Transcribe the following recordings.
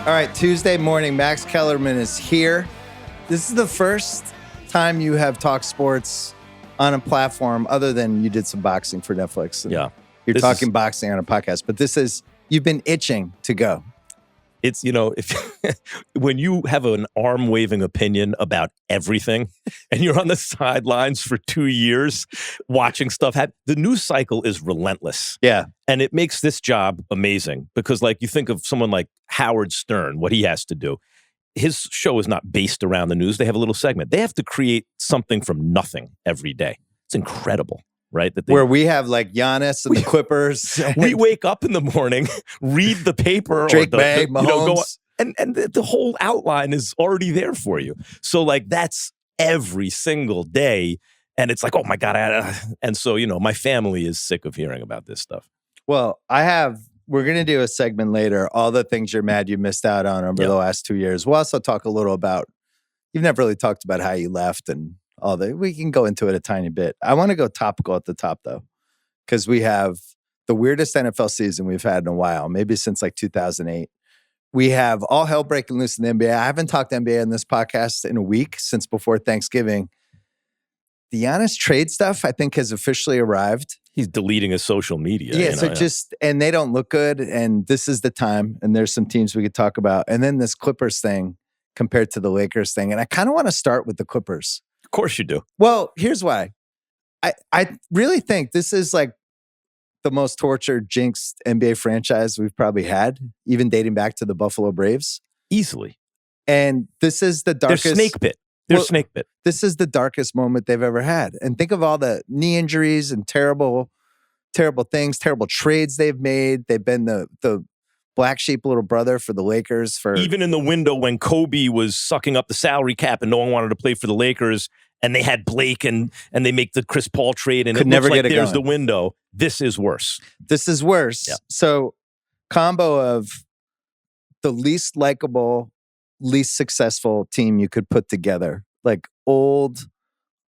All right, Tuesday morning, Max Kellerman is here. This is the first time you have talked sports on a platform other than you did some boxing for Netflix. Yeah. You're talking boxing on a podcast, but you've been itching to go. It's, if when you have an arm-waving opinion about everything and you're on the sidelines for 2 years watching stuff happen, the news cycle is relentless. Yeah. And it makes this job amazing because, you think of someone like Howard Stern, what he has to do. His show is not based around the news. They have a little segment. They have to create something from nothing every day. It's incredible. Right? Where we have Giannis and the Clippers. We wake up in the morning, read the paper. Drake May, Mahomes. And the whole outline is already there for you. So that's every single day. And it's oh my God. And so, my family is sick of hearing about this stuff. Well, we're going to do a segment later, all the things you're mad you missed out on over the last 2 years. We'll also talk a little about, you've never really talked about how you left and all that. We can go into it a tiny bit. I want to go topical at the top, though, because we have the weirdest NFL season we've had in a while, maybe since 2008. We have all hell breaking loose in the NBA. I haven't talked NBA in this podcast in a week since before Thanksgiving. The Giannis trade stuff, I think, has officially arrived. He's deleting his social media. Yeah, and they don't look good, and this is the time, and there's some teams we could talk about. And then this Clippers thing compared to the Lakers thing. And I kind of want to start with the Clippers. Of course you do. Well, here's why. I really think this is the most tortured, jinxed NBA franchise we've probably had, even dating back to the Buffalo Braves. Easily. And this is the darkest. They're snake bit. Snake bit. This is the darkest moment they've ever had. And think of all the knee injuries and terrible, terrible things, terrible trades they've made. They've been the black sheep little brother for the Lakers. Even in the window when Kobe was sucking up the salary cap and no one wanted to play for the Lakers, and they had Blake and they make the Chris Paul trade, and could it never looks get it there's going. The window. This is worse. This is worse. Yeah. So, combo of the least likable, least successful team you could put together. Old,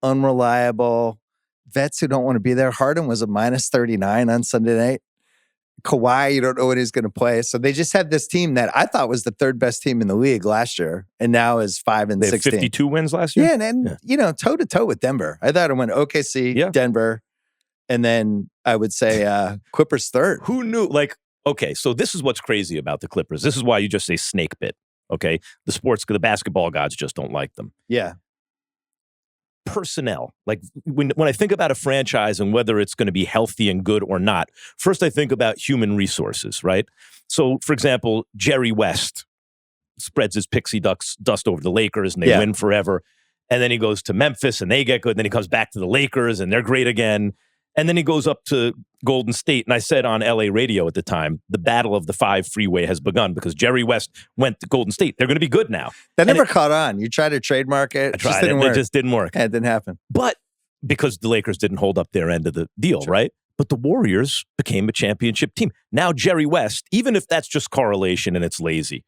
unreliable, vets who don't want to be there. Harden was a minus 39 on Sunday night. Kawhi, you don't know when he's going to play. So they just had this team that I thought was the third best team in the league last year, and now is 5-16. They had 52 wins last year? Yeah, and toe to toe with Denver. I thought it went OKC, Denver, and then I would say Clippers third. Who knew? Okay, so this is what's crazy about the Clippers. This is why you just say snake bit. Okay, the basketball gods just don't like them. Yeah. Personnel. When I think about a franchise and whether it's going to be healthy and good or not, first I think about human resources, right? So, for example, Jerry West spreads his pixie dust over the Lakers and they win forever. And then he goes to Memphis and they get good. And then he comes back to the Lakers and they're great again. And then he goes up to Golden State. And I said on LA radio at the time, the battle of the 5 freeway has begun because Jerry West went to Golden State. They're going to be good now. That never caught on. You tried to trademark it. I tried it. It just didn't work. Yeah, it didn't happen. But because the Lakers didn't hold up their end of the deal, right? But the Warriors became a championship team. Now Jerry West, even if that's just correlation and it's lazy,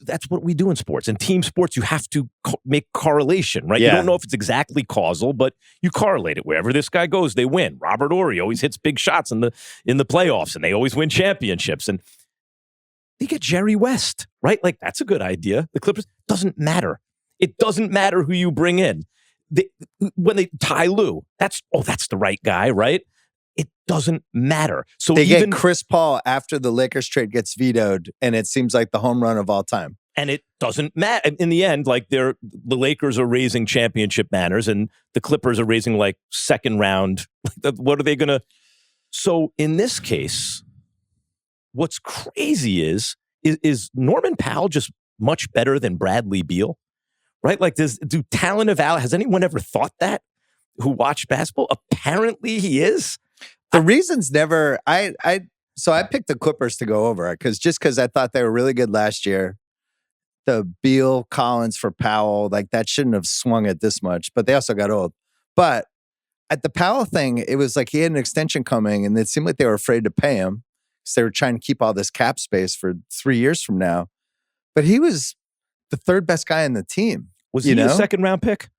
that's what we do in sports. In team sports, you have to make correlation, right? Yeah. You don't know if it's exactly causal, but you correlate it. Wherever this guy goes, they win. Robert Horry always hits big shots in the playoffs, and they always win championships. And they get Jerry West, right? That's a good idea. The Clippers, doesn't matter. It doesn't matter who you bring in. Ty Lue, that's the right guy, right? It doesn't matter. So they get Chris Paul after the Lakers trade gets vetoed, and it seems like the home run of all time. And it doesn't matter. In the end, the Lakers are raising championship banners, and the Clippers are raising second round. What are they going to? So in this case, what's crazy is Norman Powell just much better than Bradley Beal, right? Do talent evaluate? Has anyone ever thought that? Who watched basketball? Apparently, he is. The reason's never. So I picked the Clippers to go over because I thought they were really good last year. The Beal, Collins for Powell, that shouldn't have swung it this much, but they also got old. But at the Powell thing, it was he had an extension coming, and it seemed like they were afraid to pay him because they were trying to keep all this cap space for 3 years from now. But he was the third best guy on the team. Was he a second round pick?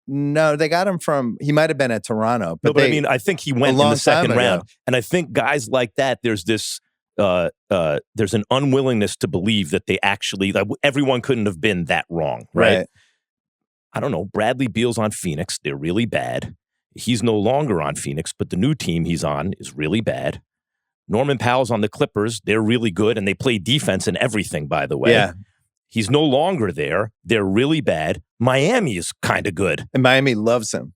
No, they got him he might have been at Toronto. But I think he went in the second round. And I think guys like that, there's this there's an unwillingness to believe that they actually, like, everyone couldn't have been that wrong, right? I don't know. Bradley Beal's on Phoenix. They're really bad. He's no longer on Phoenix, but the new team he's on is really bad. Norman Powell's on the Clippers. They're really good, and they play defense and everything, by the way. Yeah. He's no longer there. They're really bad. Miami is kind of good. And Miami loves him.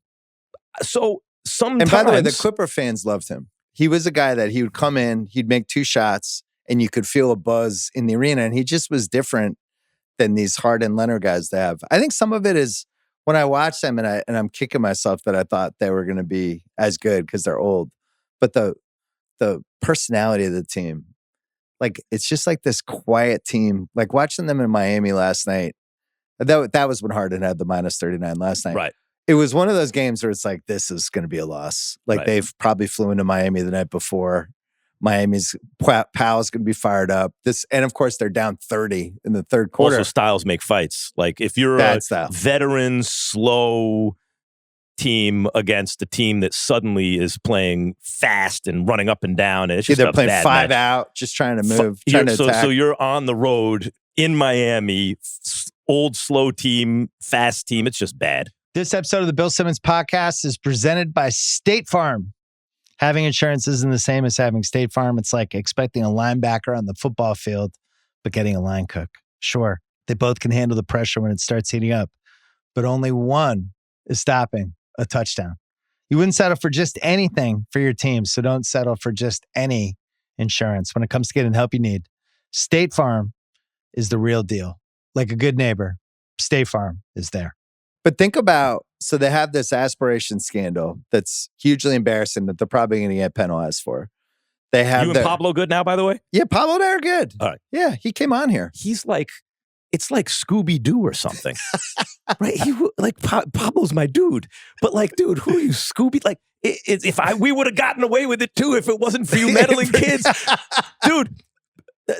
So sometimes... And by the way, the Clipper fans loved him. He was a guy that he would come in, he'd make 2 shots, and you could feel a buzz in the arena, and he just was different than these Harden Leonard guys they have. I think some of it is when I watch them, and I'm kicking myself that I thought they were going to be as good because they're old. But the personality of the team, like, it's just like this quiet team. Like, watching them in Miami last night, that was when Harden had the -39 last night. Right. It was one of those games where it's like, this is going to be a loss. Like, they've probably flew into Miami the night before. Miami's Powell's going to be fired up. And of course, they're down 30 in the third quarter. Also, styles make fights. Like, if you're a veteran, slow team against a team that suddenly is playing fast and running up and down, and it's just they're playing bad 5 match. Out, just trying to move, trying to attack. So you're on the road in Miami, old, slow team, fast team. It's just bad. This episode of the Bill Simmons podcast is presented by State Farm. Having insurance isn't the same as having State Farm. It's like expecting a linebacker on the football field, but getting a line cook. Sure, they both can handle the pressure when it starts heating up, but only one is stopping a touchdown. You wouldn't settle for just anything for your team, so don't settle for just any insurance. When it comes to getting the help you need, State Farm is the real deal. Like a good neighbor, State Farm is there. But think about, so they have this aspiration scandal that's hugely embarrassing that they're probably going to get penalized for. They have you and Pablo good now, by the way? Yeah, Pablo and I are good. All right. Yeah, he came on here. He's like, it's like Scooby-Doo or something. Right? Pablo's my dude. But like, dude, who are you, Scooby? Like, we would have gotten away with it too if it wasn't for you meddling kids. Dude,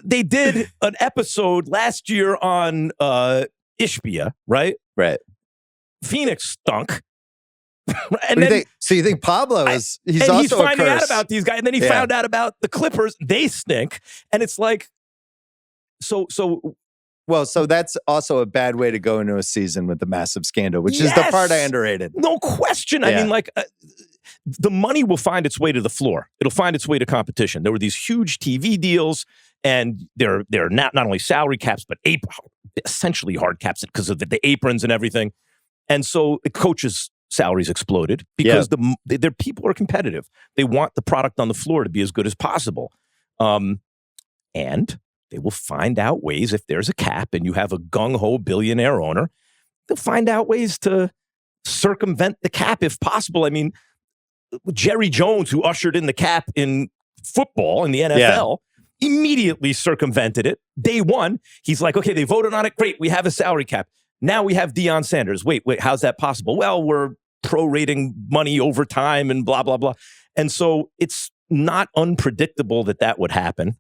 they did an episode last year on Ishbia, right? Right. Phoenix stunk. And then, so you think Pablo is, he's finding out about these guys, and then he found out about the Clippers. They stink. And it's like, so that's also a bad way to go into a season with the massive scandal, which is the part I underrated. No question. I mean, like, the money will find its way to the floor. It'll find its way to competition. There were these huge TV deals, and they're not only salary caps, but essentially hard caps because of the aprons and everything. And so the coaches' salaries exploded because their people are competitive. They want the product on the floor to be as good as possible. And they will find out ways, if there's a cap and you have a gung-ho billionaire owner, they'll find out ways to circumvent the cap if possible. I mean, Jerry Jones, who ushered in the cap in football in the NFL, immediately circumvented it. Day one, he's like, okay, they voted on it. Great, we have a salary cap. Now we have Deion Sanders. Wait, how's that possible? Well, we're prorating money over time and blah, blah, blah. And so it's not unpredictable that would happen.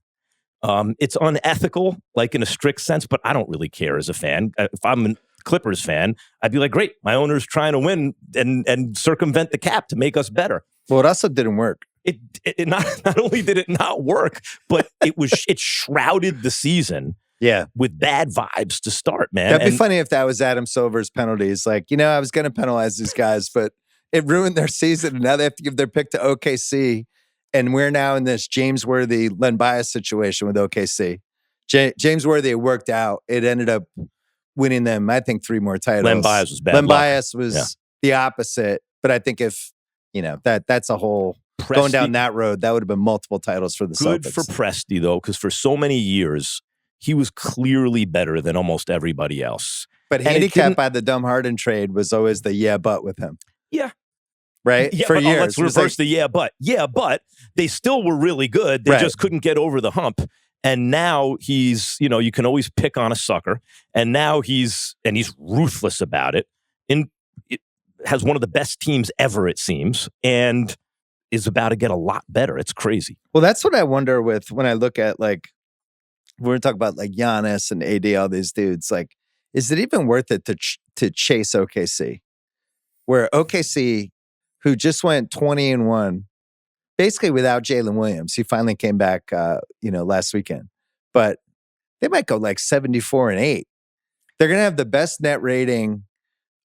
It's unethical, like in a strict sense, but I don't really care as a fan. If I'm a Clippers fan, I'd be like, great, my owner's trying to win and circumvent the cap to make us better. Well, it also didn't work. It not only did it not work, but it shrouded the season. Yeah. With bad vibes to start, man. That'd be funny if that was Adam Silver's penalties. Like, I was going to penalize these guys, but it ruined their season. And now they have to give their pick to OKC. And we're now in this James Worthy, Len Bias situation with OKC. James Worthy, it worked out. It ended up winning them, I think, 3 more titles. Len Bias was bad. Len Bias was the opposite. But I think if, that's a whole... going down that road, that would have been multiple titles for the Celtics. Good for Presti, though, because for so many years... he was clearly better than almost everybody else. But handicapped by the dumb Harden trade was always the but with him. Yeah. Right? Yeah, for but, years. Let's reverse the but. Yeah, but they still were really good. They just couldn't get over the hump. And now he's, you can always pick on a sucker. And now he's ruthless about it. And it has one of the best teams ever, it seems. And is about to get a lot better. It's crazy. Well, that's what I wonder with when I look at we're talking about like Giannis and AD, all these dudes. Like, is it even worth it to chase OKC? Where OKC, who just went 20-1, basically without Jalen Williams. He finally came back, last weekend. But they might go like 74-8. They're going to have the best net rating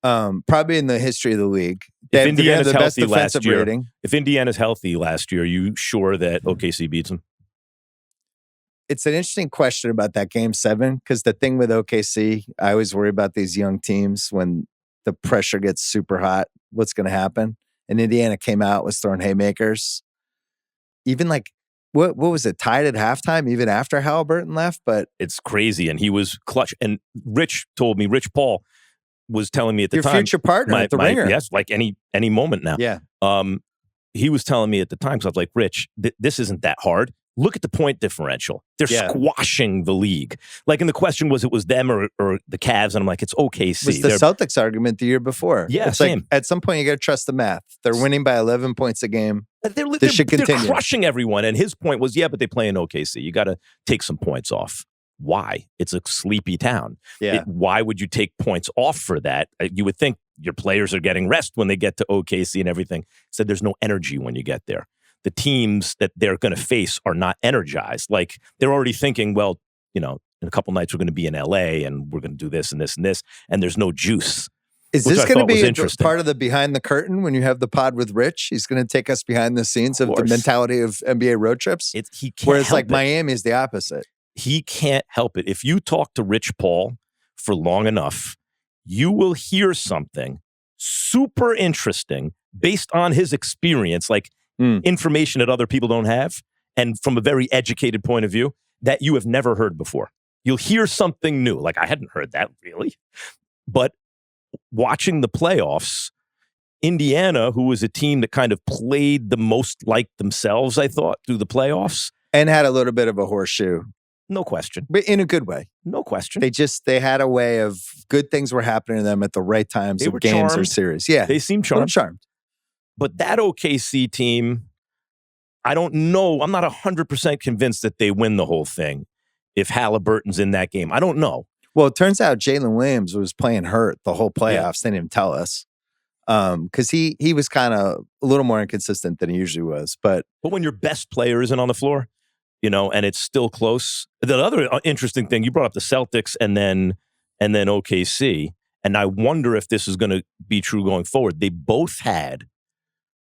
probably in the history of the league. If Indiana's the best healthy defensive last year, rating. if Indiana's healthy last year, are you sure that OKC beats them? It's an interesting question about that game 7, because the thing with OKC, I always worry about these young teams when the pressure gets super hot, what's going to happen? And Indiana came out, was throwing haymakers. Even like, what was it, tied at halftime, even after Halliburton left? But it's crazy. And he was clutch. And Rich Paul was telling me at the time. Your future partner at the Ringer. Yes, like any moment now. Yeah. He was telling me at the time, because I was like, Rich, this isn't that hard. Look at the point differential. They're squashing the league. Like, and the question was, it was them or the Cavs? And I'm like, it's OKC. It was the Celtics argument the year before. Yeah, it's same. like, at some point, you got to trust the math. They're winning by 11 points a game. They're should continue. They're crushing everyone. And his point was, but they play in OKC. You got to take some points off. Why? It's a sleepy town. Yeah. Why would you take points off for that? You would think your players are getting rest when they get to OKC and everything. Said there's no energy when you get there. The teams that they're going to face are not energized. Like, they're already thinking, well, in a couple nights we're going to be in LA and we're going to do this and this and this, and there's no juice. Is this going to be part of the behind the curtain when you have the pod with Rich? He's going to take us behind the scenes of the mentality of NBA road trips. He can't. Whereas help like it. Miami is the opposite. He can't help it. If you talk to Rich Paul for long enough, you will hear something super interesting based on his experience, like information that other people don't have, and from a very educated point of view that you have never heard before. You'll hear something new. Like, I hadn't heard that really. But watching the playoffs, Indiana, who was a team that kind of played the most like themselves, I thought, through the playoffs. And had a little bit of a horseshoe. No question. But in a good way. No question. They had a way of good things were happening to them at the right times of games or series. Yeah. They seemed charmed. But that OKC team, I don't know. I'm not 100% convinced that they win the whole thing if Halliburton's in that game. I don't know. Well, it turns out Jalen Williams was playing hurt the whole playoffs. Yeah. They didn't even tell us. Because he was kind of a little more inconsistent than he usually was. But when your best player isn't on the floor, and it's still close. The other interesting thing, you brought up the Celtics and then OKC, and I wonder if this is going to be true going forward. They both had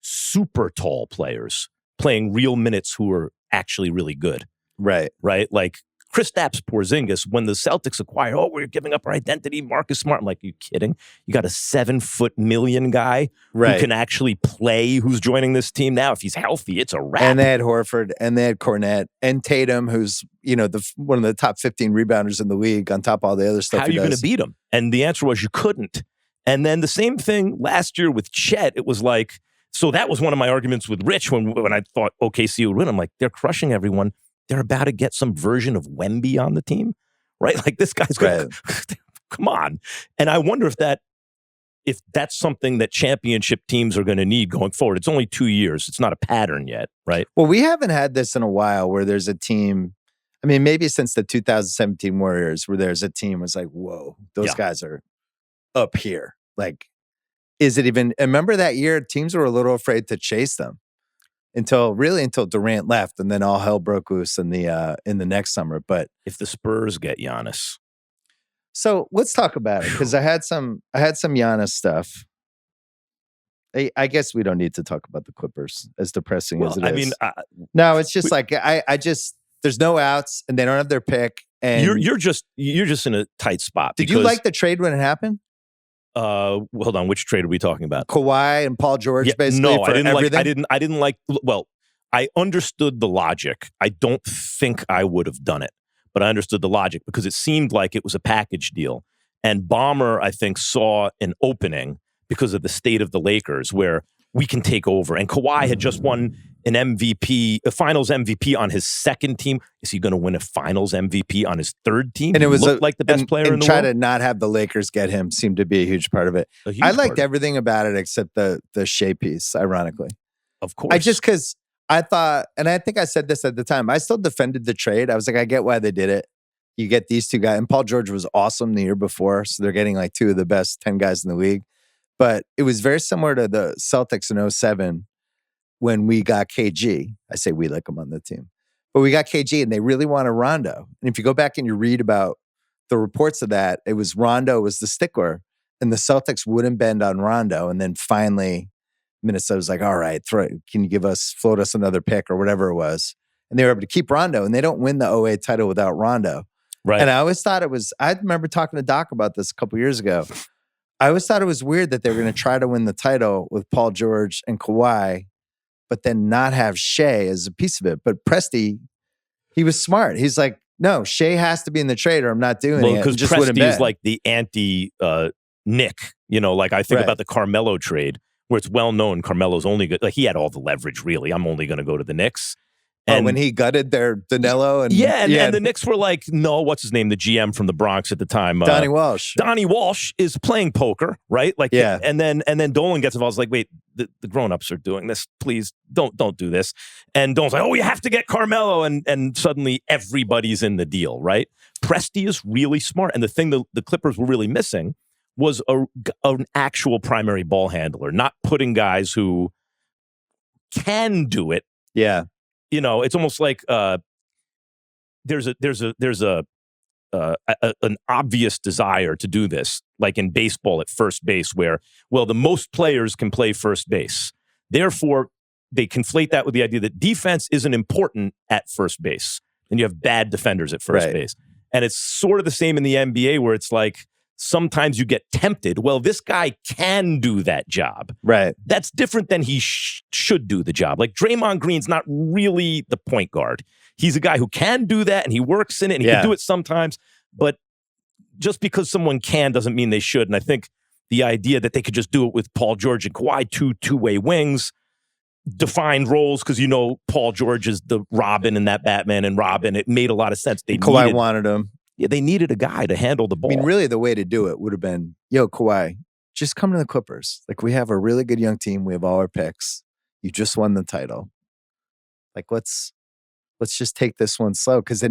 super tall players playing real minutes who were actually really good. Right. Like Kristaps Porzingis, when the Celtics acquired, we're giving up our identity, Marcus Smart. I'm like, are you kidding? You got a 7-foot million guy who can actually play, who's joining this team now. If he's healthy, it's a wrap. And they had Horford, and they had Cornette, and Tatum, who's one of the top 15 rebounders in the league, on top of all the other stuff. How are you going to beat him? And the answer was you couldn't. And then the same thing last year with Chet. It was like, so that was one of my arguments with Rich when I thought OKC would win. I'm like, they're crushing everyone. They're about to get some version of Wemby on the team, right? Like, this guy's going to come on. And I wonder if that's something that championship teams are going to need going forward. It's only 2 years. It's not a pattern yet, right? Well, we haven't had this in a while where there's a team. I mean, maybe since the 2017 Warriors, where there's a team was like, whoa, those guys are up here. Like, is it even? Remember that year, teams were a little afraid to chase them. Until Durant left, and then all hell broke loose in the next summer. But if the Spurs get Giannis, so let's talk about it, because I had some Giannis stuff. I guess we don't need to talk about the Clippers, as depressing as it is. I mean, no, it's just there's no outs, and they don't have their pick, and you're just in a tight spot. Did you like the trade when it happened? Hold on. Which trade are we talking about? Kawhi and Paul George, basically. No, for everything? I didn't like. Well, I understood the logic. I don't think I would have done it, but I understood the logic because it seemed like it was a package deal. And Ballmer, I think, saw an opening because of the state of the Lakers, where we can take over. And Kawhi had just won an MVP, a Finals MVP on his second team. Is he going to win a Finals MVP on his third team? And it was like the best player in the world. world. Try to not have the Lakers get him seemed to be a huge part of it. I liked everything about it except the Shea piece, ironically. Of course. Because I thought, and I think I said this at the time, I still defended the trade. I was like, I get why they did it. You get these two guys. And Paul George was awesome the year before, so they're getting like two of the best 10 guys in the league. But it was very similar to the Celtics in 2007. when we got KG. I say we like I'm on the team. But we got KG and they really wanted Rondo. And if you go back and you read about the reports of that, it was Rondo was the stickler and the Celtics wouldn't bend on Rondo. And then finally, Minnesota was like, all right, can you float us another pick or whatever it was? And they were able to keep Rondo and they don't win the 08 title without Rondo. Right. And I always thought I remember talking to Doc about this a couple years ago. I always thought it was weird that they were going to try to win the title with Paul George and Kawhi, but then not have Shea as a piece of it. But Presti, he was smart. He's like, no, Shea has to be in the trade or I'm not doing it. Because Presti is like the anti-Nick. Like I think about the Carmelo trade, where it's well known Carmelo's only good. Like he had all the leverage, really. I'm only going to go to the Knicks. And when he gutted their Danilo and and the Knicks were like, no, what's his name? The GM from the Bronx at the time, Donnie Walsh. Donnie Walsh is playing poker, right? Like, and then Dolan gets involved. It's like, wait, the grown-ups are doing this. Please don't do this. And Dolan's like, oh, you have to get Carmelo, and suddenly everybody's in the deal, right? Presti is really smart, and the thing the Clippers were really missing was an actual primary ball handler, not putting guys who can do it. Yeah. It's almost like there's an obvious desire to do this, like in baseball at first base, where the most players can play first base. Therefore, they conflate that with the idea that defense isn't important at first base, and you have bad defenders at first base. And it's sort of the same in the NBA, where it's like sometimes you get tempted. Well, this guy can do that job. Right. That's different than he should do the job. Like Draymond Green's not really the point guard. He's a guy who can do that and he works in it and he can do it sometimes. But just because someone can doesn't mean they should. And I think the idea that they could just do it with Paul George and Kawhi, two-way wings, defined roles, because Paul George is the Robin and that Batman and Robin. It made a lot of sense. Kawhi wanted him. Yeah, they needed a guy to handle the ball. I mean, really, the way to do it would have been, Kawhi, just come to the Clippers. Like, we have a really good young team. We have all our picks. You just won the title. Like, let's just take this one slow. Because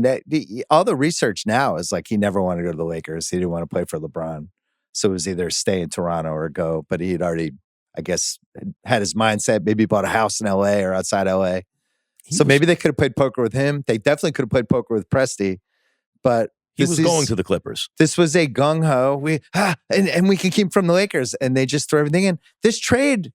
all the research now is like he never wanted to go to the Lakers. He didn't want to play for LeBron. So it was either stay in Toronto or go. But he had already, I guess, had his mindset. Maybe bought a house in LA or outside LA. Maybe they could have played poker with him. They definitely could have played poker with Presti. But he was going to the Clippers. This was a gung-ho. And we can keep from the Lakers. And they just throw everything in. This trade,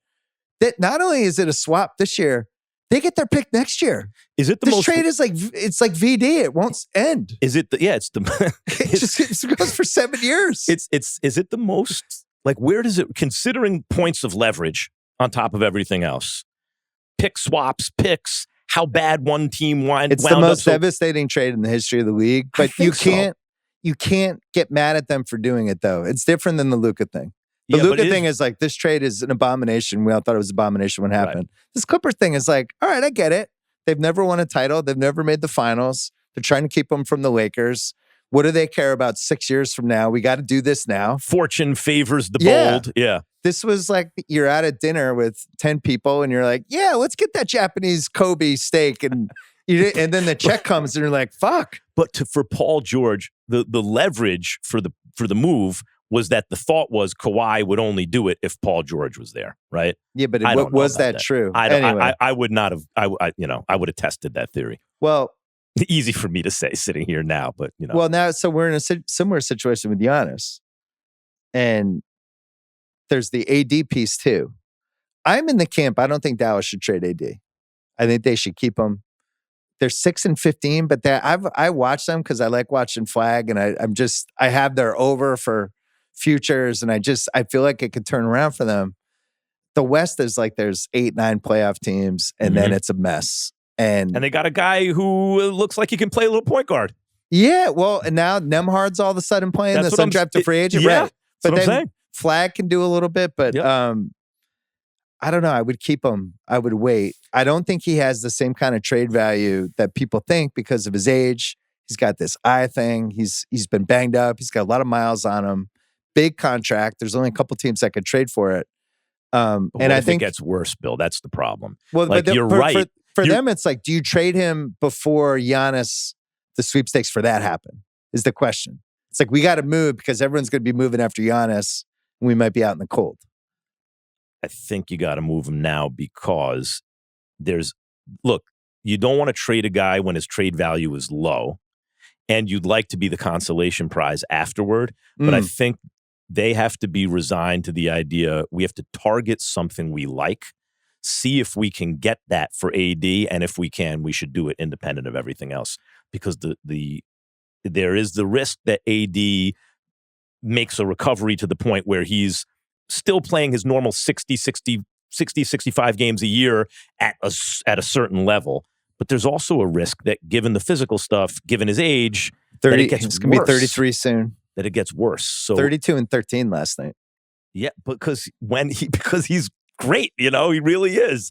that not only is it a swap this year, they get their pick next year. Is it the this trade is like, it's like VD. It won't end. Is it it's the it goes for 7 years. Is it the most, like, where does it, considering points of leverage on top of everything else, pick swaps, picks, how bad one team wound It's the most devastating trade in the history of the league. But you can't get mad at them for doing it, though. It's different than the Luka thing. The Luka thing is like, this trade is an abomination. We all thought it was an abomination when it happened. Right. This Clippers thing is like, all right, I get it. They've never won a title. They've never made the finals. They're trying to keep them from the Lakers. What do they care about 6 years from now? We got to do this now. Fortune favors the bold. Yeah. This was like you're out at dinner with 10 people and you're like, yeah, let's get that Japanese Kobe steak. And then the check comes and you're like, fuck. But for Paul George, the leverage for the move was that the thought was Kawhi would only do it if Paul George was there, right? Yeah, but was that true? I would not have. I would have tested that theory. Well, easy for me to say sitting here now, but Well, now so we're in a similar situation with Giannis, and there's the AD piece too. I'm in the camp. I don't think Dallas should trade AD. I think they should keep him. They're 6-15, but I watch them because I like watching Flag, and I have their over for futures, and I feel like it could turn around for them. The West is like there's 8-9 playoff teams, and then it's a mess. And they got a guy who looks like he can play a little point guard. Yeah, well, and now Nemhard's all of a sudden playing this undrafted free agent, right? But then Flag can do a little bit, but I don't know. I would keep him. I would wait. I don't think he has the same kind of trade value that people think because of his age. He's got this eye thing. He's been banged up. He's got a lot of miles on him. Big contract. There's only a couple teams that could trade for it. And I think it gets worse, Bill. That's the problem. Well, like, you're right. For them, it's like, do you trade him before Giannis, the sweepstakes for that happen? Is the question. It's like, we got to move because everyone's going to be moving after Giannis, and we might be out in the cold. I think you got to move him now because look, you don't want to trade a guy when his trade value is low, and you'd like to be the consolation prize afterward. But I think they have to be resigned to the idea we have to target something we like, see if we can get that for AD, and if we can, we should do it independent of everything else. Because there is the risk that AD makes a recovery to the point where he's still playing his normal 65 games a year at a certain level. But there's also a risk that given the physical stuff, given his age, 30, that it gets it's going to be 33 soon. That it gets worse. So 32 and 13 last night. Yeah, because he's great, he really is.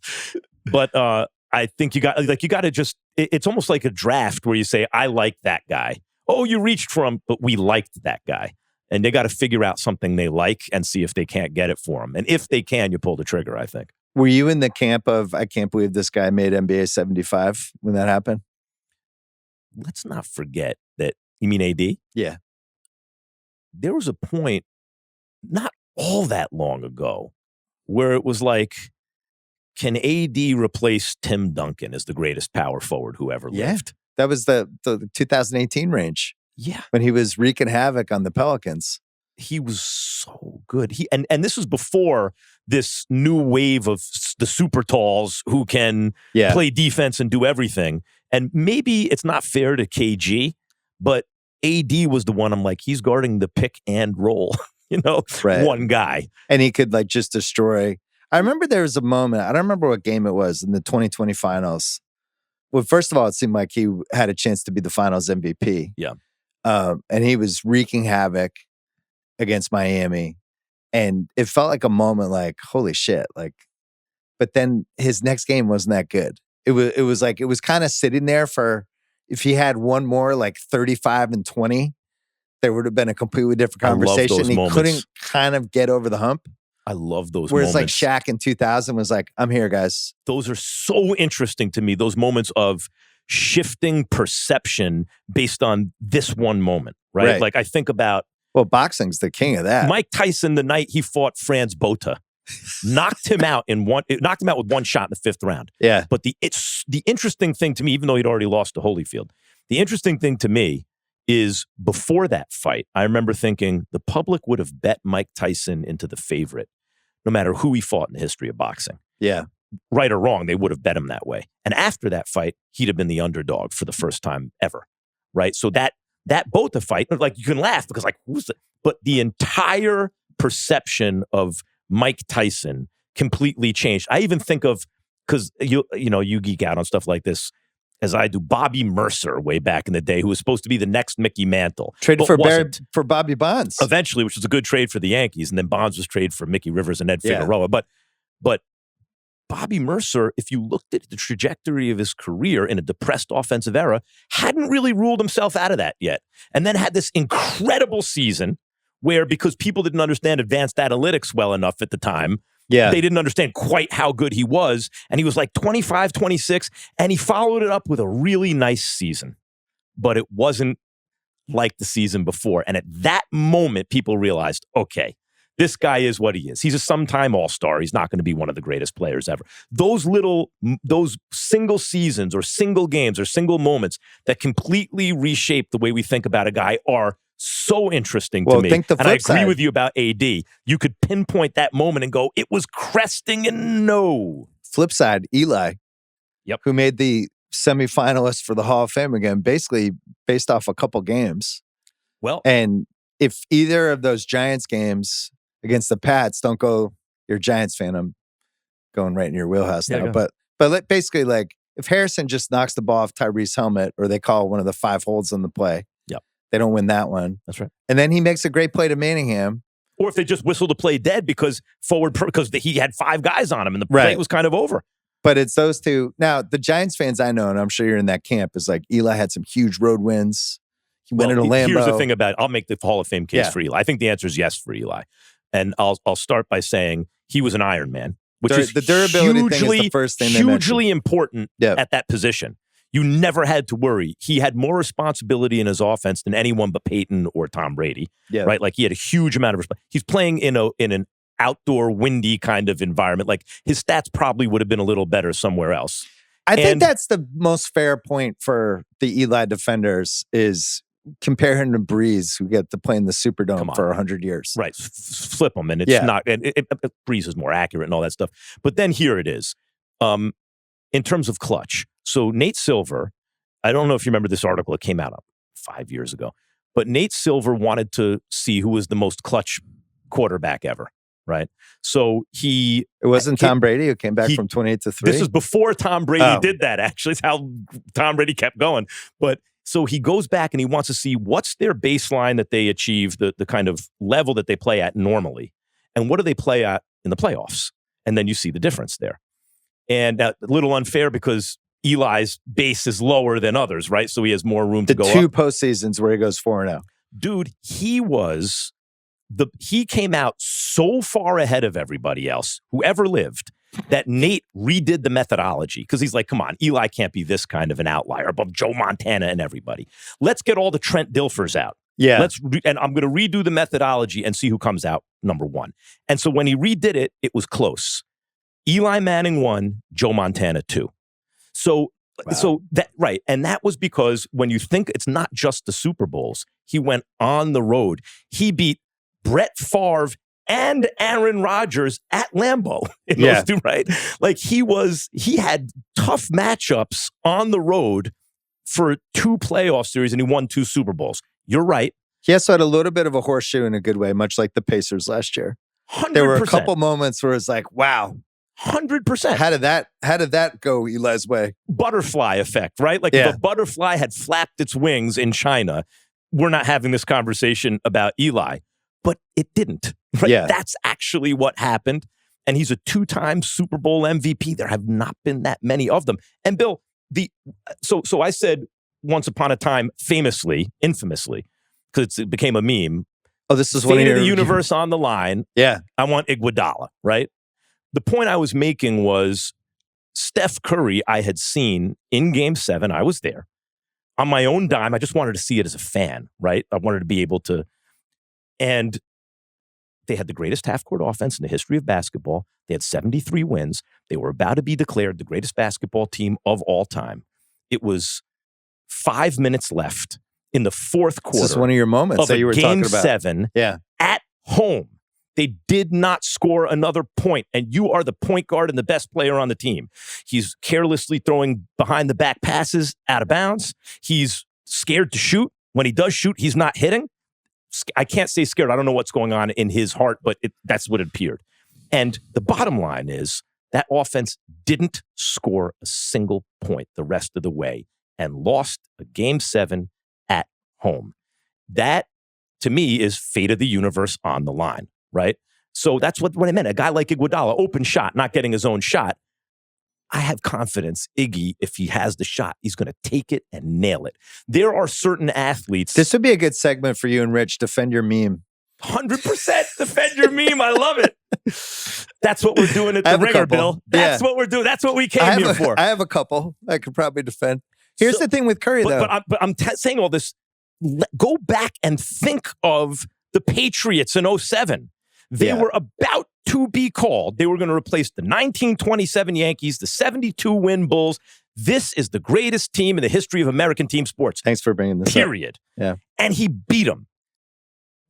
But I think you got to just, it's almost like a draft where you say, I like that guy. Oh, you reached for him, but we liked that guy. And they got to figure out something they like and see if they can't get it for him. And if they can, you pull the trigger, I think. Were you in the camp of, I can't believe this guy made NBA 75 when that happened? Let's not forget that, you mean AD? Yeah. There was a point not all that long ago where it was like, can AD replace Tim Duncan as the greatest power forward who ever lived? That was the 2018 range. Yeah. When he was wreaking havoc on the Pelicans. He was so good. And this was before this new wave of the super talls who can play defense and do everything. And maybe it's not fair to KG, but AD was the one I'm like, he's guarding the pick and roll, one guy. And he could just destroy. I remember there was a moment, I don't remember what game it was in the 2020 finals. Well, first of all, it seemed like he had a chance to be the finals MVP. Yeah. And he was wreaking havoc against Miami. And it felt like a moment like, holy shit. But then his next game wasn't that good. It was kind of sitting there for, if he had one more 35 and 20, there would have been a completely different conversation. He couldn't kind of get over the hump. I love those moments. Whereas Shaq in 2000 was like, I'm here, guys. Those are so interesting to me, those moments of shifting perception based on this one moment, right? I think about... Well, boxing's the king of that. Mike Tyson, the night he fought Franz Botha, knocked him out with one shot in the fifth round. Yeah. But the interesting thing to me, even though he'd already lost to Holyfield, the interesting thing to me is before that fight, I remember thinking the public would have bet Mike Tyson into the favorite, no matter who he fought in the history of boxing. Yeah. Right or wrong, they would have bet him that way. And after that fight, he'd have been the underdog for the first time ever. Right? So that Botha fight, you can laugh because who's the... But the entire perception of Mike Tyson completely changed. I even think of, because you geek out on stuff like this, as I do, Bobby Mercer way back in the day, who was supposed to be the next Mickey Mantle. Traded for Bobby Bonds. Eventually, which was a good trade for the Yankees. And then Bonds was traded for Mickey Rivers and Ed Figueroa. But Bobby Mercer, if you looked at the trajectory of his career in a depressed offensive era, hadn't really ruled himself out of that yet. And then had this incredible season where, because people didn't understand advanced analytics well enough at the time, they didn't understand quite how good he was. And he was 25, 26, and he followed it up with a really nice season. But it wasn't like the season before. And at that moment, people realized, okay, this guy is what he is. He's a sometime all-star. He's not going to be one of the greatest players ever. Those single seasons or single games or single moments that completely reshape the way we think about a guy are so interesting to me. Think the flip and I agree side. with you about AD. You could pinpoint that moment and go, it was cresting and no. Flip side, Eli. Yep. Who made the semifinalist for the Hall of Fame again, basically based off a couple games. Well, and if either of those Giants games against the Pats don't go, you're a Giants fan, I'm going right in your wheelhouse now. But basically, if Harrison just knocks the ball off Tyree's helmet, or they call one of the 5 holds on the play, they don't win that one. That's right. And then he makes a great play to Manningham. Or if they just whistle the play dead because he had 5 guys on him and the play was kind of over. But it's those two. Now, the Giants fans I know, and I'm sure you're in that camp, is Eli had some huge road wins. He went into Lambeau. Here's the thing about it. I'll make the Hall of Fame case for Eli. I think the answer is yes for Eli. And I'll start by saying he was an Iron Man, which is the durability thing is the first thing hugely important at that position. You never had to worry. He had more responsibility in his offense than anyone but Peyton or Tom Brady. Yeah. Right? He had a huge amount of responsibility. He's playing in an outdoor, windy kind of environment. Like his stats probably would have been a little better somewhere else. I think that's the most fair point for the Eli defenders is compare him to Breeze, who get to play in the Superdome for 100 years. Right. Flip them. And it's not, and Breeze is more accurate and all that stuff. But then here it is. In terms of clutch. So Nate Silver, I don't know if you remember this article. It came out 5 years ago. But Nate Silver wanted to see who was the most clutch quarterback ever. Right. So it wasn't Tom Brady who came back from 28 to 3. This is before Tom Brady did that, actually. It's how Tom Brady kept going. But so he goes back and he wants to see what's their baseline that they achieve, the kind of level that they play at normally. And what do they play at in the playoffs? And then you see the difference there. And a little unfair because Eli's base is lower than others, right? So he has more room to go up. The 2 postseasons where he goes 4-0. Dude, he came out so far ahead of everybody else, whoever lived, that Nate redid the methodology because he's like, come on, Eli can't be this kind of an outlier above Joe Montana and everybody. Let's get all the Trent Dilfers out. Yeah. And I'm going to redo the methodology and see who comes out number 1. And so when he redid it, it was close. Eli Manning 1, Joe Montana 2. So that, right. And that was because when you think it's not just the Super Bowls, he went on the road. He beat Brett Favre and Aaron Rodgers at Lambeau in those 2, right? Like he had tough matchups on the road for 2 playoff series and he won 2 Super Bowls. You're right. He also had a little bit of a horseshoe in a good way, much like the Pacers last year. 100%. There were a couple moments where it's like, wow. 100%. How did that go Eli's way? Butterfly effect, right? Like if a butterfly had flapped its wings in China, we're not having this conversation about Eli. But it didn't. Right? Yeah. That's actually what happened. And he's a 2-time Super Bowl MVP. There have not been that many of them. And Bill, so I said once upon a time, infamously, because it became a meme. Oh, this is one of the universe on the line. Yeah. I want Iguodala, right? The point I was making was Steph Curry I had seen in Game 7. I was there. On my own dime, I just wanted to see it as a fan, right? I wanted to be able to. And they had the greatest half-court offense in the history of basketball. They had 73 wins. They were about to be declared the greatest basketball team of all time. It was 5 minutes left in the fourth quarter. This is one of your moments that you were talking about. Game 7 at home. They did not score another point, and you are the point guard and the best player on the team. He's carelessly throwing behind-the-back passes out of bounds. He's scared to shoot. When he does shoot, he's not hitting. I can't say scared. I don't know what's going on in his heart, but that's what it appeared. And the bottom line is that offense didn't score a single point the rest of the way and lost a Game 7 at home. That, to me, is fate of the universe on the line, right? So that's what I meant. A guy like Iguodala, open shot, not getting his own shot. I have confidence Iggy, if he has the shot, he's going to take it and nail it. There are certain athletes. This would be a good segment for you and Rich. Defend your meme. 100% defend your meme. I love it. That's what we're doing at the Ringer, Bill. That's what we're doing. That's what we came here for. I have a couple I could probably defend. Here's the thing with Curry, though. But I'm saying all this. Go back and think of the Patriots in 2007. They were about to be called. They were going to replace the 1927 Yankees, the 72-win Bulls. This is the greatest team in the history of American team sports. Thanks for bringing this Period. Up. Yeah. And he beat them.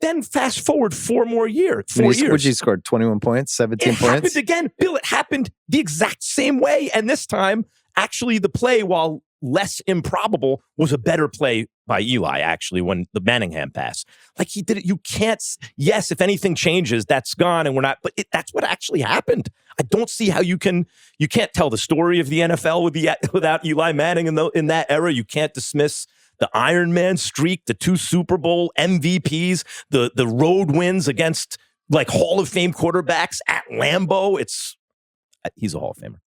Then fast forward 4 more years. 4 years. Would you scored 21 points, 17 points? It happened again. Bill, it happened the exact same way. And this time, actually, the play, while less improbable, was a better play by Eli, actually, when the Manningham pass. Like he did it. You can't, yes, if anything changes, that's gone and we're not, but that's what actually happened. I don't see how you can't tell the story of the NFL without Eli Manning in that era. You can't dismiss the Iron Man streak, the 2 Super Bowl MVPs, the road wins against like Hall of Fame quarterbacks at Lambeau. He's a Hall of Famer.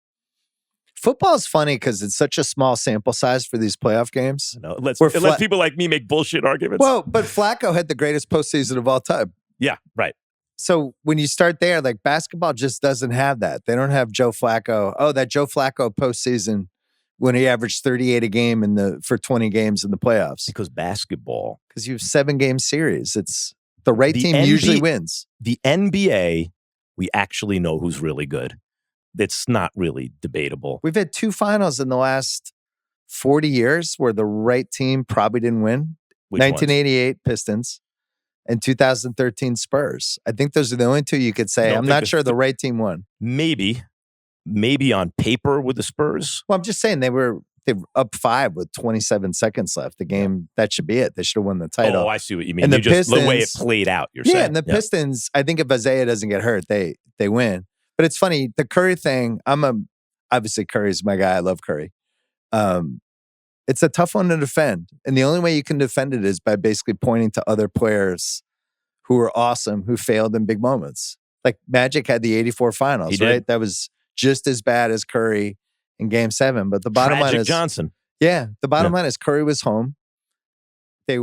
Football is funny because it's such a small sample size for these playoff games. No, it lets people like me make bullshit arguments. Well, but Flacco had the greatest postseason of all time. Yeah, right. So when you start there, like basketball just doesn't have that. They don't have Joe Flacco. Oh, that Joe Flacco postseason when he averaged 38 a game for 20 games in the playoffs. Because basketball. Because you have 7-game series. It's the right team usually wins. The NBA we actually know who's really good. It's not really debatable. We've had 2 finals in the last 40 years where the right team probably didn't win. Which 1988 Pistons and 2013 Spurs. I think those are the only 2 you could say. I'm not sure the right team won. Maybe on paper with the Spurs. Well, I'm just saying they were up 5 with 27 seconds left. The game, that should be it. They should have won the title. Oh, I see what you mean. And the way it played out, you're saying. Yeah, and the Pistons, I think if Isaiah doesn't get hurt, they win. But it's funny, the Curry thing, obviously Curry's my guy. I love Curry. It's a tough one to defend. And the only way you can defend it is by basically pointing to other players who were awesome, who failed in big moments. Like Magic had the 84 finals, right? That was just as bad as Curry in Game 7. But the bottom line is Johnson. Yeah, the bottom line is Curry was home. They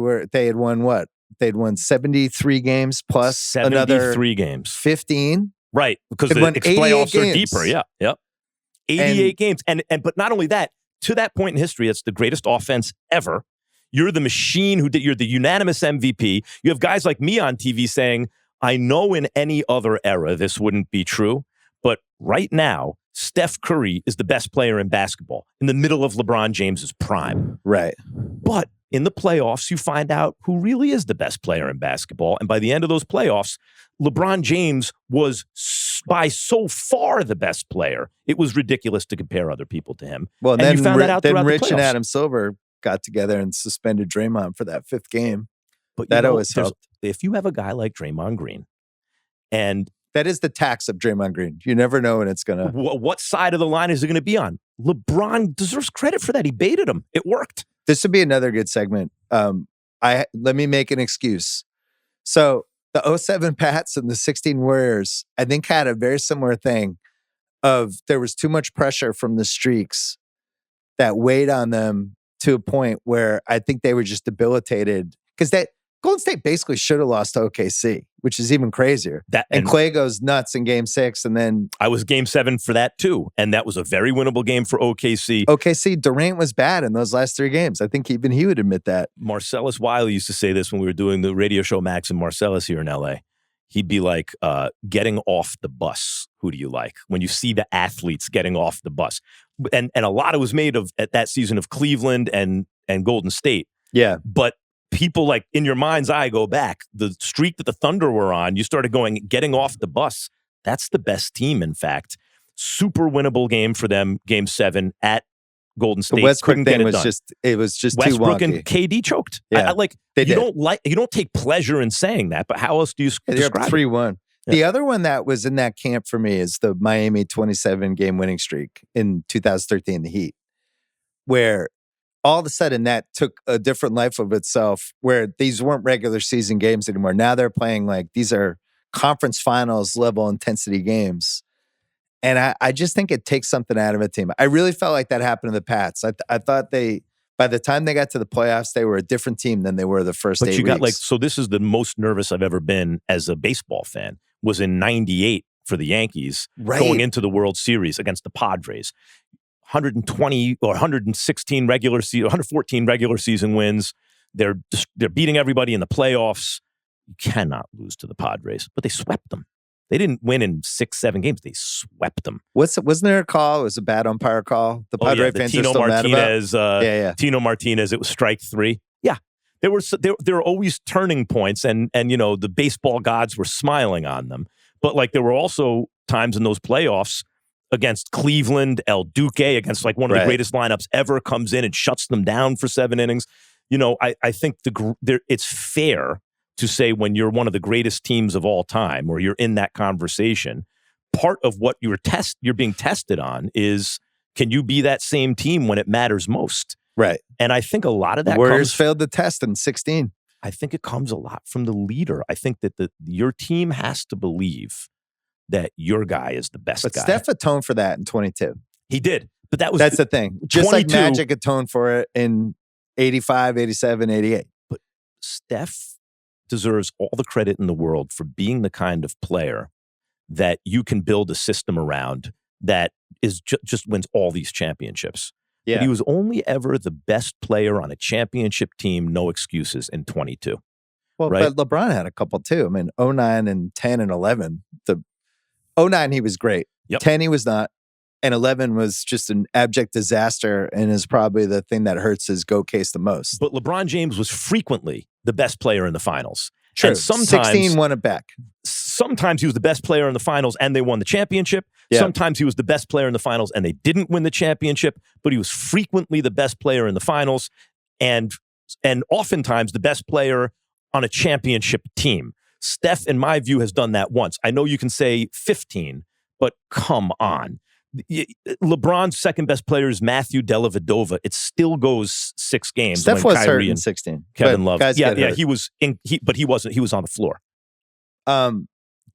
had won what? They'd won 73 games plus 73 games. 15. Right, because the playoffs are deeper. Yeah, yep. 88 games. And but not only that, to that point in history, it's the greatest offense ever. You're the machine you're the unanimous MVP. You have guys like me on TV saying, I know in any other era this wouldn't be true, but right now, Steph Curry is the best player in basketball in the middle of LeBron James's prime. Right. But in the playoffs, you find out who really is the best player in basketball. And by the end of those playoffs, LeBron James was by so far the best player. It was ridiculous to compare other people to him. Well, and then, you found that out then throughout Rich the playoffs. and Adam Silver got together and suspended Draymond for that 5th game. But that always helped. If you have a guy like Draymond Green, and that is the tax of Draymond Green. You never know when it's going to... What side of the line is it going to be on? LeBron deserves credit for that. He baited him. It worked. This would be another good segment. Let me make an excuse. So the 07 Pats and the 16 Warriors, I think, had a very similar thing of there was too much pressure from the streaks that weighed on them to a point where I think they were just debilitated because Golden State basically should have lost to OKC, which is even crazier. And Clay goes nuts in Game 6, and then I was Game 7 for that too, and that was a very winnable game for OKC. OKC, Durant was bad in those last 3 games. I think even he would admit that. Marcellus Wiley used to say this when we were doing the radio show Max and Marcellus here in LA. He'd be like, getting off the bus. Who do you like? When you see the athletes getting off the bus. And a lot of it was made of at that season of Cleveland and Golden State. Yeah. But people, like, in your mind's eye, go back. The streak that the Thunder were on, you started getting off the bus. That's the best team, in fact. Super winnable game for them, Game 7 at Golden State. The Westbrook thing was just too wonky. Westbrook and KD choked. Yeah, you don't take pleasure in saying that, but how else do you describe it? 3-1. Yeah. The other one that was in that camp for me is the Miami 27 game winning streak in 2013, the Heat, where all of a sudden that took a different life of itself, where these weren't regular season games anymore. Now they're playing like these are conference finals level intensity games. And I just think it takes something out of a team. I really felt like that happened to the Pats. I thought by the time they got to the playoffs, they were a different team than they were the first 8 weeks. So this is the most nervous I've ever been as a baseball fan, was in 98 for the Yankees, going into the World Series against the Padres. 120 or 116 regular season, 114 regular season wins. They're beating everybody in the playoffs. You cannot lose to the Padres, but they swept them. They didn't win in 6-7 games. They swept them. Wasn't there a call? It was a bad umpire call. The Padre fans are still mad about. Tino Martinez. It was strike 3. Yeah, there were always turning points, and the baseball gods were smiling on them. But like there were also times in those playoffs against Cleveland, El Duque, against like one of the greatest lineups ever, comes in and shuts them down for 7 innings. I think it's fair to say when you're one of the greatest teams of all time, or you're in that conversation, part of what you're being tested on is, can you be that same team when it matters most? Right. And I think a lot of that Warriors failed the test in 16. I think it comes a lot from the leader. I think that your team has to believe that your guy is the best guy. But Steph atoned for that in 22. He did. But that's the thing. Just 22, like Magic atoned for it in 85, 87, 88. But Steph deserves all the credit in the world for being the kind of player that you can build a system around that is just wins all these championships. Yeah. But he was only ever the best player on a championship team, no excuses, in 22. Well, right? But LeBron had a couple too. I mean, 09 and 10 and 11, 09, he was great. Yep. 10, he was not. And 11 was just an abject disaster and is probably the thing that hurts his GOAT case the most. But LeBron James was frequently the best player in the finals. True. And sometimes 16 won it back. Sometimes he was the best player in the finals and they won the championship. Yeah. Sometimes he was the best player in the finals and they didn't win the championship, but he was frequently the best player in the finals and oftentimes the best player on a championship team. Steph, in my view, has done that once. I know you can say 15, but come on. LeBron's second best player is Matthew Dellavedova. It still goes 6 games. Steph when was Kyrie hurt in and 16. Kevin Love. Yeah, hurt. he was but he wasn't. He was on the floor.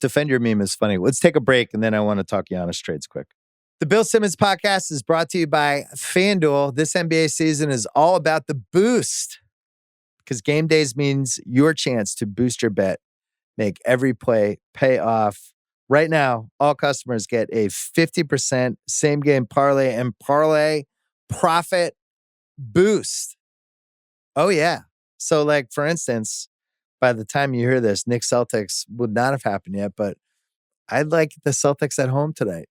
Defend your meme is funny. Let's take a break, and then I want to talk Giannis trades quick. The Bill Simmons podcast is brought to you by FanDuel. This NBA season is all about the boost because game days means your chance to boost your bet, make every play pay off. Right now, all customers get a 50% same game parlay and parlay profit boost. Oh, yeah. So, like, for instance, by the time you hear this, Knicks Celtics would not have happened yet, but I'd like the Celtics at home tonight.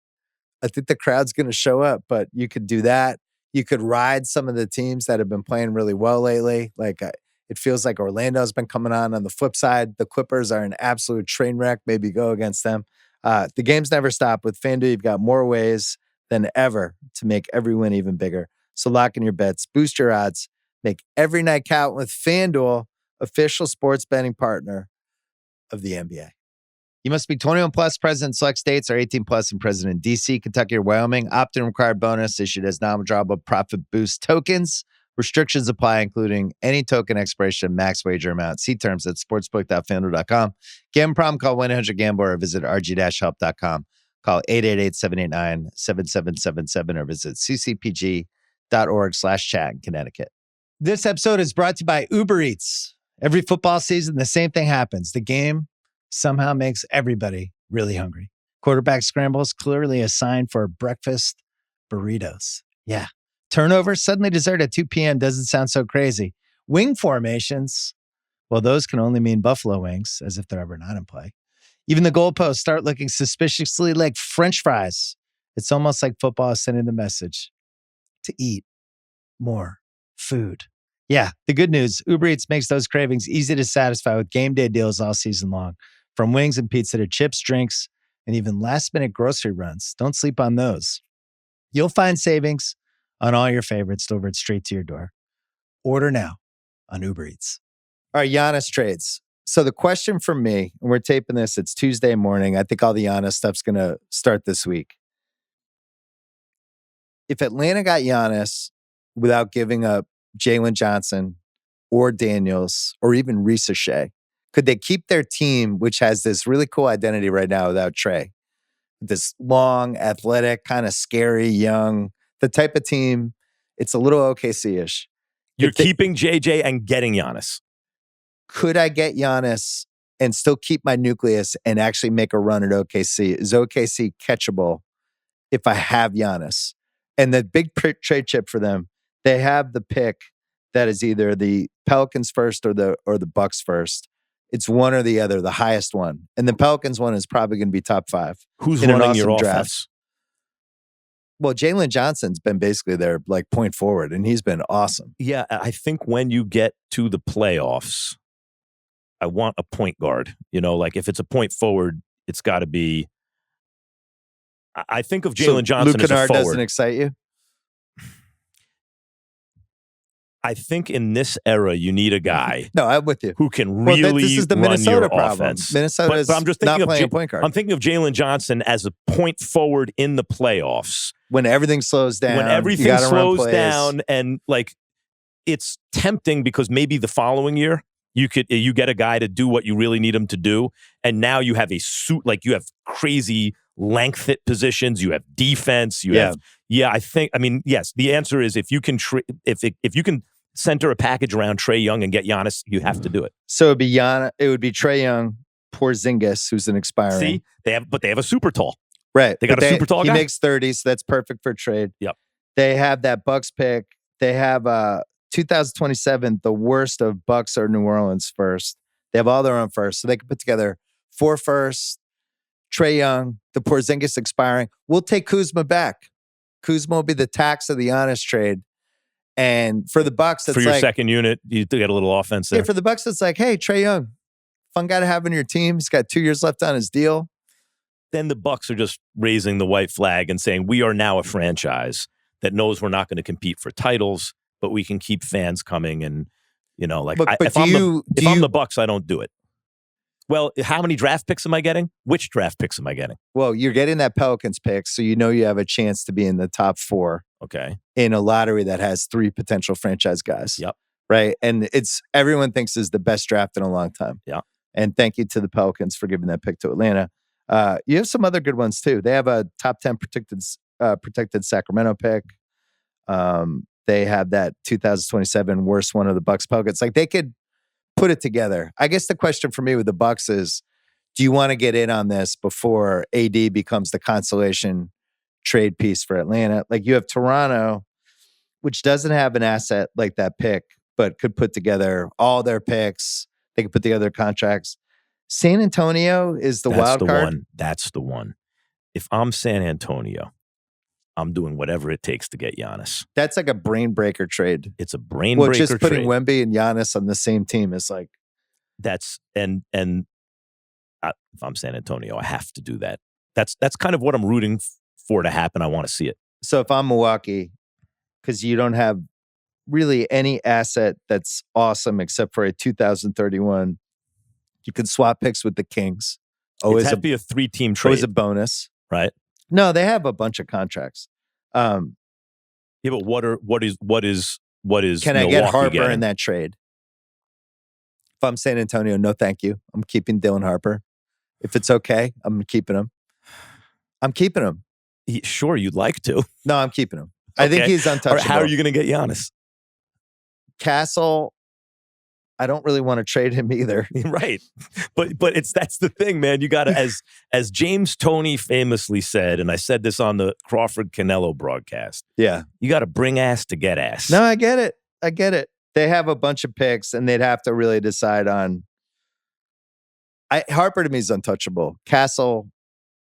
I think the crowd's going to show up, but you could do that. You could ride some of the teams that have been playing really well lately. Like, it feels like Orlando's been coming on. On the flip side, the Clippers are an absolute train wreck. Maybe go against them. The games never stop. With FanDuel, you've got more ways than ever to make every win even bigger. So lock in your bets, boost your odds, make every night count with FanDuel, official sports betting partner of the NBA. You must be 21 plus, present in select states, or 18 plus and present in D.C., Kentucky, or Wyoming. Opt-in required bonus issued as non-withdrawable profit boost tokens. Restrictions apply, including any token expiration, max wager amount. See terms at sportsbook.fanduel.com. Gambling problem, call 1-800-GAMBLER or visit rg-help.com. Call 888-789-7777 or visit ccpg.org/chat in Connecticut. This episode is brought to you by Uber Eats. Every football season, the same thing happens. The game somehow makes everybody really hungry. Quarterback scrambles, clearly a sign for breakfast burritos. Yeah. Turnover, suddenly dessert at 2 p.m. doesn't sound so crazy. Wing formations, well, those can only mean buffalo wings, as if they're ever not in play. Even the goalposts start looking suspiciously like French fries. It's almost like football is sending the message to eat more food. Yeah, the good news, Uber Eats makes those cravings easy to satisfy with game day deals all season long. From wings and pizza to chips, drinks, and even last-minute grocery runs. Don't sleep on those. You'll find savings on all your favorites delivered straight to your door. Order now on Uber Eats. All right, Giannis trades. So the question for me, and we're taping this, it's Tuesday morning. I think all the Giannis stuff's going to start this week. If Atlanta got Giannis without giving up Jalen Johnson or Daniels or even Risa Shea, could they keep their team, which has this really cool identity right now without Trey? This long, athletic, kind of scary, young, the type of team, it's a little OKC-ish. You're keeping JJ and getting Giannis. Could I get Giannis and still keep my nucleus and actually make a run at OKC? Is OKC catchable if I have Giannis? And the big trade chip for them, they have the pick that is either the Pelicans first or the Bucks first. It's one or the other, the highest one. And the Pelicans one is probably going to be top 5. Who's in running an your awesome offense? draft. Well, Jalen Johnson's been basically their like point forward, and he's been awesome. Yeah, I think when you get to the playoffs, I want a point guard. You know, like if it's a point forward, it's got to be. I think of Jalen Johnson Luke as a Kennard forward. doesn't excite you? I think in this era, you need a guy. No, I'm with you. Who can really this is the run Minnesota your problem. offense. Minnesota's but I'm just thinking not playing of a point guard. I'm thinking of Jalen Johnson as a point forward in the playoffs. When everything slows down. When everything slows down, and like it's tempting because maybe the following year you get a guy to do what you really need him to do, and now you have a suit like you have crazy length at positions, you have defense, you have I mean yes, the answer is if you can if you can center a package around Trae Young and get Giannis, you have to do it. So it'd be It would be Trae Young, Porzingis, who's an expiring. See, they have a super tall. Right. They got a super tall guy. He makes 30, so that's perfect for trade. Yep. They have that Bucks pick. They have 2027, the worst of Bucks or New Orleans first. They have all their own first. So they can put together 4 firsts, Trae Young, the Porzingis expiring. We'll take Kuzma back. Kuzma will be the tax of the Giannis trade. And for the Bucks, it's for your like, second unit, you get a little offense there. yeah, for the Bucks, it's like, hey, Trae Young, fun guy to have on your team. He's got 2 years left on his deal. Then the Bucks are just raising the white flag and saying, we are now a franchise that knows we're not going to compete for titles, but we can keep fans coming. And, like, if I'm the Bucks, I don't do it. Well, how many draft picks am I getting? Which draft picks am I getting? Well, you're getting that Pelicans pick, so you know you have a chance to be in the top 4. Okay. In a lottery that has 3 potential franchise guys. Yep. Right. And everyone thinks is the best draft in a long time. Yeah. And thank you to the Pelicans for giving that pick to Atlanta. You have some other good ones too. They have a top 10 protected Sacramento pick. They have that 2027 worst one of the Bucks Pelicans. Like, they could put it together. I guess the question for me with the Bucks is, do you want to get in on this before AD becomes the consolation trade piece for Atlanta? Like, you have Toronto, which doesn't have an asset like that pick, but could put together all their picks. They could put together contracts. San Antonio is the wild card. That's the one. If I'm San Antonio, I'm doing whatever it takes to get Giannis. That's like a brain breaker trade. It's a brain breaker trade. Just putting Wemby and Giannis on the same team is like, that's and if I'm San Antonio, I have to do that. That's kind of what I'm rooting for to happen. I want to see it. So if I'm Milwaukee, because you don't have really any asset that's awesome except for a 2031, you can swap picks with the Kings. It has to be a 3-team trade. Always a bonus, right? No, they have a bunch of contracts. Yeah, but what is Can Milwaukee I get Harper getting? in that trade? If I'm San Antonio, no, thank you. I'm keeping Dylan Harper. If it's okay, I'm keeping him. I'm keeping him. Sure, you'd like to. No, I'm keeping him. Okay. I think he's untouchable. How are you going to get Giannis? Castle, I don't really want to trade him either. Right. But that's the thing, man. You got to, as James Toney famously said, and I said this on the Crawford Canelo broadcast. Yeah. You got to bring ass to get ass. No, I get it. They have a bunch of picks and they'd have to really decide on. Harper to me is untouchable. Castle,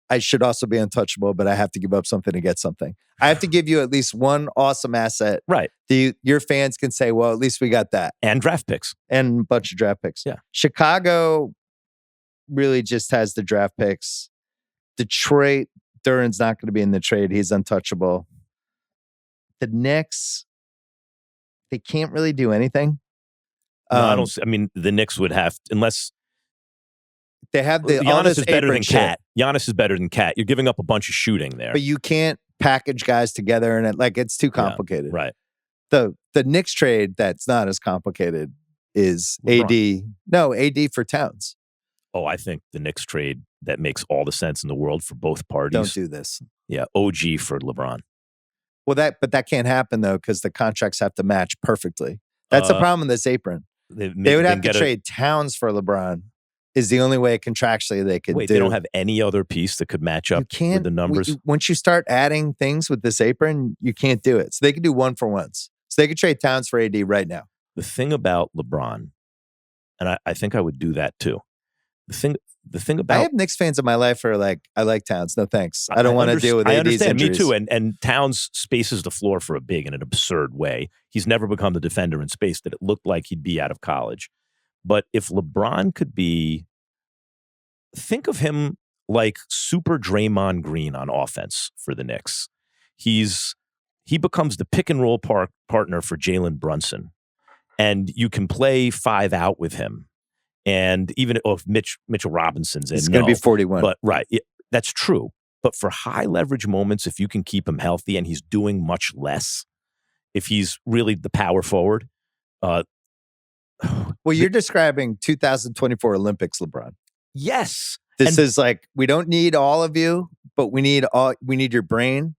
I should also be untouchable, but I have to give up something to get something. I have to give you at least one awesome asset. Right. Your fans can say, well, at least we got that. And draft picks. And a bunch of draft picks. Yeah. Chicago really just has the draft picks. Detroit, Duran's not going to be in the trade. He's untouchable. The Knicks, they can't really do anything. No, the Knicks would have, unless they have the Giannis is better than Cat. Giannis is better than Cat. You're giving up a bunch of shooting there. But you can't package guys together and it's too complicated. Yeah, right. The Knicks trade that's not as complicated is LeBron. AD for Towns. Oh, I think the Knicks trade that makes all the sense in the world for both parties. Don't do this. Yeah, OG for LeBron. Well, that can't happen though because the contracts have to match perfectly. That's the problem in this apron. They would have to trade Towns for LeBron. Is the only way contractually they could do. They don't have any other piece that could match up with the numbers? Once you start adding things with this apron, you can't do it. So they could do 1-for-1s. So they could trade Towns for AD right now. The thing about LeBron, and I think I would do that too. The thing about... I have Knicks fans in my life who are like, I like Towns. No thanks. I don't want to deal with AD's understand. injuries. Me too. And Towns spaces the floor for a big in an absurd way. He's never become the defender in space that it looked like he'd be out of college. But if LeBron could be... Think of him like super Draymond Green on offense for the Knicks. He becomes the pick and roll partner for Jalen Brunson. And you can play 5 out with him. And even if Mitchell Robinson's in, it's going to be 41. But right, that's true. But for high leverage moments, if you can keep him healthy and he's doing much less, if he's really the power forward. Well, you're describing 2024 Olympics, LeBron. Yes. This is like, we don't need all of you, but we need your brain.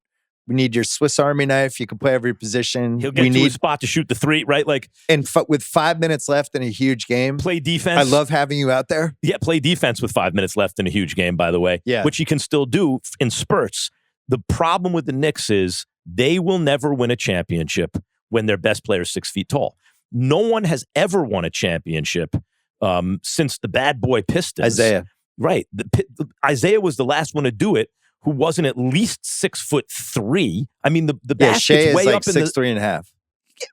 We need your Swiss Army knife. You can play every position. He'll get to a spot to shoot the 3, right? Like, and with 5 minutes left in a huge game. Play defense. I love having you out there. Yeah, play defense with 5 minutes left in a huge game, by the way. Yeah. Which he can still do in spurts. The problem with the Knicks is they will never win a championship when their best player is 6 feet tall. No one has ever won a championship since the bad boy Pistons. Isaiah. Right. Isaiah was the last one to do it, who wasn't at least 6'3". I mean, the basket's Shea is way like up in 6'3.5".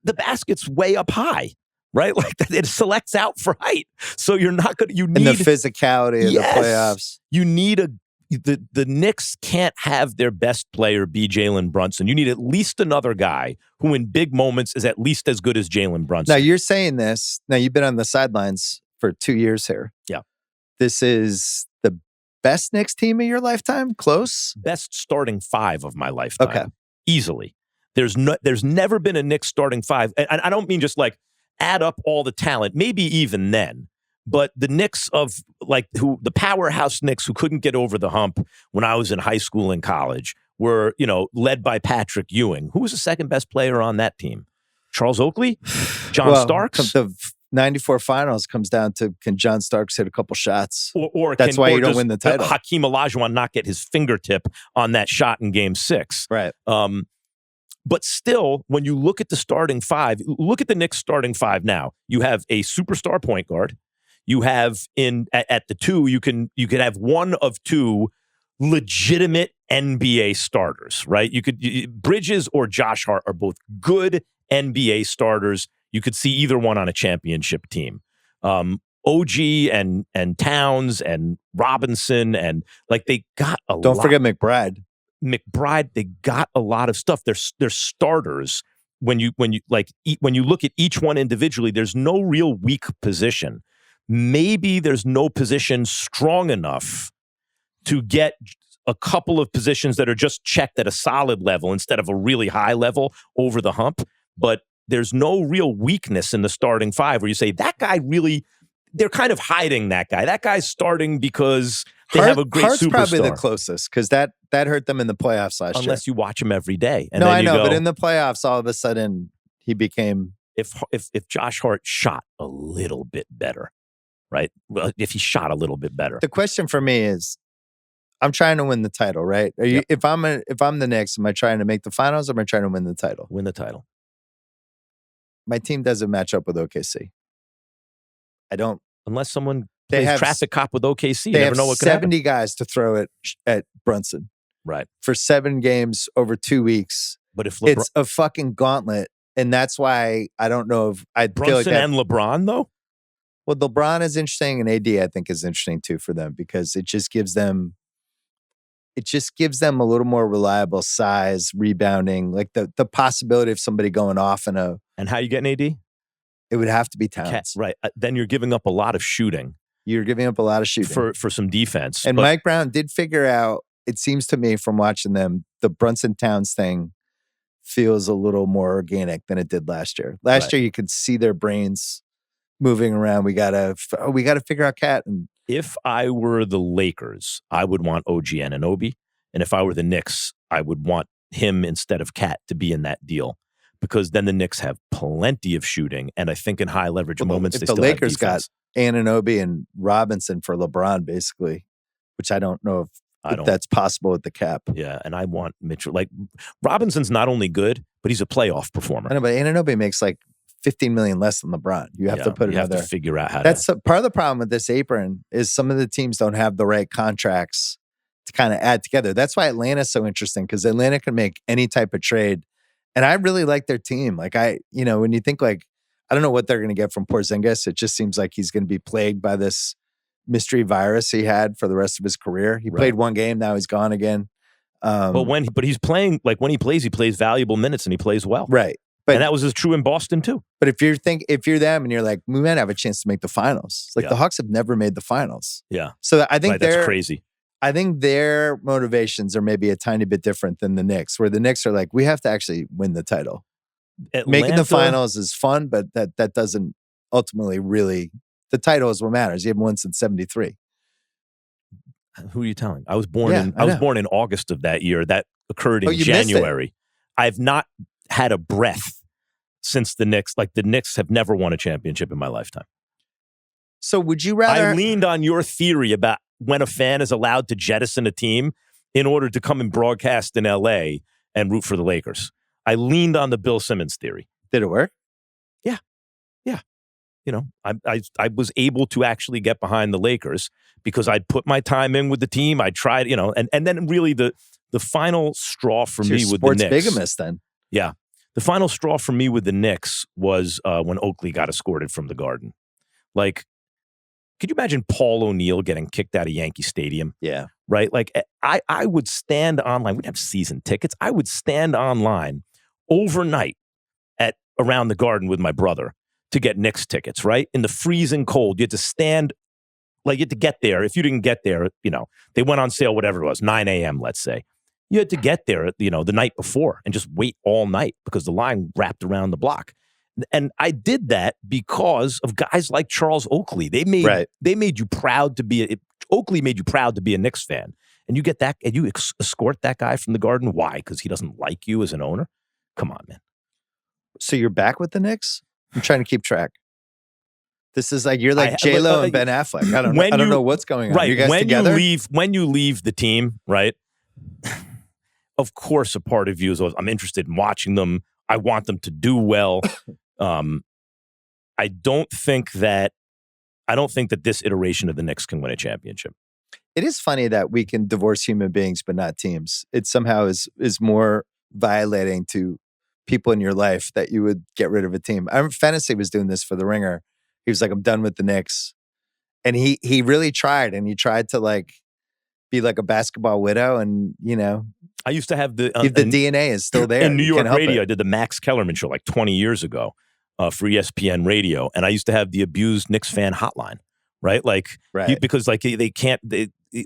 the basket's way up high, right? Like it selects out for height. So you're not going to, you need. And the physicality of the playoffs. You need the Knicks can't have their best player be Jalen Brunson. You need at least another guy who in big moments is at least as good as Jalen Brunson. Now you're saying this. Now you've been on the sidelines for 2 years here. Yeah. This is the best Knicks team of your lifetime? Close? Best starting five of my lifetime. Okay. Easily. There's never been a Knicks starting five. And I don't mean just like add up all the talent, maybe even then. But the Knicks of the powerhouse Knicks who couldn't get over the hump when I was in high school and college were, led by Patrick Ewing. Who was the second best player on that team? Charles Oakley? John Starks? The 94 finals comes down to, can John Starks hit a couple shots? Or that's why you don't win the title. Hakeem Olajuwon not get his fingertip on that shot in Game 6. Right. But still, when you look at the starting five, look at the Knicks starting five now. You have a superstar point guard. You have at the two, you could have one of two legitimate NBA starters, right? Bridges or Josh Hart are both good NBA starters. You could see either one on a championship team. OG and Towns and Robinson and they got a lot. Don't forget McBride. They got a lot of stuff. They're starters. When you look at each one individually, there's no real weak position. Maybe there's no position strong enough to get a couple of positions that are just checked at a solid level instead of a really high level over the hump. But there's no real weakness in the starting five where you say that guy really, they're kind of hiding that guy. That guy's starting because they have a great Hart's superstar. Probably the closest because that hurt them in the playoffs last year. Unless you watch him every day. And no, then I know, go, but in the playoffs, all of a sudden he became. If Josh Hart shot a little bit better, right? Well, if he shot a little bit better. The question for me is, I'm trying to win the title, right? Are you? Yep. If I'm the Knicks, am I trying to make the finals or am I trying to win the title? Win the title. My team doesn't match up with OKC. I don't. Unless someone plays traffic cop with OKC, you never know what could happen. 70 guys to throw at Brunson. Right. For 7 games over 2 weeks. But if it's a fucking gauntlet. And that's why I don't know if I Brunson feel like and LeBron, though? Well, LeBron is interesting and AD, I think, is interesting too for them because it just gives them a little more reliable size, rebounding, like the possibility of somebody going off in a. And how you getting AD? It would have to be Towns. Right. Then you're giving up a lot of shooting. You're giving up a lot of shooting. For some defense. And Mike Brown did figure out, it seems to me from watching them, the Brunson Towns thing feels a little more organic than it did last year. Last year, you could see their brains moving around. We gotta figure out Cat. And if I were the Lakers, I would want OG Anunoby. And if I were the Knicks, I would want him instead of Cat to be in that deal. Because then the Knicks have plenty of shooting. And I think in high leverage moments, if they the still Lakers have defense. got Anunoby and Robinson for LeBron, basically, which I don't know if that's possible with the cap. Yeah, and I want Mitchell. Like, Robinson's not only good, but he's a playoff performer. I know, but Anunoby makes like $15 million less than LeBron. You have to put another. You have to figure out how. That's part of the problem with this apron is some of the teams don't have the right contracts to kind of add together. That's why Atlanta's so interesting because Atlanta can make any type of trade. And I really like their team. Like when you think like, I don't know what they're going to get from Porzingis. It just seems like he's going to be plagued by this mystery virus he had for the rest of his career. He played 1 game. Now he's gone again. But he's playing, like when he plays valuable minutes and he plays well. Right. And that was true in Boston too. But if you're them and you're like, we might have a chance to make the finals. Like the Hawks have never made the finals. Yeah. So I think that's crazy. I think their motivations are maybe a tiny bit different than the Knicks, where the Knicks are like, we have to actually win the title. Making the finals is fun, but that doesn't ultimately really, the title is what matters. You haven't won since 73. Who are you telling? I was born in August of that year. That occurred in January. January. I've not had a breath since the Knicks. Like the Knicks have never won a championship in my lifetime. So would you rather? I leaned on your theory about when a fan is allowed to jettison a team in order to come and broadcast in LA and root for the Lakers. I leaned on the Bill Simmons theory. Did it work? Yeah. I was able to actually get behind the Lakers because I'd put my time in with the team. I tried, and then really the final straw for me with the Knicks. Sports bigamist then. Yeah. The final straw for me with the Knicks was when Oakley got escorted from the Garden. Like, could you imagine Paul O'Neill getting kicked out of Yankee Stadium? Yeah. Right? Like, I would stand online. We'd have season tickets. I would stand online overnight at around the Garden with my brother to get Knicks tickets, right? In the freezing cold. You had to stand, like, you had to get there. If you didn't get there, they went on sale, whatever it was, 9 a.m., let's say. You had to get there, the night before and just wait all night because the line wrapped around the block. And I did that because of guys like Charles Oakley. They made you proud to be Oakley made you proud to be a Knicks fan. And you get that, and you escort that guy from the Garden. Why? Because he doesn't like you as an owner? Come on, man. So you're back with the Knicks? I'm trying to keep track. This is like, you're like J-Lo and Ben Affleck. I don't know what's going on. Right. You guys together? When you leave the team, right? Of course, a part of you is, I'm interested in watching them. I want them to do well. I don't think that this iteration of the Knicks can win a championship. It is funny that we can divorce human beings, but not teams. It somehow is more violating to people in your life that you would get rid of a team. I remember Fantasy was doing this for The Ringer. He was like, I'm done with the Knicks. And he really tried, and he tried to like be like a basketball widow, and I used to have the DNA is still there. In New York radio, I did the Max Kellerman show like 20 years ago for ESPN radio, and I used to have the abused Knicks fan hotline, right? Like, because like they can't,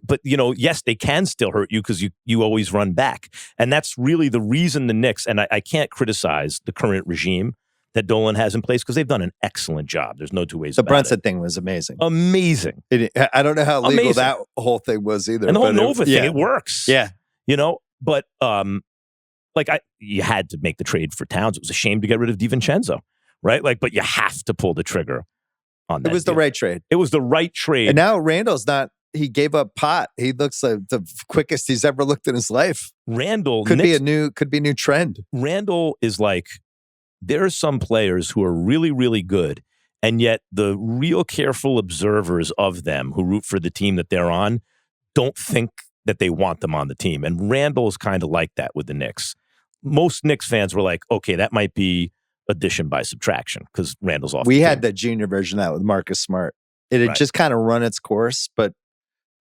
but yes, they can still hurt you because you always run back, and that's really the reason the Knicks. And I can't criticize the current regime that Dolan has in place because they've done an excellent job. There's no two ways about it. The Brunson thing was amazing. Amazing. I don't know how legal that whole thing was either. And the whole Nova thing, it works. Yeah. But you had to make the trade for Towns. It was a shame to get rid of DiVincenzo, right? Like, but you have to pull the trigger on that. It was the right trade. It was the right trade. And now Randall's not. He gave up pot. He looks like the quickest he's ever looked in his life. Randall could be a new trend. Randall is like, there are some players who are really, really good, and yet the real careful observers of them who root for the team that they're on don't think that they want them on the team. And Randall is kind of like that with the Knicks. Most Knicks fans were like, okay, that might be addition by subtraction because Randall's off. We had the junior version of that with Marcus Smart. It had just kind of run its course, but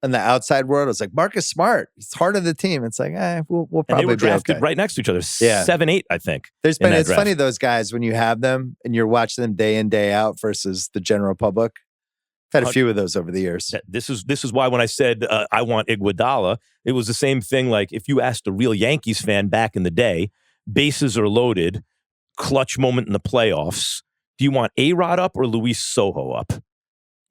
in the outside world, it's like Marcus Smart. It's heart of the team. It's like, we'll probably and they were drafted be okay. right next to each other. 7-8, I think. It's funny, those guys, when you have them and you're watching them day in, day out versus the general public. I've had a few of those over the years. This is why when I said I want Iguodala, it was the same thing. Like if you asked a real Yankees fan back in the day, bases are loaded, clutch moment in the playoffs. Do you want A-Rod up or Luis Soho up?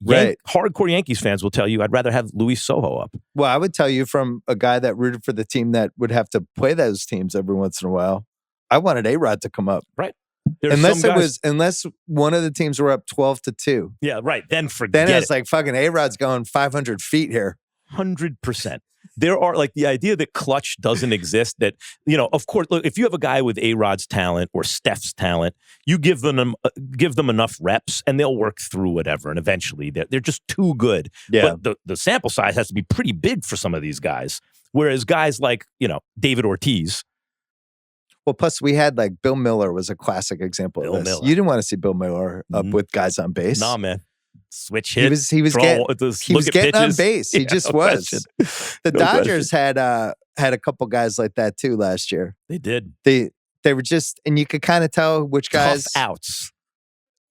Right. Hardcore Yankees fans will tell you, I'd rather have Luis Soho up. Well, I would tell you from a guy that rooted for the team that would have to play those teams every once in a while. I wanted A-Rod to come up. Right. Unless one of the teams were up 12-2. Yeah, right. Then forget it. Then it's like fucking A-Rod's going 500 feet here. 100%. There are like the idea that clutch doesn't exist, that, of course, look, if you have a guy with A-Rod's talent or Steph's talent, you give them enough reps and they'll work through whatever. And eventually they're just too good. Yeah. But the sample size has to be pretty big for some of these guys. Whereas guys like, David Ortiz. Well, plus we had like Bill Miller was a classic example of this. Miller. You didn't want to see Bill Miller up with guys on base. Nah, man. Switch hit. He was getting on base. He just was. Question. The Dodgers had a couple guys like that too last year. They did. They were just, and you could kind of tell which guys.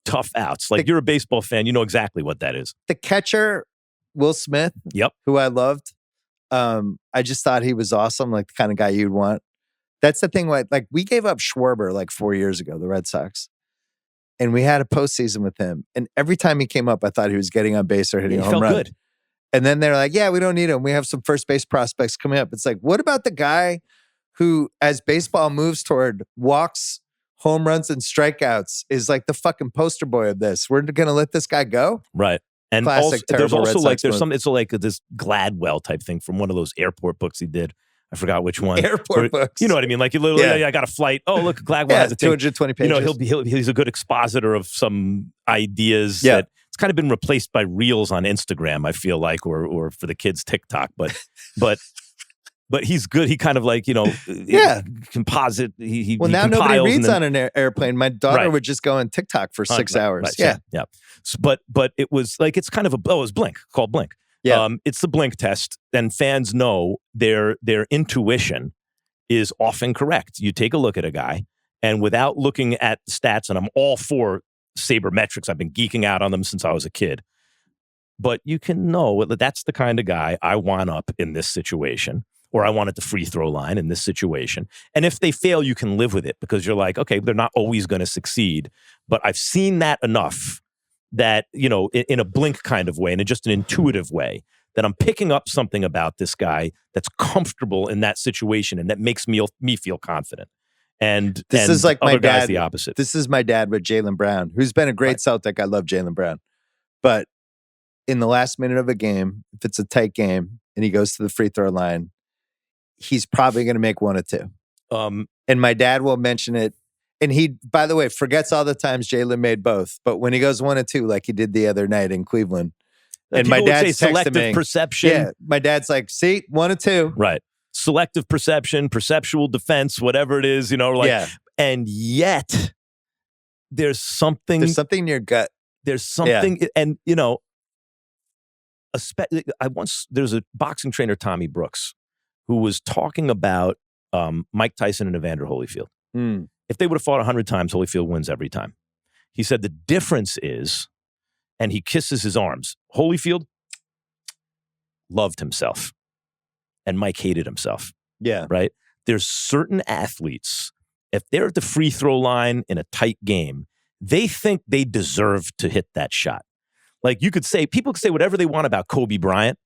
Tough outs. Like you're a baseball fan, you know exactly what that is. The catcher, Will Smith. Yep. Who I loved. I just thought he was awesome, like the kind of guy you'd want. That's the thing. Like we gave up Schwarber like 4 years ago, the Red Sox. And we had a postseason with him. And every time he came up, I thought he was getting on base or hitting a home run. Good. And then they're like, yeah, we don't need him. We have some first base prospects coming up. It's like, what about the guy who, as baseball moves toward walks, home runs, and strikeouts, is like the fucking poster boy of this? We're going to let this guy go? Right. And classic, there's also Red like, Sox it's like this Gladwell type thing from one of those airport books he did. I forgot which one. Airport books. You know what I mean? Like, you literally, Yeah. I got a flight. Oh, look, Gladwell has a thing. 220 pages. He's a good expositor of some ideas that it's kind of been replaced by reels on Instagram, I feel like, or for the kids TikTok. But he's good. He kind of like, composite. He now compiles nobody reads and on an airplane. My daughter would just go on TikTok for 6 hours. Yeah. But it was like, it's kind of it was Blink, called Blink. Yeah. It's the Blink test, and fans know their intuition is often correct. You take a look at a guy, and without looking at stats, and I'm all for sabermetrics. I've been geeking out on them since I was a kid. But you can know that that's the kind of guy I want up in this situation, or I want at the free throw line in this situation. And if they fail, you can live with it because you're like, okay, they're not always going to succeed. But I've seen that enough that, in a Blink kind of way, and in just an intuitive way, that I'm picking up something about this guy that's comfortable in that situation and that makes me feel confident. And this is like my dad. The opposite. This is my dad with Jaylen Brown, who's been a great Celtic. I love Jaylen Brown. But in the last minute of a game, if it's a tight game and he goes to the free throw line, he's probably going to make one or two. And my dad will mention it. And he, by the way, forgets all the times Jaylen made both. But when he goes 1 or 2, like he did the other night in Cleveland, and my dad's texting selective me, perception. Yeah, my dad's like, see, 1 or 2. Right. Selective perception, perceptual defense, whatever it is, and yet there's something in your gut. There's something, and there's a boxing trainer, Tommy Brooks, who was talking about Mike Tyson and Evander Holyfield. If they would have fought 100 times, Holyfield wins every time. He said the difference is, and he kisses his arms, Holyfield loved himself and Mike hated himself. Yeah. Right? There's certain athletes, if they're at the free throw line in a tight game, they think they deserve to hit that shot. Like people could say whatever they want about Kobe Bryant.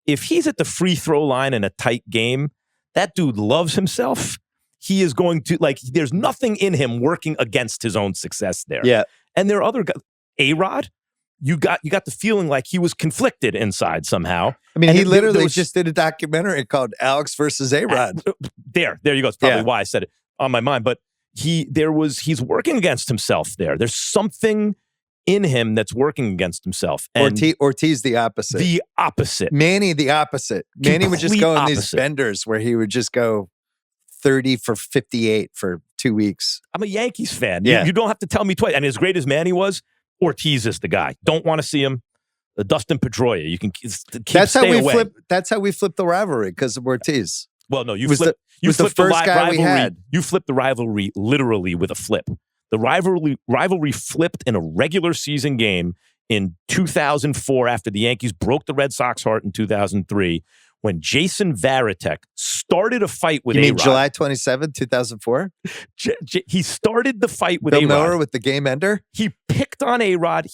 If he's at the free throw line in a tight game, that dude loves himself. He is going to, there's nothing in him working against his own success there. Yeah. And there are other guys. A-Rod, you got the feeling like he was conflicted inside somehow. I mean, he literally just did a documentary called Alex versus A-Rod. There you go. It's probably why I said it on my mind. But he's working against himself there. There's something in him that's working against himself. And Ortiz the opposite. The opposite. Manny the opposite. Manny would just go in these benders where he would just go 30 for 58 for 2 weeks. I'm a Yankees fan. Yeah. You don't have to tell me twice. And as great as Manny was, Ortiz is the guy. Don't want to see him. Dustin Pedroia. You can stay away. That's how we flipped the rivalry because of Ortiz. Well, no, you flipped the first guy we had. You flipped the rivalry literally with a flip. The rivalry flipped in a regular season game in 2004 after the Yankees broke the Red Sox heart in 2003 when Jason Varitek started a fight with A-Rod. You mean July 27, 2004? He started the fight with Bill A-Rod. Miller with the game ender? He picked on A-Rod.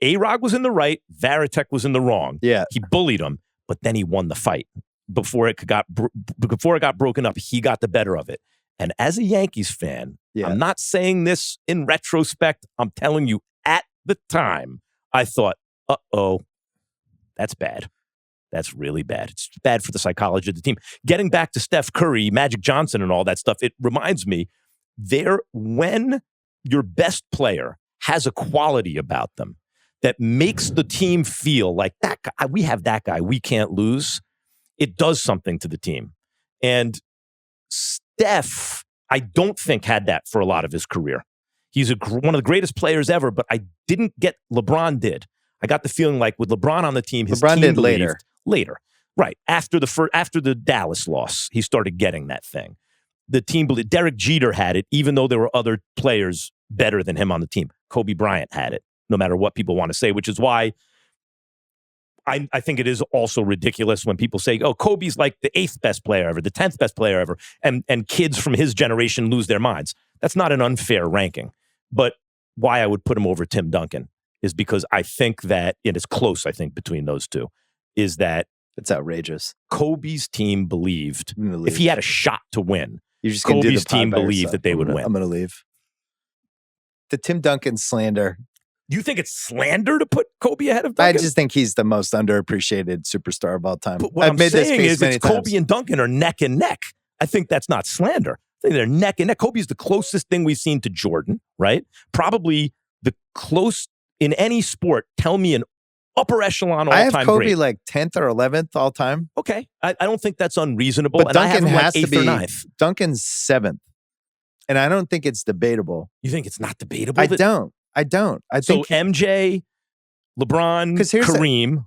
A-Rod was in the right. Varitek was in the wrong. Yeah. He bullied him, but then he won the fight. Before it got broken up, he got the better of it. And as a Yankees fan, I'm not saying this in retrospect. I'm telling you, at the time, I thought, uh-oh, that's bad. That's really bad. It's bad for the psychology of the team. Getting back to Steph Curry, Magic Johnson, and all that stuff, it reminds me, when your best player has a quality about them that makes the team feel like that guy, we have that guy, we can't lose, it does something to the team. And Steph, I don't think had that for a lot of his career. He's one of the greatest players ever, but I didn't get, LeBron did. I got the feeling like with LeBron on the team, his LeBron team did believed, later. Right. After the Dallas loss, he started getting that thing. The team believed. Derek Jeter had it, even though there were other players better than him on the team. Kobe Bryant had it, no matter what people want to say, which is why I think it is also ridiculous when people say, oh, Kobe's like the 8th best player ever, the 10th best player ever, and kids from his generation lose their minds. That's not an unfair ranking. But why I would put him over Tim Duncan is because I think that it is close, I think, between those two, is that it's outrageous. Kobe's team believed if he had a shot to win, Kobe's team believed that they would win. I'm going to leave. The Tim Duncan slander. You think it's slander to put Kobe ahead of I Duncan? just think he's the most underappreciated superstar of all time. But what I've I'm made this saying case is many it's Kobe times. and Duncan are neck and neck. I think that's not slander. I think they're neck and neck. Kobe's the closest thing we've seen to Jordan, right? Probably the close in any sport. Tell me an upper echelon all-time I have Kobe great. like 10th or 11th all time. Okay. I don't think that's unreasonable. But And I have Duncan him like has to 8th or be 9th. Duncan's 7th. And I don't think it's debatable. You think it's not debatable? I don't. I So think MJ, LeBron, 'Cause here's Kareem,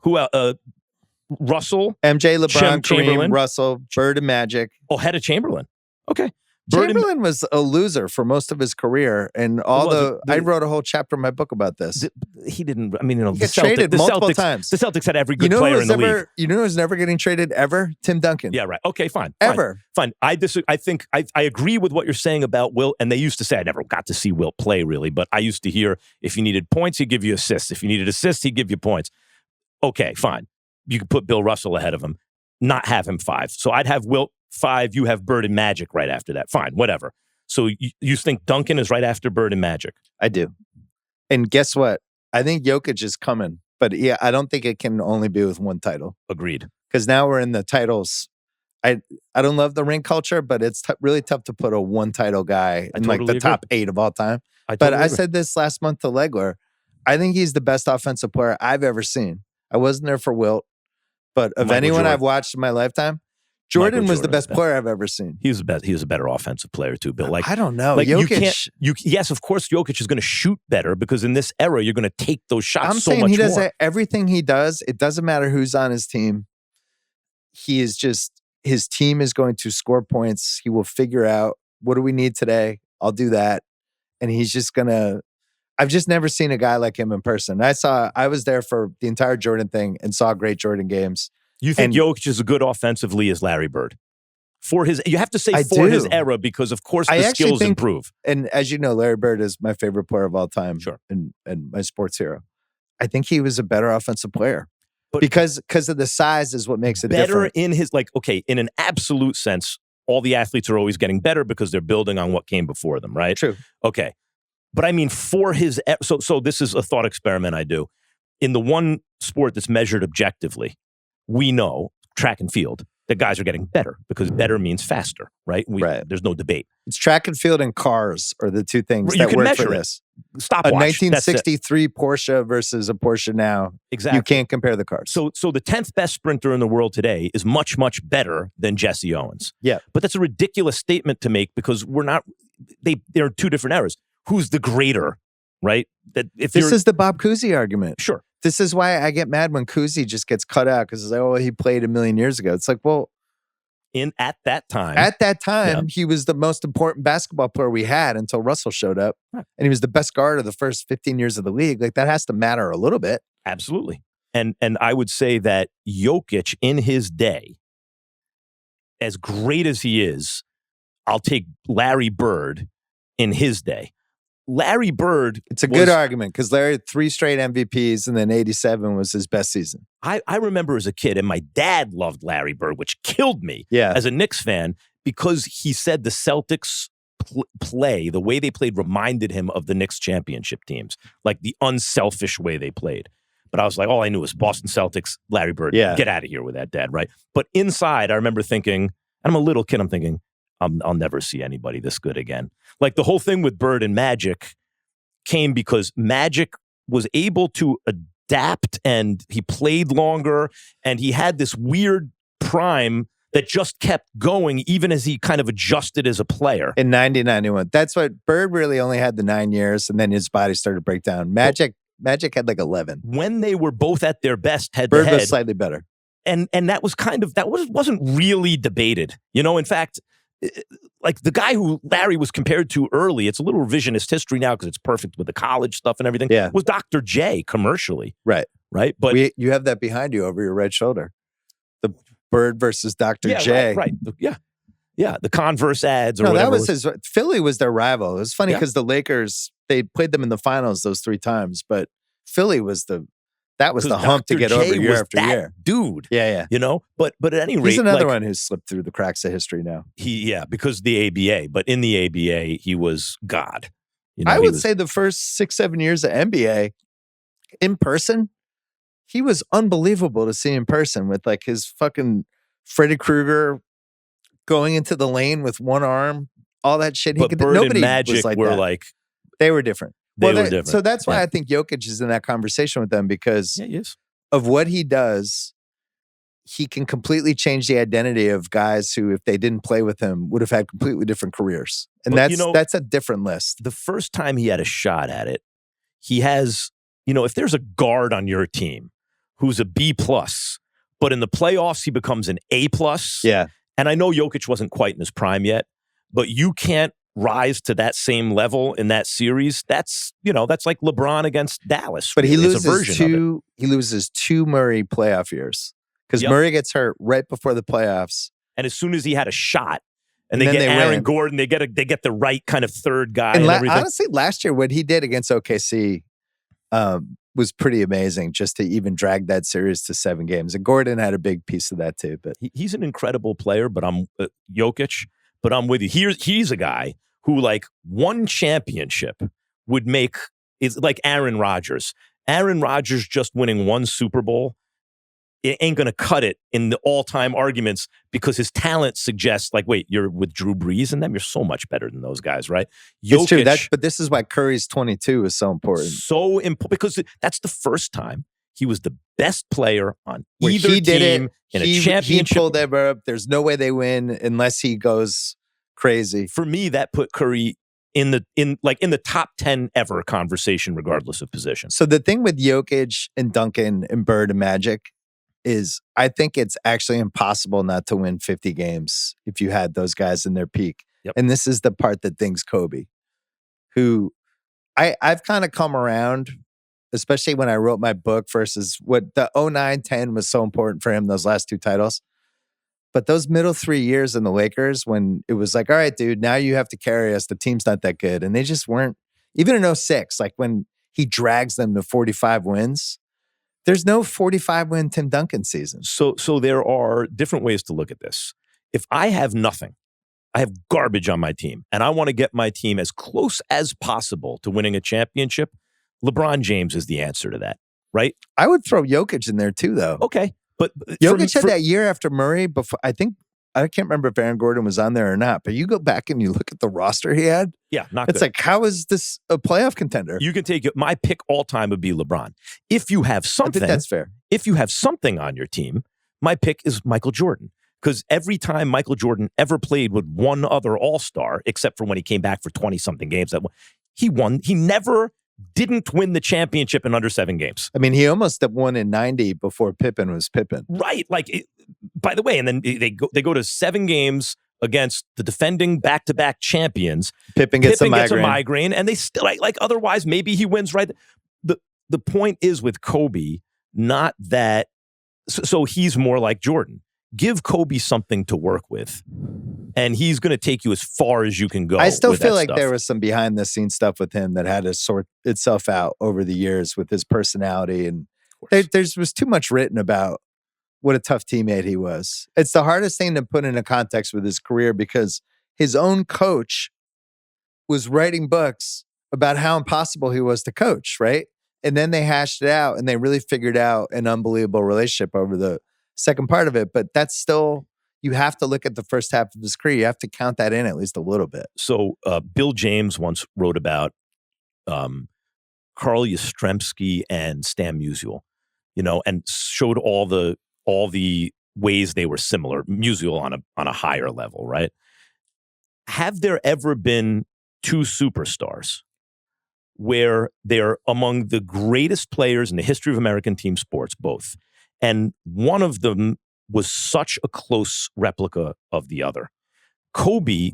Russell, MJ, LeBron, Chamberlain. Kareem, Russell, Bird, and Magic. ahead of Chamberlain. Okay. Bird and- Chamberlain was a loser for most of his career, and I wrote a whole chapter in my book about this. he didn't. I mean, you know, He got traded multiple times. The Celtics had every good player in the league. You know who's never getting traded ever? Tim Duncan. Yeah, right. Okay, fine. Ever. Fine. I think I agree with what you're saying about Wilt. And they used to say I never got to see Wilt play really, but I used to hear if you needed points, he'd give you assists. If you needed assists, he'd give you points. Okay, fine. You could put Bill Russell ahead of him, not have him 5. So I'd have Wilt 5. You have Bird and Magic right after that. Fine, whatever. So you think Duncan is right after Bird and Magic? I do. And guess what? I think Jokic is coming. But yeah, I don't think it can only be with one title. Agreed. Because now we're in the titles. I don't love the ring culture, but it's really tough to put a one title guy in like the top 8 of all time. But I said this last month to Legler. I think he's the best offensive player I've ever seen. I wasn't there for Wilt, but of anyone I've watched in my lifetime, Jordan was the best player I've ever seen. He was the best. He was a better offensive player too, Bill. Like I don't know. Like Jokic, yes, of course, Jokic is going to shoot better because in this era you're going to take those shots. I'm so saying much he does more. everything he does. It doesn't matter who's on his team. He is just his team is going to score points. He will figure out what do we need today. I'll do that, and he's just gonna. I've just never seen a guy like him in person. I was there for the entire Jordan thing and saw great Jordan games. You think Jokic is as good offensively as Larry Bird? You have to say his era because, of course, the skills improve. And as you know, Larry Bird is my favorite player of all time. Sure. And my sports hero. I think he was a better offensive player. But because of the size is what makes it better different. In his, in an absolute sense, all the athletes are always getting better because they're building on what came before them, right? True. Okay. But I mean, for his, so this is a thought experiment I do. In the one sport that's measured objectively, we know, track and field, that guys are getting better because better means faster, right? Right. There's no debate. It's track and field and cars are the two things You that can work measure for it. this. Stopwatch. A 1963 Porsche versus a Porsche now. Exactly. You can't compare the cars. So the 10th best sprinter in the world today is much, much better than Jesse Owens. Yeah. But that's a ridiculous statement to make because they're two different eras. Who's the greater, right? This is the Bob Cousy argument. Sure. This is why I get mad when Cousy just gets cut out because it's like, oh, he played a million years ago. It's like, well, at that time, he was the most important basketball player we had until Russell showed up. Right. And he was the best guard of the first 15 years of the league. Like that has to matter a little bit. Absolutely. And I would say that Jokic in his day, as great as he is, I'll take Larry Bird in his day. Larry Bird. It's a good argument because Larry had 3 straight MVPs and then 87 was his best season. I remember as a kid, and my dad loved Larry Bird, which killed me as a Knicks fan because he said the Celtics play, the way they played reminded him of the Knicks championship teams, like the unselfish way they played. But I was like, all I knew was Boston Celtics, Larry Bird. Yeah. Get out of here with that, Dad, right? But inside, I remember thinking, and I'm a little kid, I'm thinking, I'll never see anybody this good again. Like the whole thing with Bird and Magic came because Magic was able to adapt and he played longer and he had this weird prime that just kept going even as he kind of adjusted as a player. In 90, 91. That's what Bird really only had the 9 years and then his body started to break down. Magic had like 11. When they were both at their best head Bird to head. was slightly better. And that was wasn't really debated. You know, in fact, like the guy who Larry was compared to early, it's a little revisionist history now because it's perfect with the college stuff and everything, was Dr. J commercially. Right. But you have that behind you over your right shoulder. The Bird versus Dr. J. Right. Yeah. The Converse ads or no, whatever. That was Philly was their rival. It was funny because the Lakers, they played them in the finals those 3 times, but Philly was the hump to get over year after year. Dude. Yeah. You know, but at any rate. He's another one who's slipped through the cracks of history now. Because of the ABA. But in the ABA, he was God. You know, I would say the first 6-7 years of NBA, in person, he was unbelievable to see in person with like his fucking Freddy Krueger going into the lane with one arm, all that shit. But Bird Nobody and Magic was like were that. like They were different. they were different. So that's why Yeah. I think Jokic is in that conversation with them because Yeah, he is. of what he does. He can completely change the identity of guys who, if they didn't play with him, would have had completely different careers. And But, that's a different list. The first time he had a shot at it, he has, if there's a guard on your team who's a B+, but in the playoffs he becomes an A+. Yeah. And I know Jokic wasn't quite in his prime yet, but you can't rise to that same level in that series. That's like LeBron against Dallas. But he It's a loses version of it. he loses 2 Murray playoff years. Because Murray gets hurt right before the playoffs. And as soon as he had a shot, and And they then get they Aaron win. Gordon, they get the right kind of third guy And and everything. honestly, last year, what he did against OKC was pretty amazing just to even drag that series to 7 games. And Gordon had a big piece of that too. But He's an incredible player, but I'm Jokic, but I'm with you. He's a guy who, like, one championship would make is like Aaron Rodgers. Aaron Rodgers just winning one Super Bowl, it ain't going to cut it in the all-time arguments because his talent suggests, like, wait, you're with Drew Brees and them? You're so much better than those guys, right? it's true. But this is why Curry's 22 is so important. So important because that's the first time he was the best player on Where either he did team it, in a championship. He pulled ever up. There's no way they win unless he goes crazy. For me, that put Curry in the top 10 ever conversation, regardless of position. So the thing with Jokic and Duncan and Bird and Magic is I think it's actually impossible not to win 50 games if you had those guys in their peak. Yep. And this is the part that things Kobe, who I've kind of come around, especially when I wrote my book versus what the 09-10 was so important for him, those last 2 titles. But those middle 3 years in the Lakers when it was like, all right, dude, now you have to carry us. The team's not that good. And they just weren't, even in 06, like when he drags them to 45 wins, there's no 45-win Tim Duncan season. So there are different ways to look at this. If I have nothing, I have garbage on my team, and I want to get my team as close as possible to winning a championship, LeBron James is the answer to that, right? I would throw Jokic in there too, though. Okay. But Jokic had that year after Murray. Before I can't remember if Aaron Gordon was on there or not, but you go back and you look at the roster he had. Yeah, not it's good. like, how is this a playoff contender? You can take my pick all time would be LeBron. If you have something, I think that's fair. If you have something on your team, my pick is Michael Jordan. Because every time Michael Jordan ever played with one other All-Star, except for when he came back for 20-something games, he won. He never didn't win the championship in under 7 games. I mean, he almost won in 90 before Pippen was Pippen. Right. By the way, and then they go to 7 games against the defending back-to-back champions. Pippen gets a migraine. And they still, like otherwise, maybe he wins, right? The point is with Kobe, not that, so he's more like Jordan. Give Kobe something to work with, and he's going to take you as far as you can go. I still with feel that like stuff. there was some behind the scenes stuff with him that had to sort itself out over the years with his personality. And there was too much written about what a tough teammate he was. It's the hardest thing to put into context with his career because his own coach was writing books about how impossible he was to coach, right? And then they hashed it out and they really figured out an unbelievable relationship over the second part of it. But that's still, you have to look at the first half of his career. You have to count that in at least a little bit. So Bill James once wrote about Carl Yastrzemski and Stan Musial, and showed all the ways they were similar. Musial on a higher level, right? Have there ever been 2 superstars where they're among the greatest players in the history of American team sports, both, and one of them was such a close replica of the other? Kobe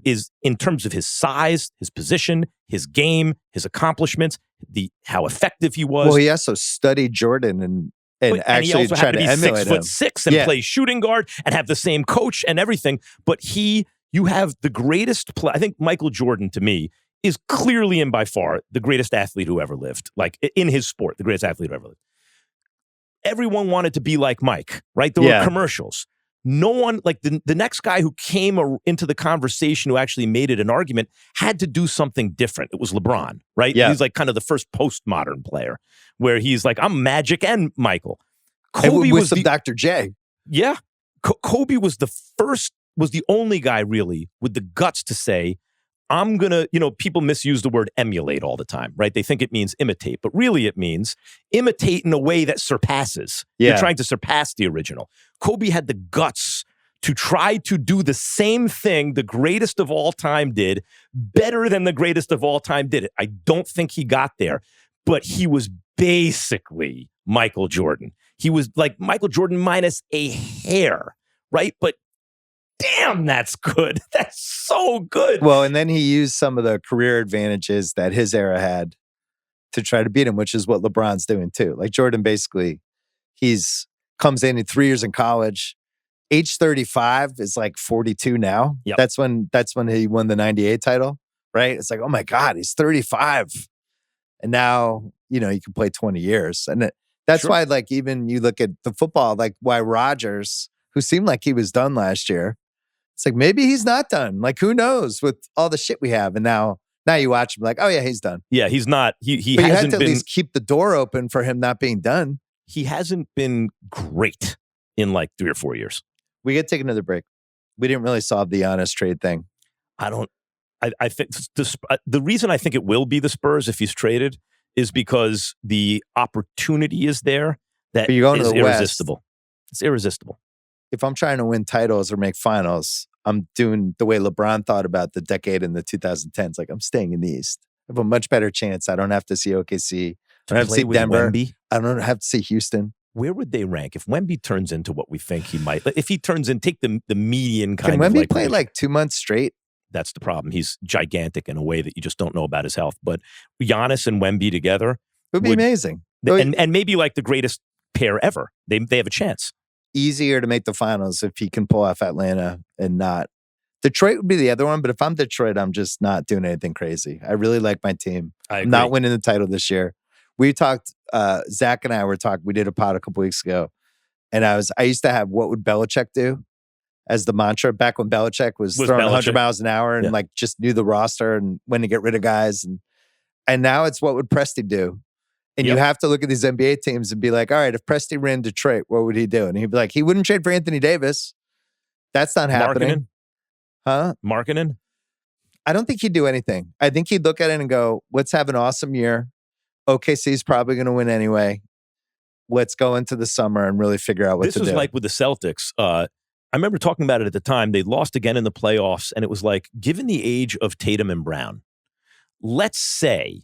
is in terms of his size, his position, his game, his accomplishments, how effective he was. Well, he also studied Jordan and actually he also tried had to be emulate 6'6" and play shooting guard and have the same coach and everything. But you have the greatest play. I think Michael Jordan, to me, is clearly and by far the greatest athlete who ever lived. Like in his sport, the greatest athlete who ever lived. Everyone wanted to be like Mike, right? There were commercials. no one, like the next guy who came into the conversation who actually made it an argument had to do something different. It was LeBron, right? Yeah. He's like kind of the first postmodern player where he's like, I'm Magic and Michael. Kobe was the Dr. J. Yeah. Kobe was the only guy really with the guts to say, I'm going to, people misuse the word emulate all the time, right? They think it means imitate, but really it means imitate in a way that surpasses. Yeah. You're trying to surpass the original. Kobe had the guts to try to do the same thing the greatest of all time did, better than the greatest of all time did it. I don't think he got there, but he was basically Michael Jordan. He was like Michael Jordan minus a hair, right? But damn, that's good. That's so good. Well, and then he used some of the career advantages that his era had to try to beat him, which is what LeBron's doing too. Like Jordan basically, comes in 3 years in college. Age 35 is like 42 now. Yep. That's when he won the 98 title, right? It's like, oh my God, he's 35. And now, he can play 20 years. And that's Sure. why, like, even you look at the football, like why Rodgers, who seemed like he was done last year, it's like, maybe he's not done. Like, who knows with all the shit we have. And now you watch him like, oh yeah, he's done. Yeah, he's not. He But you have hasn't to at been. least keep the door open for him not being done. He hasn't been great in like 3 or 4 years. We got to take another break. We didn't really solve the Giannis trade thing. I think the reason I think it will be the Spurs if he's traded is because the opportunity is there that But you're going is to the West. irresistible. It's irresistible. If I'm trying to win titles or make finals, I'm doing the way LeBron thought about the decade in the 2010s. Like, I'm staying in the East. I have a much better chance. I don't have to see OKC. I don't have to see Denver. Wemby, I don't have to see Houston. where would they rank if Wemby turns into what we think he might? If he turns in, take the median Can kind of Wemby like play range. like 2 months straight? That's the problem. He's gigantic in a way that you just don't know about his health. But Giannis and Wemby together It would be amazing. and maybe like the greatest pair ever. They have a chance. Easier to make the finals if he can pull off Atlanta and not. Detroit would be the other one, but if I'm Detroit, I'm just not doing anything crazy. I really like my team. I'm not winning the title this year. We talked, Zach and I were talking, we did a pod a couple weeks ago, and I used to have what would Belichick do as the mantra back when Belichick was throwing 100 miles an hour and like just knew the roster and when to get rid of guys. And now it's what would Presti do? And you have to look at these NBA teams and be like, all right, if Presti ran Detroit, what would he do? And he'd be like, he wouldn't trade for Anthony Davis. That's not happening. Huh? Markkanen? I don't think he'd do anything. I think he'd look at it and go, let's have an awesome year. OKC's probably going to win anyway. Let's go into the summer and really figure out what to do. This was like with the Celtics. I remember talking about it at the time. They lost again in the playoffs, and it was like, given the age of Tatum and Brown, let's say,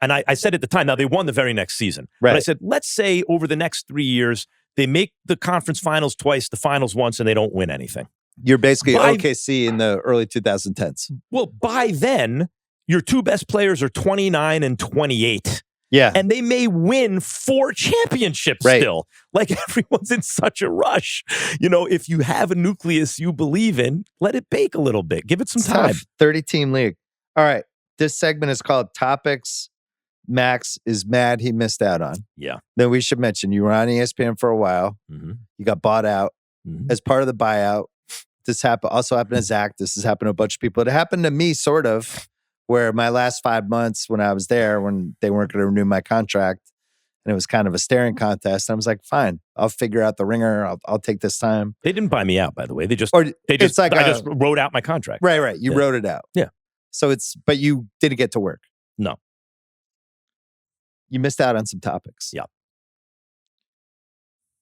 and I said at the time, now they won the very next season, right. But I said, let's say over the next 3 years, they make the conference finals twice, the finals once, and they don't win anything. You're basically OKC in the early 2010s. Well, by then, your two best players are 29 and 28. Yeah. And they may win 4 championships still. Like, everyone's in such a rush. If you have a nucleus you believe in, let it bake a little bit. Give it some time. 30-team league. All right. This segment is called Topics Max is Mad He Missed Out On. Yeah. Then we should mention you were on ESPN for a while. Mm-hmm. You got bought out. Mm-hmm. As part of the buyout. This also happened to Zach. This has happened to a bunch of people. It happened to me, sort of, where my last 5 months when I was there, when they weren't going to renew my contract, and it was kind of a staring contest. And I was like, fine, I'll figure out the ringer. I'll take this time. They didn't buy me out, by the way. I just wrote out my contract. Right. You wrote it out. Yeah. So but you didn't get to work. No. You missed out on some topics. Yeah.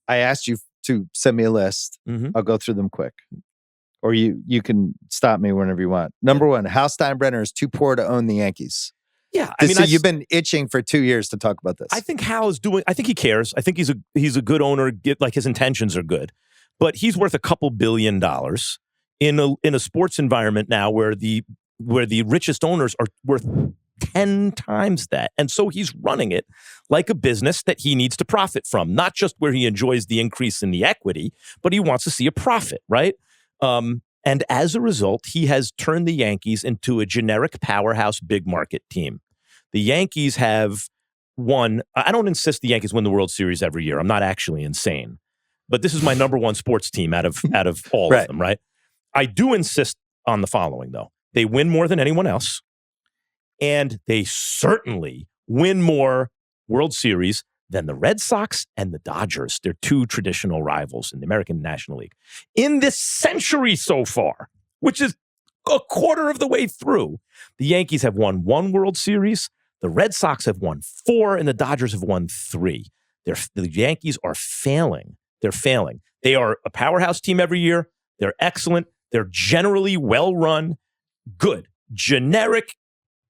I asked you to send me a list. Mm-hmm. I'll go through them quick. Or you can stop me whenever you want. Number one, Hal Steinbrenner is too poor to own the Yankees. Yeah, You've been itching for 2 years to talk about this. I think Hal is doing. I think he cares. I think he's a good owner. Like, his intentions are good, but he's worth a couple $2 billion in a sports environment now where the richest owners are worth 10 times that, and so he's running it like a business that he needs to profit from. Not just where he enjoys the increase in the equity, but he wants to see a profit, right? And as a result, he has turned the Yankees into a generic powerhouse big market team. The Yankees have won. I don't insist the Yankees win the World Series every year. I'm not actually insane. but this is my number one sports team out of all Right. of them, right? I do insist on the following, though. They win more than anyone else, and they certainly win more World Series than the Red Sox and the Dodgers. They're two traditional rivals in the American National League. In this century so far, which is a quarter of the way through, the Yankees have won 1 World Series, the Red Sox have won 4, and the Dodgers have won 3. The Yankees are failing. They're failing. They are a powerhouse team every year. They're excellent. They're generally well-run, good, generic,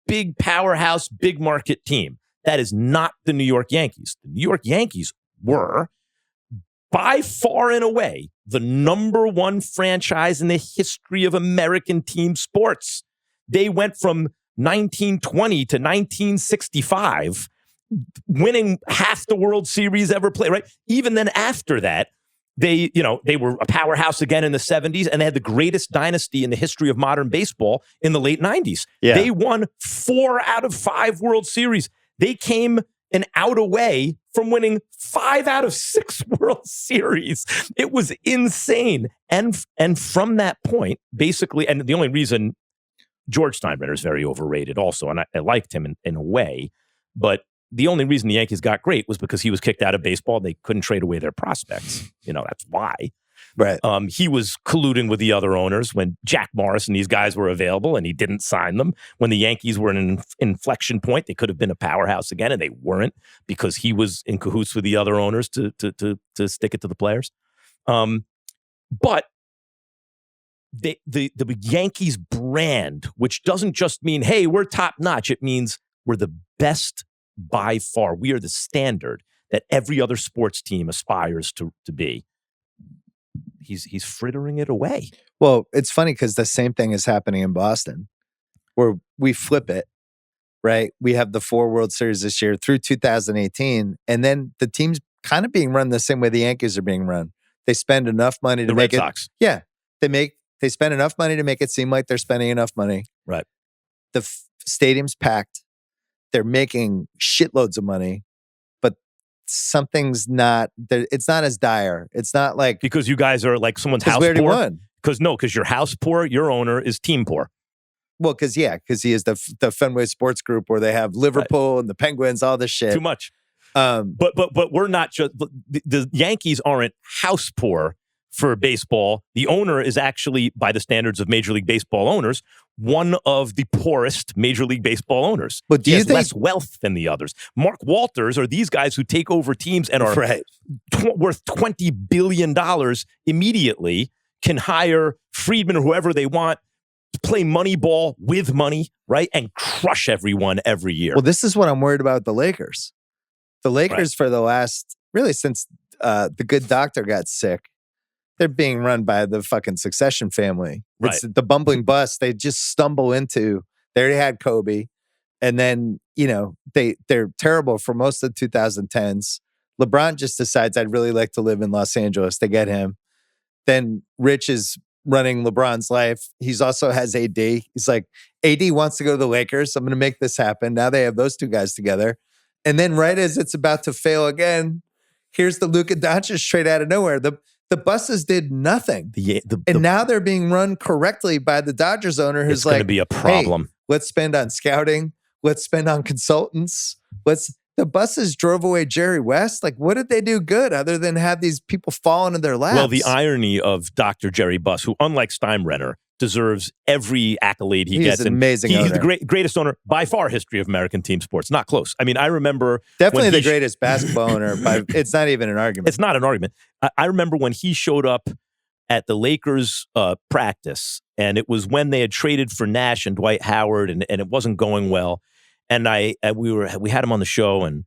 big powerhouse, big market team. That is not the New York Yankees. The New York Yankees were, by far and away, the number one franchise in the history of American team sports. They went from 1920 to 1965, winning half the World Series ever played, right? Even then after that, they were a powerhouse again in the 70s, and they had the greatest dynasty in the history of modern baseball in the late 90s. Yeah. They won 4 out of 5 World Series. They came an out away from winning 5 out of 6 World Series. It was insane. And from that point, basically, and the only reason George Steinbrenner is very overrated also, and I liked him in a way, but the only reason the Yankees got great was because he was kicked out of baseball. They couldn't trade away their prospects. That's why. Right. He was colluding with the other owners when Jack Morris and these guys were available, and he didn't sign them. When the Yankees were in an inflection point, they could have been a powerhouse again, and they weren't because he was in cahoots with the other owners to stick it to the players. But the Yankees brand, which doesn't just mean, hey, we're top notch. It means we're the best by far. We are the standard that every other sports team aspires to be. He's frittering it away. Well, it's funny because the same thing is happening in Boston, where we flip it, right? We have the 4 World Series this year through 2018, and then the team's kind of being run the same way the Yankees are being run. They spend enough money to The make Red it. Sox. Yeah, they spend enough money to make it seem like they're spending enough money. Right. The stadium's packed. They're making shitloads of money, but something's not. It's not as dire. It's not like Because you guys are like someone's house we already poor. won. Because you're house poor, your owner is team poor. Well, because he is the Fenway Sports Group where they have Liverpool and the Penguins, all this shit. Too much. But But we're not just the Yankees aren't house poor for baseball. The owner is actually, by the standards of Major League Baseball owners, one of the poorest Major League Baseball owners. But do he you has think less wealth than the others? Mark Walters are these guys who take over teams and are right. worth $20 billion immediately, can hire Friedman or whoever they want to play money ball with money, right? And crush everyone every year. Well, this is what I'm worried about with the Lakers. The Lakers for the last, really since the good doctor got sick, they're being run by the fucking Succession family. Right. It's the bumbling bus they just stumble into. They already had Kobe. And then, they're terrible for most of the 2010s. LeBron just decides I'd really like to live in Los Angeles. They get him. Then Rich is running LeBron's life. He's also has AD. He's like, AD wants to go to the Lakers. I'm going to make this happen. Now they have those two guys together. And then right as it's about to fail again, here's the Luka Doncic trade out of nowhere. The buses did nothing. And now they're being run correctly by the Dodgers owner who's it's going to be a problem. Hey, let's spend on scouting. Let's spend on consultants. The buses drove away Jerry West. Like, what did they do good other than have these people fall into their laps? Well, the irony of Dr. Jerry Buss, who, unlike Steinbrenner, deserves every accolade he gets. He's an amazing owner. He's the greatest owner by far history of American team sports. Not close. I mean, I remember definitely the greatest basketball owner. It's not even an argument. It's not an argument. I remember when he showed up at the Lakers practice, and it was when they had traded for Nash and Dwight Howard, and it wasn't going well. And we had him on the show, and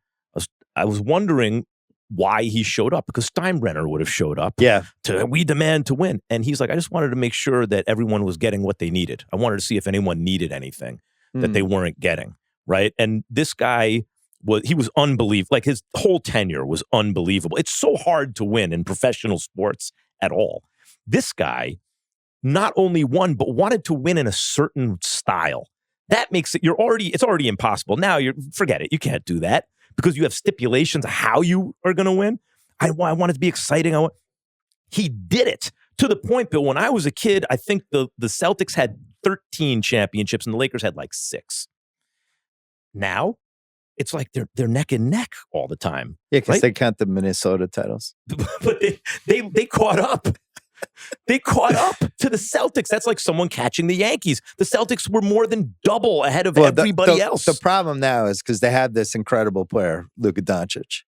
I was wondering why he showed up, because Steinbrenner would have showed up. Yeah. We demand to win. And he's like, I just wanted to make sure that everyone was getting what they needed. I wanted to see if anyone needed anything that they weren't getting. Right. And this guy was unbelievable. Like, his whole tenure was unbelievable. It's so hard to win in professional sports at all. This guy not only won, but wanted to win in a certain style. That makes it, it's already impossible. Now forget it. You can't do that because you have stipulations of how you are going to win. I want it to be exciting. He did it to the point, Bill, when I was a kid, I think the Celtics had 13 championships and the Lakers had like 6. Now, it's like they're neck and neck all the time. Yeah, because right? they count the Minnesota titles. But they caught up. They caught up to the Celtics. That's like someone catching the Yankees. The Celtics were more than double ahead of everybody else. The problem now is because they have this incredible player, Luka Doncic.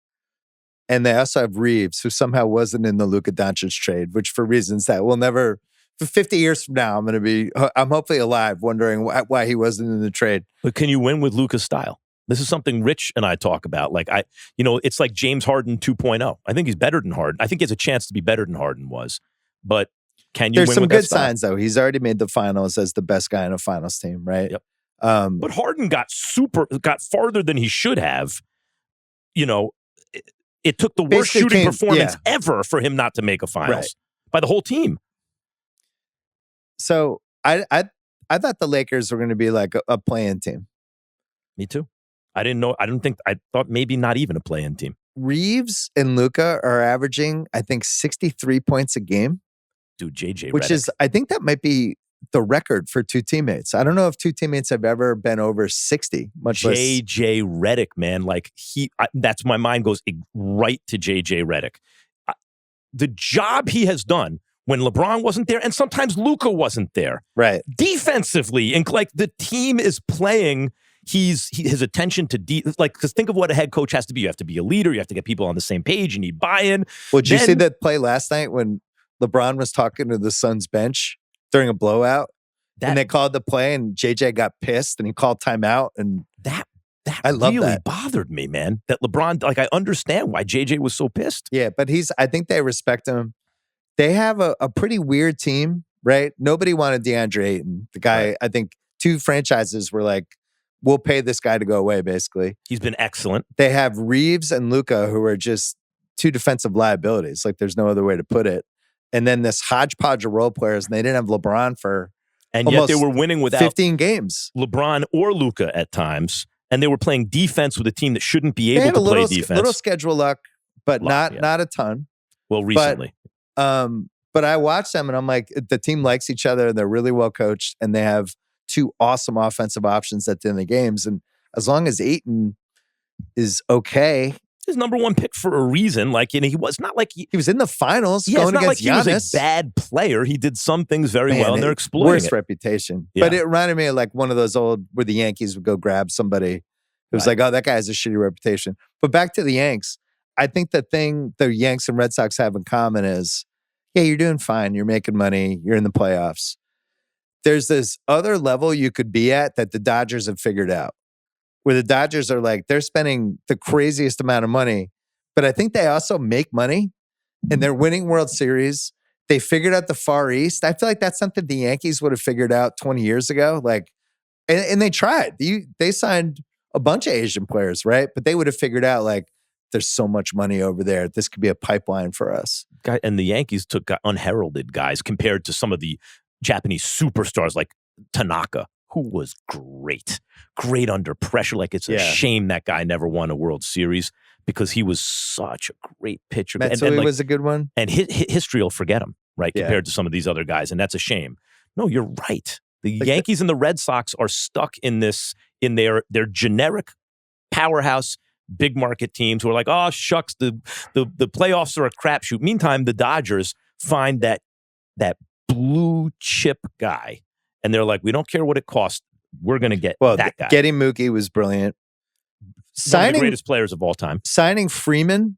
And they also have Reeves, who somehow wasn't in the Luka Doncic trade, which for reasons that we'll never, for 50 years from now, I'm hopefully alive wondering why he wasn't in the trade. But can you win with Luka's style? This is something Rich and I talk about. Like it's like James Harden 2.0. I think he's better than Harden. I think he has a chance to be better than Harden was. But can you There's win some with good that style? signs, though. He's already made the finals as the best guy in a finals team, right? Yep. But Harden got farther than he should have. It took the worst shooting performance ever for him not to make a finals by the whole team. So I thought the Lakers were going to be like a play-in team. Me too. I didn't know. I thought maybe not even a play-in team. Reeves and Luka are averaging, I think, 63 points a game. Dude, JJ which Redick. is, I think that might be the record for 2 teammates. I don't know if 2 teammates have ever been over 60, much less. JJ Redick, man. Like that's my mind goes right to JJ Redick. The job he has done when LeBron wasn't there and sometimes Luka wasn't there. Right. Defensively, and like the team is playing, his attention to because think of what a head coach has to be. You have to be a leader. You have to get people on the same page. You need buy-in. Well, did you see that play last night when LeBron was talking to the Suns bench during a blowout? And they called the play and JJ got pissed and he called timeout. And that I love really that. bothered me, man. That LeBron, like, I understand why JJ was so pissed. Yeah, but I think they respect him. They have a pretty weird team, right? Nobody wanted DeAndre Ayton. The guy, I think 2 franchises were like, we'll pay this guy to go away, basically. He's been excellent. They have Reeves and Luka, who are just 2 defensive liabilities. Like, there's no other way to put it. And then this hodgepodge of role players, and they didn't have LeBron for and yet they were winning without 15 games. LeBron or Luka at times, and they were playing defense with a team that shouldn't be able to play defense. Little schedule luck, but not a ton. Well, recently. But I watched them, and I'm like, the team likes each other, and they're really well coached, and they have 2 awesome offensive options at the end of the games. And as long as Ayton is okay. His number 1 pick for a reason. Like, he was not like he was in the finals going it's not against like Giannis. He was a bad player. He did some things very well, and they're exploiting worst it. reputation. Yeah. But it reminded me of like one of those old where the Yankees would go grab somebody. It was like, oh, that guy has a shitty reputation. But back to the Yanks, I think the thing the Yanks and Red Sox have in common is, yeah, you're doing fine. You're making money. You're in the playoffs. There's this other level you could be at that the Dodgers have figured out, where the Dodgers are like, they're spending the craziest amount of money, but I think they also make money and they're winning World Series. They figured out the Far East. I feel like that's something the Yankees would have figured out 20 years ago. Like, and they tried. They signed a bunch of Asian players, right? But they would have figured out like, there's so much money over there. This could be a pipeline for us. And the Yankees took unheralded guys compared to some of the Japanese superstars like Tanaka, who was great under pressure. Like, it's a shame that guy never won a World Series because he was such a great pitcher. Matsui was a good one. And history will forget him, right, compared to some of these other guys. And that's a shame. No, you're right. The Yankees and the Red Sox are stuck in their generic powerhouse big market teams who are like, oh, shucks, the playoffs are a crapshoot. Meantime, the Dodgers find that blue chip guy, and they're like, we don't care what it costs. We're going to get that guy. Getting Mookie was brilliant. One of the greatest players of all time. Signing Freeman.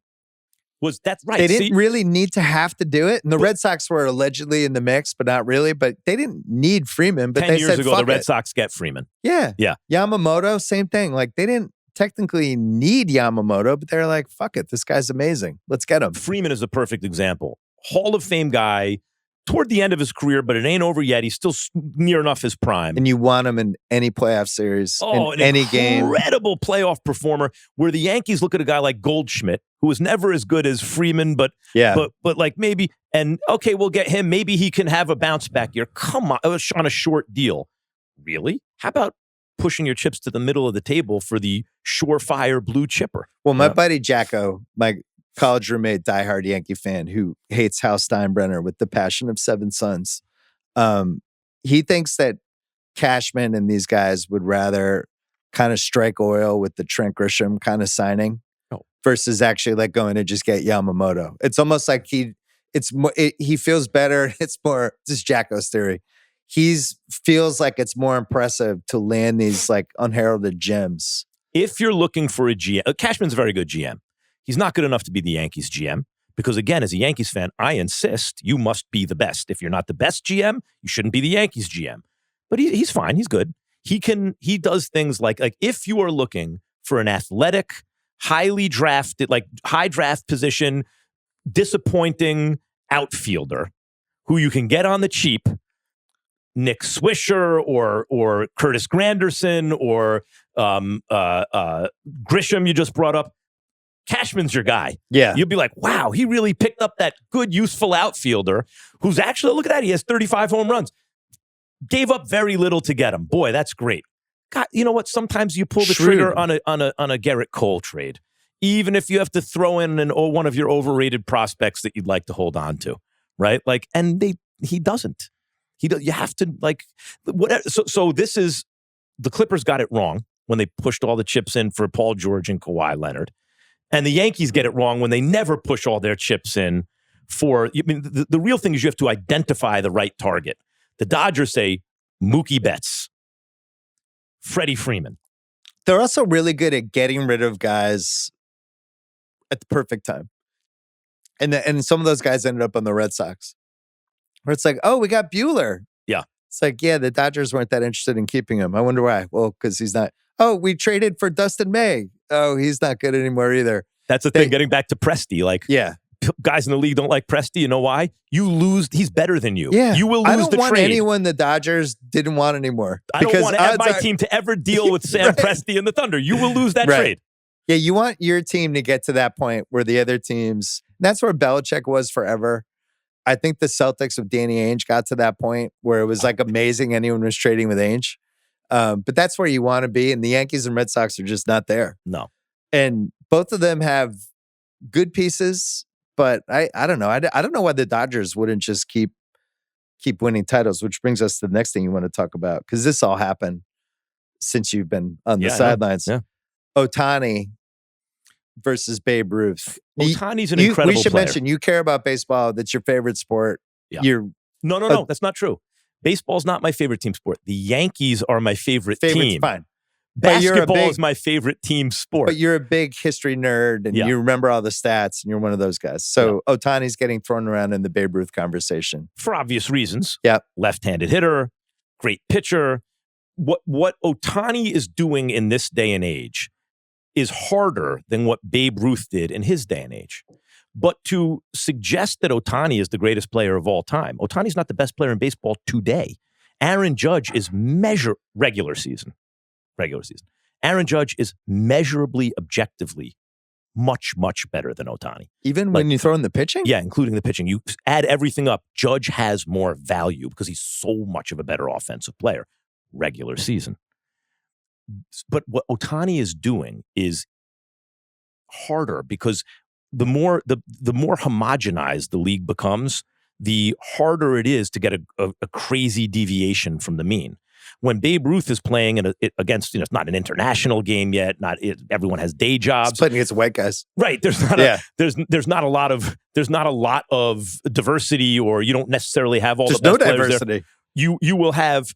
That's right. They didn't really need to have to do it. And the Red Sox were allegedly in the mix, but not really. But they didn't need Freeman. But 10 they years said, ago, the Red Sox get Freeman. Yeah. Yeah. Yamamoto, same thing. Like, they didn't technically need Yamamoto, but they're like, fuck it. This guy's amazing. Let's get him. Freeman is a perfect example. Hall of Fame guy toward the end of his career, but it ain't over yet. He's still near enough his prime. And you want him in any playoff series, in any game. Incredible playoff performer, where the Yankees look at a guy like Goldschmidt, who was never as good as Freeman, but like maybe, and okay, we'll get him. Maybe he can have a bounce back year. Come on a short deal. Really? How about pushing your chips to the middle of the table for the surefire blue chipper? Well, my buddy Jacko, my college roommate, diehard Yankee fan who hates Hal Steinbrenner with the passion of seven sons. He thinks that Cashman and these guys would rather kind of strike oil with the Trent Grisham kind of signing versus actually like going to just get Yamamoto. It's almost like he feels better. It's more, this is Jacko's theory. Feels like it's more impressive to land these like unheralded gems. If you're looking for a GM, Cashman's a very good GM. He's not good enough to be the Yankees GM because, again, as a Yankees fan, I insist you must be the best. If you're not the best GM, you shouldn't be the Yankees GM. But he's fine. He's good. He does things like if you are looking for an athletic, highly drafted, like high draft position, disappointing outfielder who you can get on the cheap, Nick Swisher or Curtis Granderson or Grisham you just brought up, Cashman's your guy. Yeah. You'll be like, wow, he really picked up that good, useful outfielder who's actually, look at that, he has 35 home runs. Gave up very little to get him. Boy, that's great. God, you know what? Sometimes you pull the trigger on a Garrett Cole trade, even if you have to throw in one of your overrated prospects that you'd like to hold on to, right? Like, and he doesn't. You have to like whatever. So this is the Clippers got it wrong when they pushed all the chips in for Paul George and Kawhi Leonard, and the Yankees get it wrong when they never push all their chips in for. I mean, the real thing is you have to identify the right target. The Dodgers say Mookie Betts, Freddie Freeman. They're also really good at getting rid of guys at the perfect time, and some of those guys ended up on the Red Sox. Where it's like, oh, we got Bueller. Yeah. It's like, yeah, the Dodgers weren't that interested in keeping him. I wonder why. Well, because he's not. Oh, we traded for Dustin May. Oh, he's not good anymore either. That's the thing, getting back to Presti. Like, yeah, guys in the league don't like Presti. You know why? You lose. He's better than you. Yeah. You will lose the trade. I don't want anyone the Dodgers didn't want anymore. I don't want my team to ever deal with Sam Presti and the Thunder. You will lose that trade. Yeah, you want your team to get to that point where the other teams, that's where Belichick was forever. I think the Celtics with Danny Ainge got to that point where it was like amazing anyone was trading with Ainge. But that's where you want to be. And the Yankees and Red Sox are just not there. No. And both of them have good pieces, but I don't know. I don't know why the Dodgers wouldn't just keep winning titles, which brings us to the next thing you want to talk about. Because this all happened since you've been on the sidelines. Yeah. Ohtani versus Babe Ruth. Ohtani's an incredible player. We should mention, you care about baseball. That's your favorite sport. Yeah. No. That's not true. Baseball's not my favorite team sport. The Yankees are my favorite team. Fine. Basketball is my favorite team sport. But you're a big history nerd and you remember all the stats and you're one of those guys. So Ohtani's getting thrown around in the Babe Ruth conversation. For obvious reasons. Yeah. Left-handed hitter, great pitcher. What Ohtani is doing in this day and age is harder than what Babe Ruth did in his day and age. But to suggest that Ohtani is the greatest player of all time, Ohtani's not the best player in baseball today. Aaron Judge is regular season. Aaron Judge is measurably, objectively much, much better than Ohtani. Even when you throw in the pitching? Yeah, including the pitching. You add everything up. Judge has more value because he's so much of a better offensive player. Regular season. But what Ohtani is doing is harder because the more homogenized the league becomes, the harder it is to get a crazy deviation from the mean. When Babe Ruth is playing against, it's not an international game yet. Everyone has day jobs. He's playing against white guys, right? There's not a lot of diversity, or you don't necessarily have all the best players there. Diversity. You will have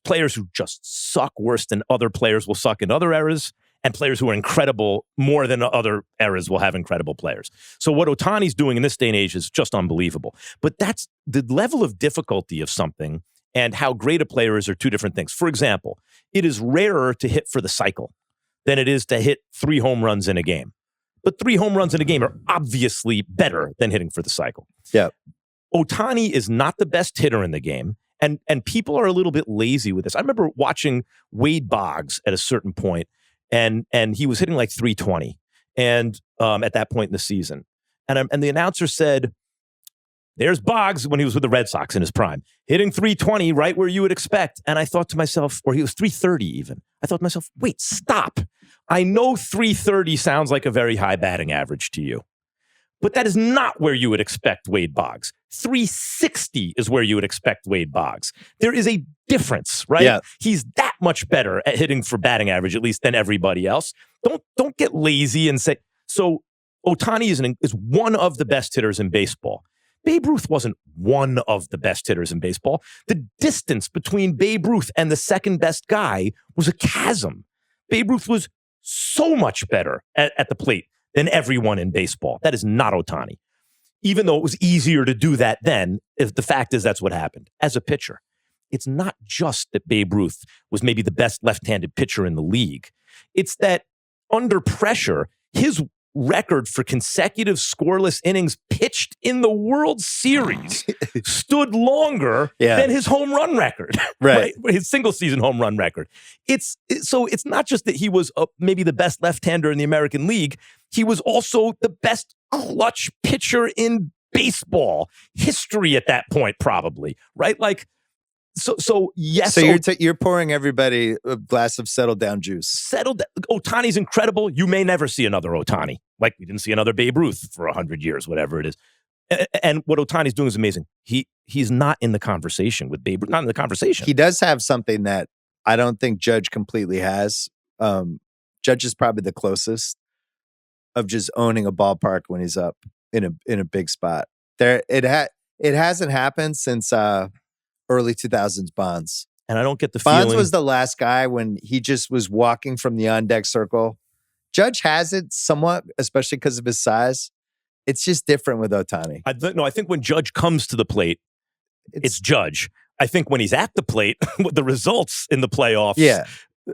players who just suck worse than other players will suck in other eras, and players who are incredible more than other eras will have incredible players. So what Ohtani's doing in this day and age is just unbelievable. But that's the level of difficulty of something and how great a player is are two different things. For example, it is rarer to hit for the cycle than it is to hit 3 home runs in a game. But 3 home runs in a game are obviously better than hitting for the cycle. Yeah. Ohtani is not the best hitter in the game. And people are a little bit lazy with this. I remember watching Wade Boggs at a certain point, and he was hitting like 320 and at that point in the season. And the announcer said, there's Boggs when he was with the Red Sox in his prime, hitting 320 right where you would expect. And I thought to myself, or he was 330 even. I thought to myself, wait, stop. I know 330 sounds like a very high batting average to you. But that is not where you would expect Wade Boggs. 360 is where you would expect Wade Boggs. There is a difference, right? Yeah. He's that much better at hitting for batting average, at least, than everybody else. Don't get lazy and say, so Ohtani is one of the best hitters in baseball. Babe Ruth wasn't one of the best hitters in baseball. The distance between Babe Ruth and the second best guy was a chasm. Babe Ruth was so much better at the plate than everyone in baseball. That is not Ohtani. Even though it was easier to do that then, if the fact is that's what happened. As a pitcher, it's not just that Babe Ruth was maybe the best left-handed pitcher in the league. It's that under pressure, his record for consecutive scoreless innings pitched in the World Series stood longer than his home run record, right? His single-season home run record. So it's not just that he was maybe the best left-hander in the American League. He was also the best clutch pitcher in baseball history at that point, probably, right? Like, so yes. So you're pouring everybody a glass of settled down juice. Ohtani's incredible. You may never see another Ohtani. Like we didn't see another Babe Ruth for 100 years, whatever it is. And what Ohtani's doing is amazing. He's not in the conversation with Babe Ruth. Not in the conversation. He does have something that I don't think Judge completely has. Judge is probably the closest of just owning a ballpark when he's up in a big spot. It hasn't happened since early 2000s Bonds. And I don't get the Bonds feeling. was the last guy when he just was walking from the on-deck circle. Judge has it somewhat, especially because of his size. It's just different with Ohtani. I think when Judge comes to the plate, it's Judge. I think when he's at the plate, with the results in the playoffs,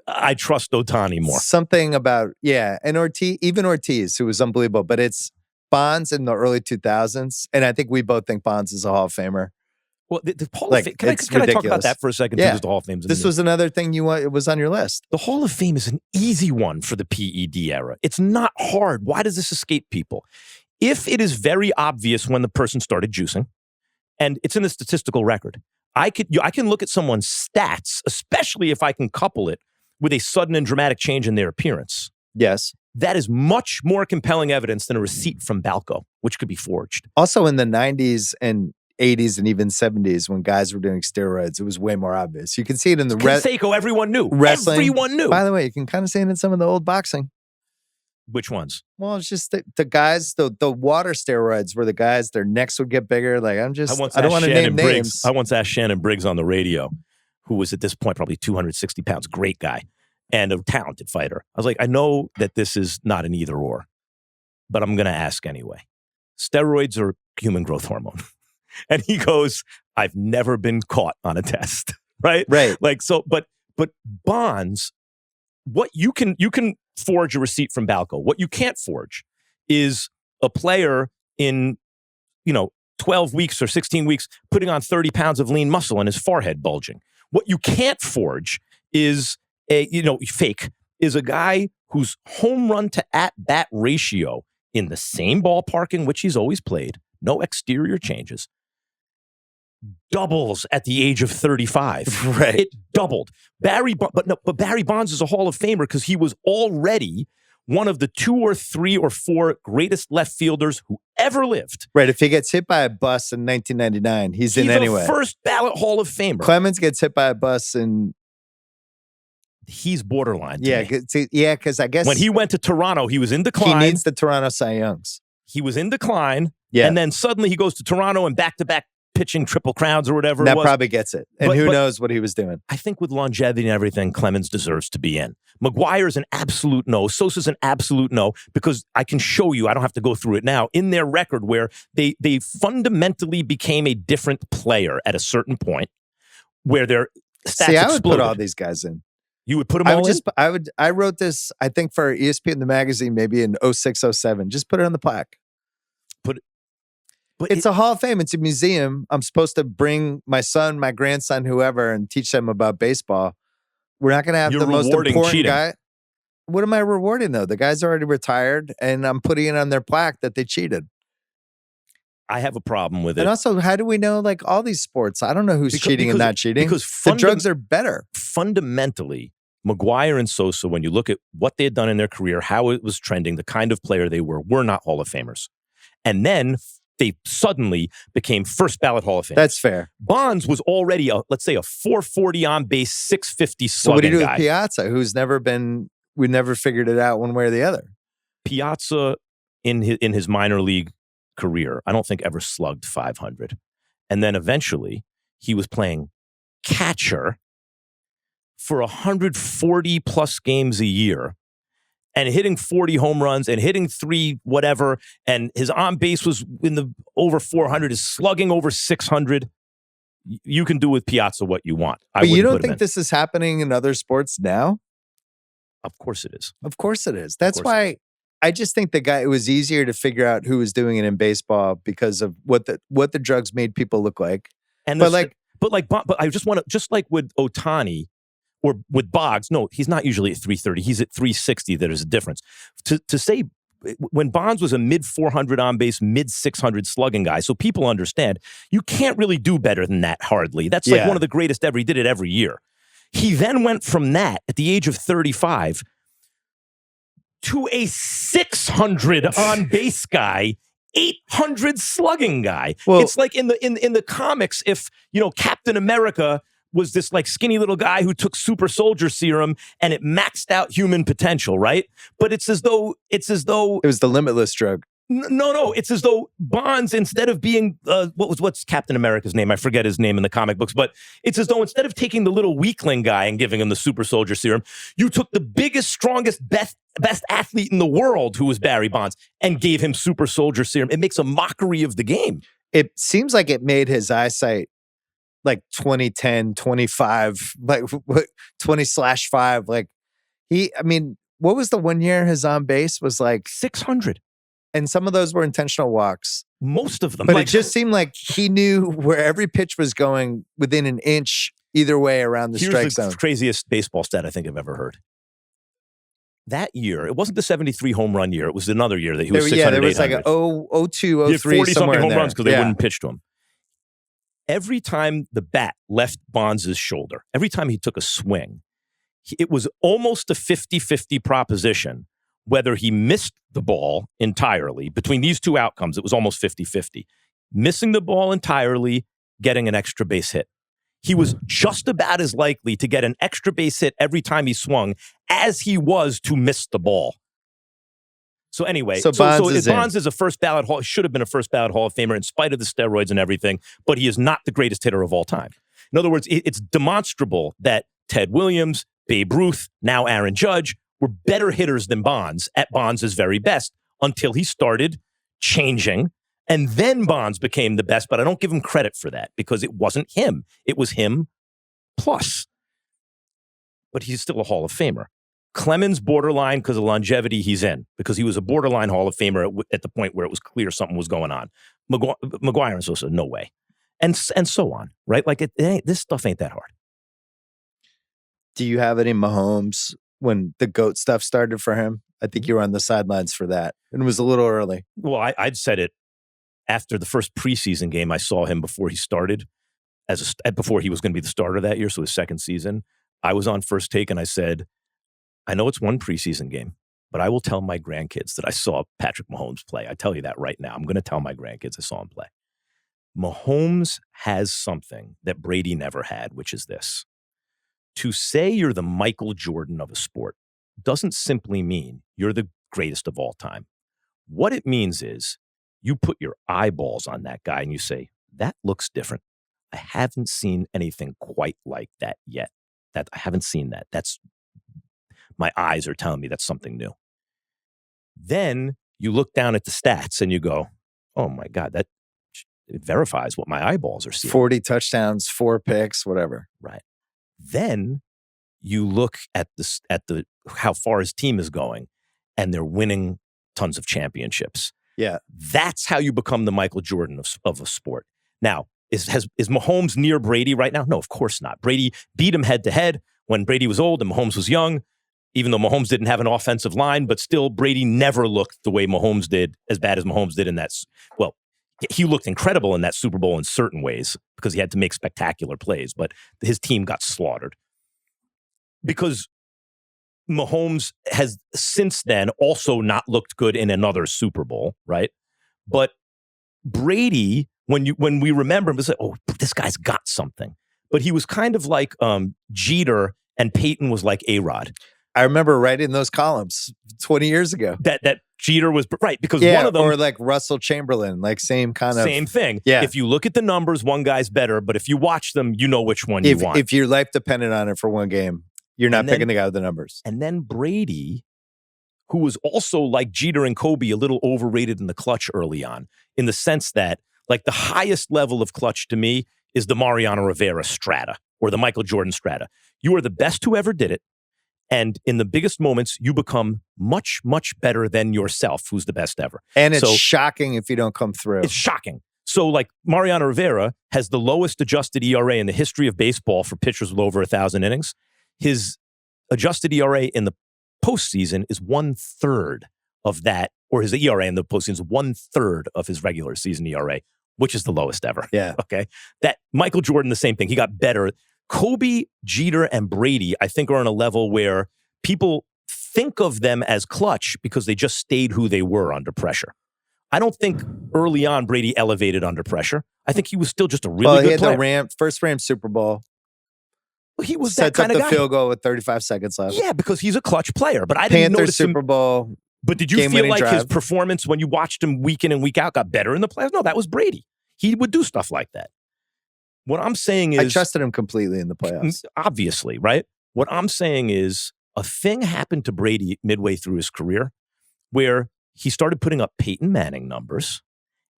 I trust Ohtani more. Something about, and Ortiz, who was unbelievable, but it's Bonds in the early 2000s, and I think we both think Bonds is a Hall of Famer. Well, the Hall of Fame, can I talk about that for a second? Yeah. The Hall of Fame. This was another thing it was on your list. The Hall of Fame is an easy one for the PED era. It's not hard. Why does this escape people? If it is very obvious when the person started juicing, and it's in the statistical record, I can look at someone's stats, especially if I can couple it with a sudden and dramatic change in their appearance. Yes. That is much more compelling evidence than a receipt from Balco, which could be forged. Also in the 90s and 80s and even 70s, when guys were doing steroids, it was way more obvious. You can see it in the Canseco, everyone knew. Wrestling. Everyone knew. By the way, you can kind of see it in some of the old boxing. Which ones? Well, it's just the guys, the water steroids were the guys, their necks would get bigger. Like, I don't want to name names. I once asked Shannon Briggs on the radio, who was at this point probably 260 pounds, great guy, and a talented fighter. I was like, I know that this is not an either or, but I'm going to ask anyway. Steroids are human growth hormone. And he goes, I've never been caught on a test. Right? Like, so, but Bonds, what you can forge a receipt from Balco. What you can't forge is a player in, 12 weeks or 16 weeks putting on 30 pounds of lean muscle and his forehead bulging. What you can't forge is fake is a guy whose home run to at-bat ratio in the same ballpark in which he's always played, no exterior changes, doubles at the age of 35. Right. It doubled. But Barry Bonds is a Hall of Famer because he was already one of the 2 or 3 or 4 greatest left fielders who ever lived. Right. If he gets hit by a bus in 1999, he's in anyway. He's a first ballot Hall of Famer. Clemens gets hit by a bus and he's borderline. Because I guess when he went to Toronto, he was in decline. He needs the Toronto Cy Youngs. He was in decline. Yeah. And then suddenly he goes to Toronto and back-to-back pitching triple crowns or whatever that it was. Probably gets it. And who knows what he was doing. I think with longevity and everything, Clemens deserves to be in. McGuire's an absolute no. Sosa's an absolute no, because I can show you, I don't have to go through it now, in their record where they fundamentally became a different player at a certain point where their stats I would exploded. put all these guys in. You would put them all in? I wrote this, I think, for ESPN the magazine, maybe in 06, 07. Just put it on the plaque. But it's a Hall of Fame. It's a museum. I'm supposed to bring my son, my grandson, whoever, and teach them about baseball. We're not going to have the most important cheating. guy. What am I rewarding, though? The guy's already retired, and I'm putting it on their plaque that they cheated. I have a problem with it. And also, how do we know, like, all these sports? I don't know who's cheating and not cheating. Because the drugs are better. Fundamentally, McGuire and Sosa, when you look at what they had done in their career, how it was trending, the kind of player they were not Hall of Famers. And then they suddenly became first ballot Hall of Fame. That's fair. Bonds was already, let's say, a 440 on base, 650 slugging guy. So what do you do with Piazza, who's we never figured it out one way or the other? Piazza, in his minor league career, I don't think ever slugged 500. And then eventually, he was playing catcher for 140 plus games a year and hitting 40 home runs and hitting 3 whatever, and his on base was in the over 400, his slugging over 600. You can do with Piazza what you want. But you don't think this is happening in other sports now? Of course it is. Of course it is. That's why I just think it was easier to figure out who was doing it in baseball because of what the drugs made people look like. And but I just want to, just like with Ohtani or with Boggs, no, he's not usually at 330. He's at 360. There's a difference. To say when Bonds was a mid 400 on base, mid 600 slugging guy, so people understand you can't really do better than that hardly. That's like one of the greatest ever. He did it every year. He then went from that at the age of 35 to a 600 on base guy, 800 slugging guy. Well, it's like in the comics, if Captain America was this like skinny little guy who took super soldier serum and it maxed out human potential, right? But it's as though it was the limitless drug. No. It's as though Bonds, instead of being what's Captain America's name? I forget his name in the comic books, but it's as though instead of taking the little weakling guy and giving him the super soldier serum, you took the biggest, strongest, best athlete in the world, who was Barry Bonds, and gave him super soldier serum. It makes a mockery of the game. It seems like it made his eyesight like 2010, 25, like 20/5. Like what was the one year his on base was like 600? And some of those were intentional walks. Most of them. But it just seemed like he knew where every pitch was going within an inch either way around the strike zone. Here's the craziest baseball stat I think I've ever heard. That year, it wasn't the 73 home run year. It was another year that he was 600, there was 800. Like a 02, 03, 40-something home there. runs because they wouldn't pitch to him. Every time the bat left Bonds' shoulder, every time he took a swing, it was almost a 50-50 proposition whether he missed the ball entirely. Between these two outcomes, it was almost 50-50. Missing the ball entirely, getting an extra base hit. He was just about as likely to get an extra base hit every time he swung as he was to miss the ball. So anyway, Bonds is a first ballot should have been a first ballot Hall of Famer in spite of the steroids and everything, but he is not the greatest hitter of all time. In other words, it's demonstrable that Ted Williams, Babe Ruth, now Aaron Judge, were better hitters than Bonds at Bonds' very best until he started changing. And then Bonds became the best, but I don't give him credit for that because it wasn't him. It was him plus. But he's still a Hall of Famer. Clemens, borderline because of longevity, he's in because he was a borderline Hall of Famer at the point where it was clear something was going on. McGuire and Sosa, no way. And so on, right? Like this stuff ain't that hard. Do you have any Mahomes when the GOAT stuff started for him? I think you were on the sidelines for that. And it was a little early. Well, I'd said it after the first preseason game. I saw him before he started, before he was going to be the starter that year, so his second season. I was on First Take and I said, I know it's one preseason game, but I will tell my grandkids that I saw Patrick Mahomes play. I tell you that right now. I'm going to tell my grandkids I saw him play. Mahomes has something that Brady never had, which is this. To say you're the Michael Jordan of a sport doesn't simply mean you're the greatest of all time. What it means is you put your eyeballs on that guy and you say, that looks different. I haven't seen anything quite like that yet. I haven't seen that. My eyes are telling me that's something new. Then you look down at the stats and you go, oh my God, it verifies what my eyeballs are seeing. 40 touchdowns, 4 picks, whatever. Right. Then you look at the how far his team is going and they're winning tons of championships. Yeah. That's how you become the Michael Jordan of a sport. Now, is Mahomes near Brady right now? No, of course not. Brady beat him head to head when Brady was old and Mahomes was young, even though Mahomes didn't have an offensive line, but still Brady never looked the way Mahomes did, as bad as Mahomes did in that. Well, he looked incredible in that Super Bowl in certain ways because he had to make spectacular plays, but his team got slaughtered. Because Mahomes has since then also not looked good in another Super Bowl, right? But Brady, when we remember him, we say, oh, this guy's got something. But he was kind of like Jeter, and Peyton was like A-Rod. I remember writing those columns 20 years ago. That Jeter was right, because one of them, or like Russell Chamberlain, like same thing. Yeah. If you look at the numbers, one guy's better, but if you watch them, you know which one you want. If your life depended on it for one game, you're not picking the guy with the numbers. And then Brady, who was also like Jeter and Kobe, a little overrated in the clutch early on, in the sense that like the highest level of clutch to me is the Mariano Rivera strata or the Michael Jordan strata. You are the best who ever did it. And in the biggest moments, you become much, much better than yourself, who's the best ever. And it's shocking if you don't come through. It's shocking. So like Mariano Rivera has the lowest adjusted ERA in the history of baseball for pitchers with over 1,000 innings. His adjusted ERA in the postseason is 1/3 of that, or his ERA in the postseason is 1/3 of his regular season ERA, which is the lowest ever. Yeah. Okay. That Michael Jordan, the same thing. He got better. Kobe, Jeter, and Brady, I think, are on a level where people think of them as clutch because they just stayed who they were under pressure. I don't think early on Brady elevated under pressure. I think he was still just a really good player. He had the first Rams Super Bowl. He was Sets that kind up of the guy. field goal with 35 seconds left. Yeah, because he's a clutch player. But I didn't Panthers notice Super him. Bowl. But did you feel game-winning like his drive. performance when you watched him week in and week out got better in the playoffs? No, that was Brady. He would do stuff like that. What I'm saying is, I trusted him completely in the playoffs. Obviously, right? What I'm saying is a thing happened to Brady midway through his career where he started putting up Peyton Manning numbers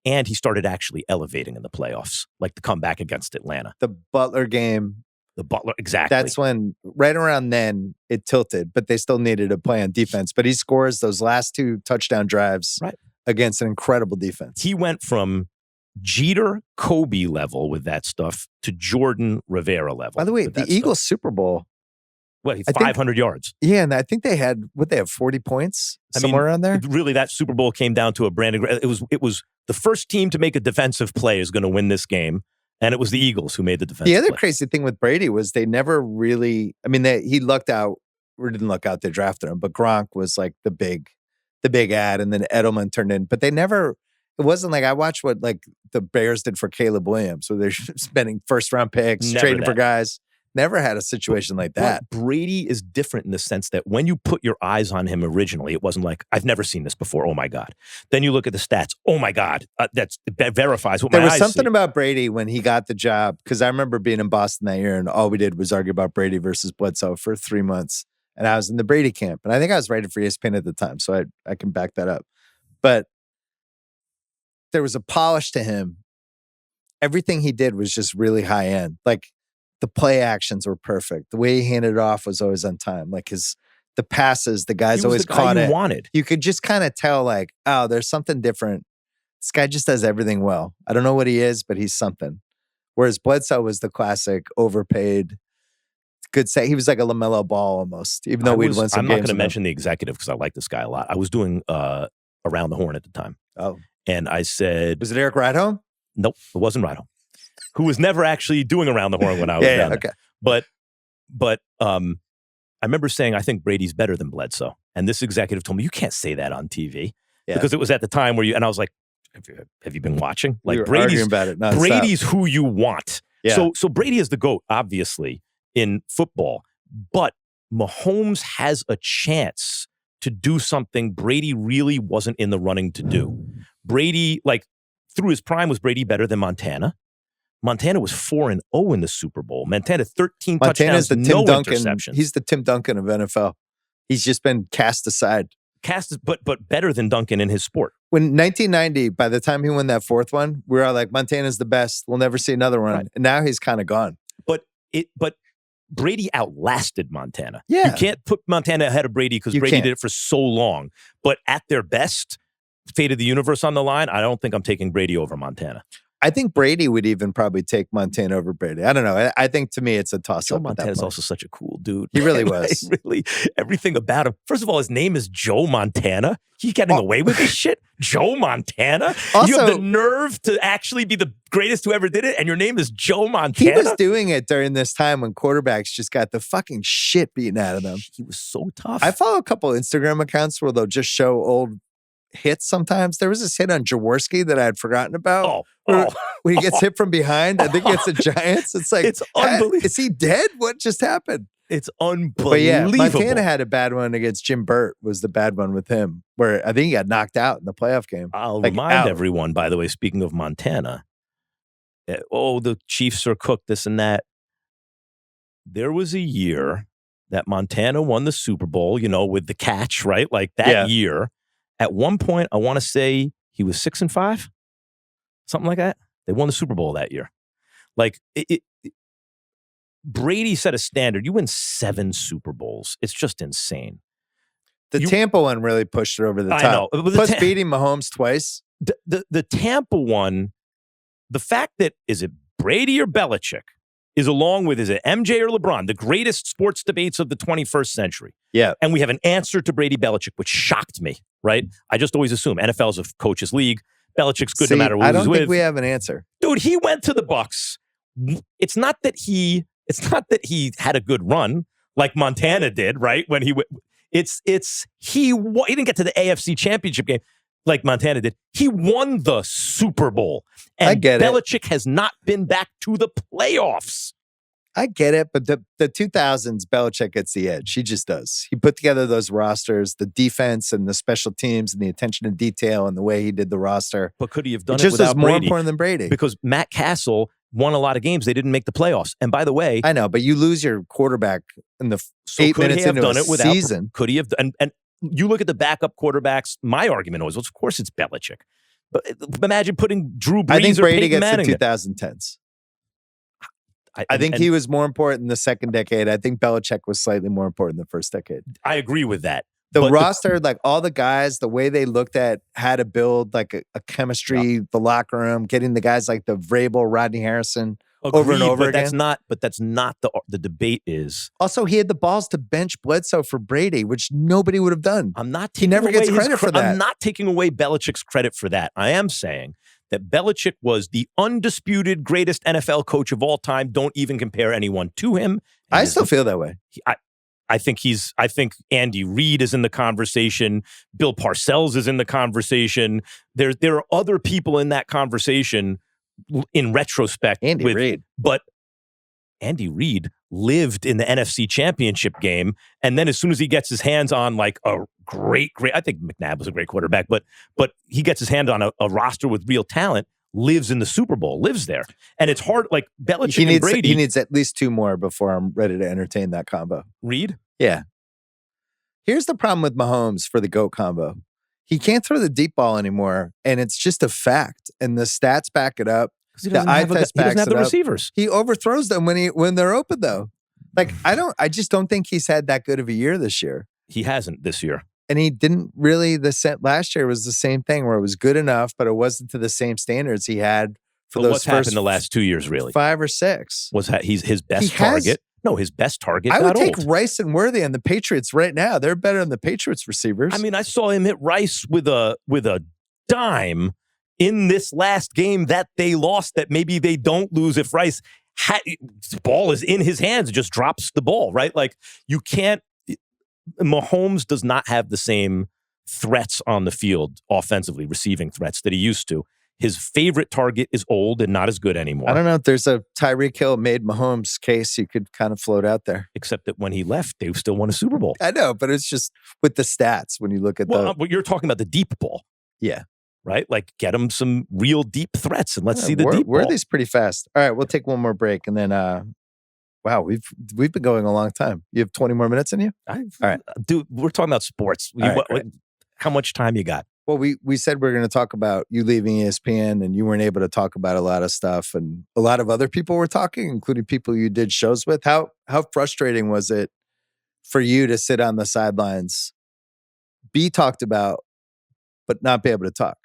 and he started actually elevating in the playoffs, like the comeback against Atlanta. The Butler game. The Butler, exactly. That's when, right around then, it tilted, but they still needed to play on defense. But he scores those last 2 touchdown drives against an incredible defense. He went from Jeter, Kobe level with that stuff to Jordan, Rivera level. By the way, the Eagles Super Bowl. What, 500 yards? Yeah, and I think they had, 40 points? Somewhere around there? Really, that Super Bowl came down to a Brandon. It was the first team to make a defensive play is going to win this game. And it was the Eagles who made the defensive play. The other play. crazy thing with Brady was they never really, he lucked out, or didn't luck out, they drafted him, but Gronk was like the big ad, and then Edelman turned in. But they never, it wasn't like, I watched what like the Bears did for Caleb Williams, where they're spending first round picks, trading for guys. Never had a situation like that. But Brady is different in the sense that when you put your eyes on him originally, it wasn't like, I've never seen this before. Oh my God. Then you look at the stats. Oh my God. That verifies what my eyes see. There was something about Brady when he got the job, because I remember being in Boston that year and all we did was argue about Brady versus Bledsoe for 3 months. And I was in the Brady camp. And I think I was writing for ESPN at the time, so I can back that up. But there was a polish to him. Everything he did was just really high end. Like, the play actions were perfect. The way he handed it off was always on time. Like the passes, the guys always caught it. Wanted. You could just kind of tell, like, oh, there's something different. This guy just does everything well. I don't know what he is, but he's something. Whereas Bledsoe was the classic overpaid. Good say he was like a LaMelo Ball almost. Even though we'd won some games. I'm not going to mention the executive because I like this guy a lot. I was doing Around the Horn at the time. Oh, and I said, was it Eric Rydholm? Nope, it wasn't Rydholm. Who was never actually doing Around the Horn when I was down there. Okay. But I remember saying, I think Brady's better than Bledsoe. And this executive told me, you can't say that on TV. Yeah. Because it was at the time where and I was like, have you been watching? Like Brady's who you want. Yeah. So Brady is the GOAT, obviously, in football. But Mahomes has a chance to do something Brady really wasn't in the running to do. Brady, like, through his prime, was Brady better than Montana? Montana was 4-0 in the Super Bowl. Montana 13 touchdowns, no interceptions. He's the Tim Duncan of NFL. He's just been cast aside. But better than Duncan in his sport. When 1990, by the time he won that 4th one, we were all like, Montana's the best. We'll never see another one. Right. And now he's kind of gone. But Brady outlasted Montana. Yeah. You can't put Montana ahead of Brady because Brady did it for so long. But at their best, fate of the universe on the line, I don't think I'm taking Brady over Montana. I think Brady would even probably take Montana over Brady. I don't know. I think to me it's a toss-up. Joe Montana's also such a cool dude. He really was. Really, everything about him. First of all, his name is Joe Montana. He's getting away with this shit. Joe Montana. Also, you have the nerve to actually be the greatest who ever did it, and your name is Joe Montana. He was doing it during this time when quarterbacks just got the fucking shit beaten out of them. He was so tough. I follow a couple Instagram accounts where they'll just show old hits sometimes. There was this hit on Jaworski that I had forgotten about. Oh. When he gets hit from behind, I think it's the Giants. It's like, It's unbelievable. Is he dead? What just happened? It's unbelievable. But yeah, Montana had a bad one against Jim Burt, was the bad one with him, where I think he got knocked out in the playoff game. I'll remind everyone, by the way, speaking of Montana, the Chiefs are cooked, this and that. There was a year that Montana won the Super Bowl, with the catch, right? Like that year. At one point, I want to say he was 6-5, something like that. They won the Super Bowl that year. Like Brady set a standard. You win 7 Super Bowls. It's just insane. The Tampa one really pushed it over the top. I know. Plus beating Mahomes twice. The Tampa one, the fact that, is it Brady or Belichick, is along with, is it MJ or LeBron, the greatest sports debates of the 21st century. Yeah. And we have an answer to Brady Belichick, which shocked me, right? I just always assume NFL's a coach's league. Belichick's good no matter who he's with. I don't think we have an answer. Dude, he went to the Bucs. It's not that he had a good run like Montana did, right? When he didn't get to the AFC Championship game like Montana did. He won the Super Bowl. And I get Belichick has not been back to the playoffs. I get it, but the 2000s, Belichick gets the edge. He just does. He put together those rosters, the defense and the special teams and the attention to detail and the way he did the roster. But could he have done it just without more Brady? Important than Brady. Because Matt Castle won a lot of games. They didn't make the playoffs. And by the way, I know, but you lose your quarterback in the 8 minutes into a season. Could he have? And you look at the backup quarterbacks. My argument was, of course, it's Belichick. But imagine putting Drew Brees I think or Brady Peyton gets Manning. the 2010s. I think he was more important in the second decade. I think Belichick was slightly more important in the first decade. I agree with that. The roster, like all the guys, the way they looked at how to build like a chemistry, the locker room, getting the guys like the Vrabel, Rodney Harrison over and over again. That's not the debate is. Also, he had the balls to bench Bledsoe for Brady, which nobody would have done. He never gets credit for that. I'm not taking away Belichick's credit for that. I am saying that Belichick was the undisputed greatest NFL coach of all time. Don't even compare anyone to him. I still feel that way. I think Andy Reid is in the conversation. Bill Parcells is in the conversation. There are other people in that conversation in retrospect. Andy Reid. But Andy Reid lived in the NFC Championship game. And then as soon as he gets his hands on like a great, I think McNabb was a great quarterback, but he gets his hand on a roster with real talent, lives in the Super Bowl, lives there. And it's hard, like Belichick and Brady. He needs at least 2 more before I'm ready to entertain that combo. Reid? Yeah. Here's the problem with Mahomes for the GOAT combo. He can't throw the deep ball anymore, and it's just a fact. And the stats back it up. He doesn't have the receivers. He overthrows them when they're open, though. Like I just don't think he's had that good of a year this year. He hasn't this year. And he didn't really. Last year was the same thing where it was good enough, but it wasn't to the same standards he had for those what's happened the last 2 years, really? 5 or 6. He's his best target? No, his best target. I would take Rice and Worthy on the Patriots right now. They're better than the Patriots receivers. I mean, I saw him hit Rice with a dime in this last game that they lost. That maybe they don't lose if Rice the ball is in his hands, just drops the ball, right? Like you can't. Mahomes does not have the same threats on the field offensively, receiving threats that he used to. His favorite target is old and not as good anymore. I don't know if there's a Tyreek Hill made Mahomes case you could kind of float out there. Except that when he left, they still won a Super Bowl. I know, but it's just with the stats when you look at but you're talking about the deep ball. Yeah. Right? Like get him some real deep threats and let's see the deep ball. Worthy's pretty fast. All right, we'll take one more break and then wow, we've been going a long time. You have 20 more minutes in you? All right. Dude, we're talking about sports. How much time you got? Well, we said we were going to talk about you leaving ESPN and you weren't able to talk about a lot of stuff and a lot of other people were talking, including people you did shows with. How frustrating was it for you to sit on the sidelines, be talked about, but not be able to talk?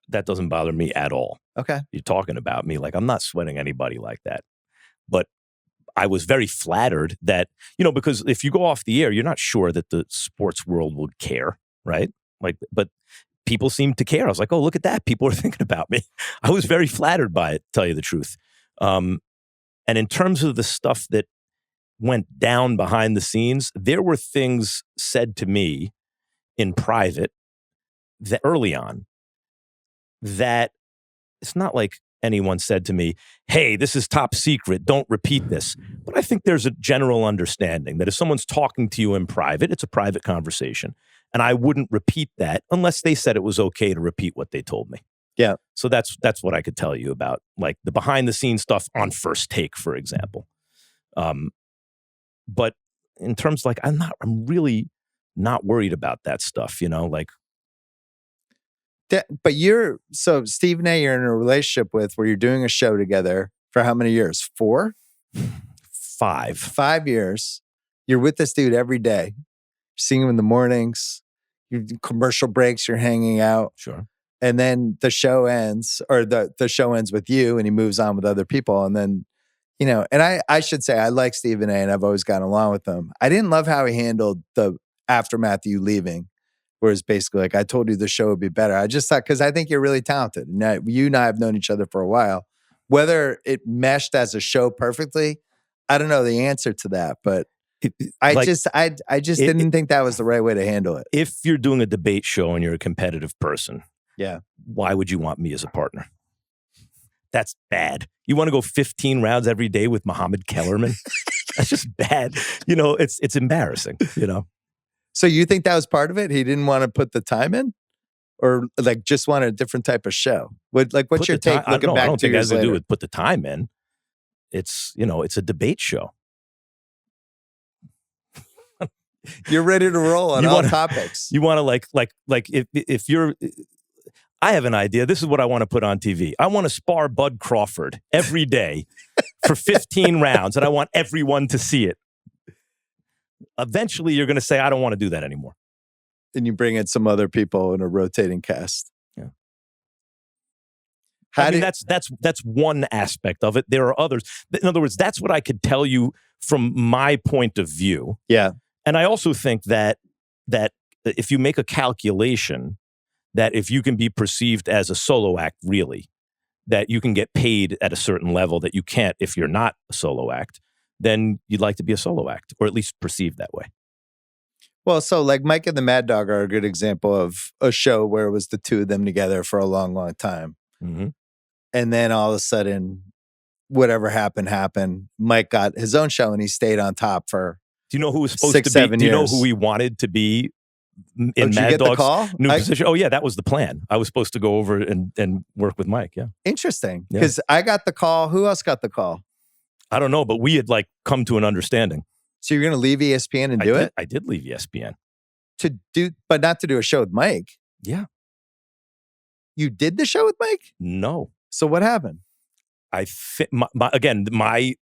That doesn't bother me at all. Okay. You're talking about me like I'm not sweating anybody like that. But I was very flattered that, because if you go off the air, you're not sure that the sports world would care, right? But people seem to care. I was like, oh, look at that. People are thinking about me. I was very flattered by it, to tell you the truth. And in terms of the stuff that went down behind the scenes, there were things said to me in private that early on that it's not like anyone said to me, hey, this is top secret, don't repeat this. But I think there's a general understanding that if someone's talking to you in private, it's a private conversation. And I wouldn't repeat that unless they said it was okay to repeat what they told me. Yeah. So that's what I could tell you about, like the behind the scenes stuff on First Take, for example. But in terms like, I'm really not worried about that stuff, like. But so Steve and A, you're in a relationship with where you're doing a show together for how many years? 4? 5. 5 years. You're with this dude every day. You're seeing him in the mornings. You do commercial breaks. You're hanging out. Sure. And then the show ends, or the show ends with you, and he moves on with other people. And then, and I should say I like Stephen A, and I've always gotten along with him. I didn't love how he handled the aftermath of you leaving, where it's basically like, I told you the show would be better. I just thought, because I think you're really talented. Now, you and I have known each other for a while. Whether it meshed as a show perfectly, I don't know the answer to that, but I just didn't think that was the right way to handle it. If you're doing a debate show and you're a competitive person, yeah, why would you want me as a partner? That's bad. You want to go 15 rounds every day with Max Kellerman? That's just bad. It's embarrassing, So you think that was part of it? He didn't want to put the time in? Or like just wanted a different type of show? What's your take looking back 2 years later? I don't think it has to do with put the time in. It's, it's a debate show. You're ready to roll on all topics. You want to if you're... I have an idea. This is what I want to put on TV. I want to spar Bud Crawford every day for 15 rounds, and I want everyone to see it. Eventually, you're going to say, I don't want to do that anymore. And you bring in some other people in a rotating cast. Yeah. That's one aspect of it. There are others. In other words, that's what I could tell you from my point of view. Yeah. And I also think that if you make a calculation, that if you can be perceived as a solo act, really, that you can get paid at a certain level that you can't if you're not a solo act, then you'd like to be a solo act, or at least perceived that way. Well, so like Mike and the Mad Dog are a good example of a show where it was the two of them together for a long, long time. Mm-hmm. And then all of a sudden, whatever happened. Mike got his own show and he stayed on top for Do you know who was supposed 6, to be? 7 Do you know years. who he wanted to be in Did you Mad get Dog's the call? new position? Oh, yeah, that was the plan. I was supposed to go over and work with Mike, yeah. Interesting. Yeah. Because I got the call. Who else got the call? I don't know, but we had come to an understanding. So you're going to leave ESPN and do it? I did leave ESPN. But not to do a show with Mike. Yeah. You did the show with Mike? No. So what happened?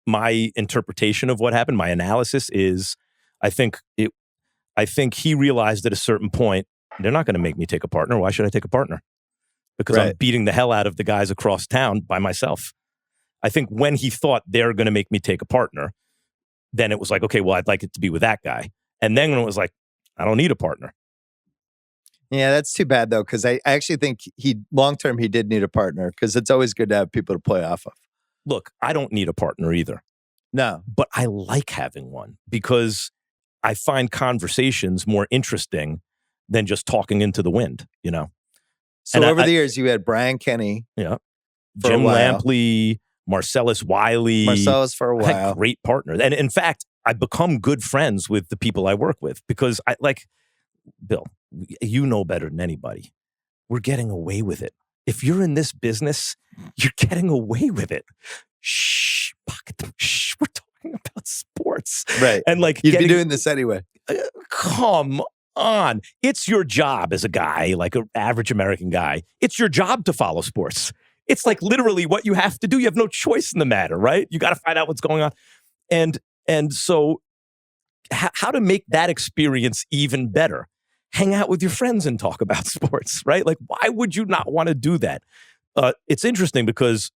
My interpretation of what happened, my analysis is, I think he realized at a certain point, they're not going to make me take a partner. Why should I take a partner? Because I'm beating the hell out of the guys across town by myself. I think when he thought they're going to make me take a partner, then it was like, okay, well, I'd like it to be with that guy. And then when it was like, I don't need a partner. Yeah, that's too bad though, because I actually think long-term he did need a partner, because it's always good to have people to play off of. Look, I don't need a partner either. No. But I like having one because I find conversations more interesting than just talking into the wind, So over the years, you had Brian Kenny. Yeah. Jim Lampley, Marcellus Wiley. Marcellus for a while. I had great partners. And in fact, I've become good friends with the people I work with because Bill, you know better than anybody. We're getting away with it. If you're in this business, you're getting away with it. Shh, pocket them. Shh, we're talking about sports. Right. And you'd be doing this anyway. Come on. It's your job as a guy, like an average American guy. It's your job to follow sports. It's like literally what you have to do. You have no choice in the matter, right? You got to find out what's going on. And so how to make that experience even better? Hang out with your friends and talk about sports, right? Like, why would you not want to do that? It's interesting because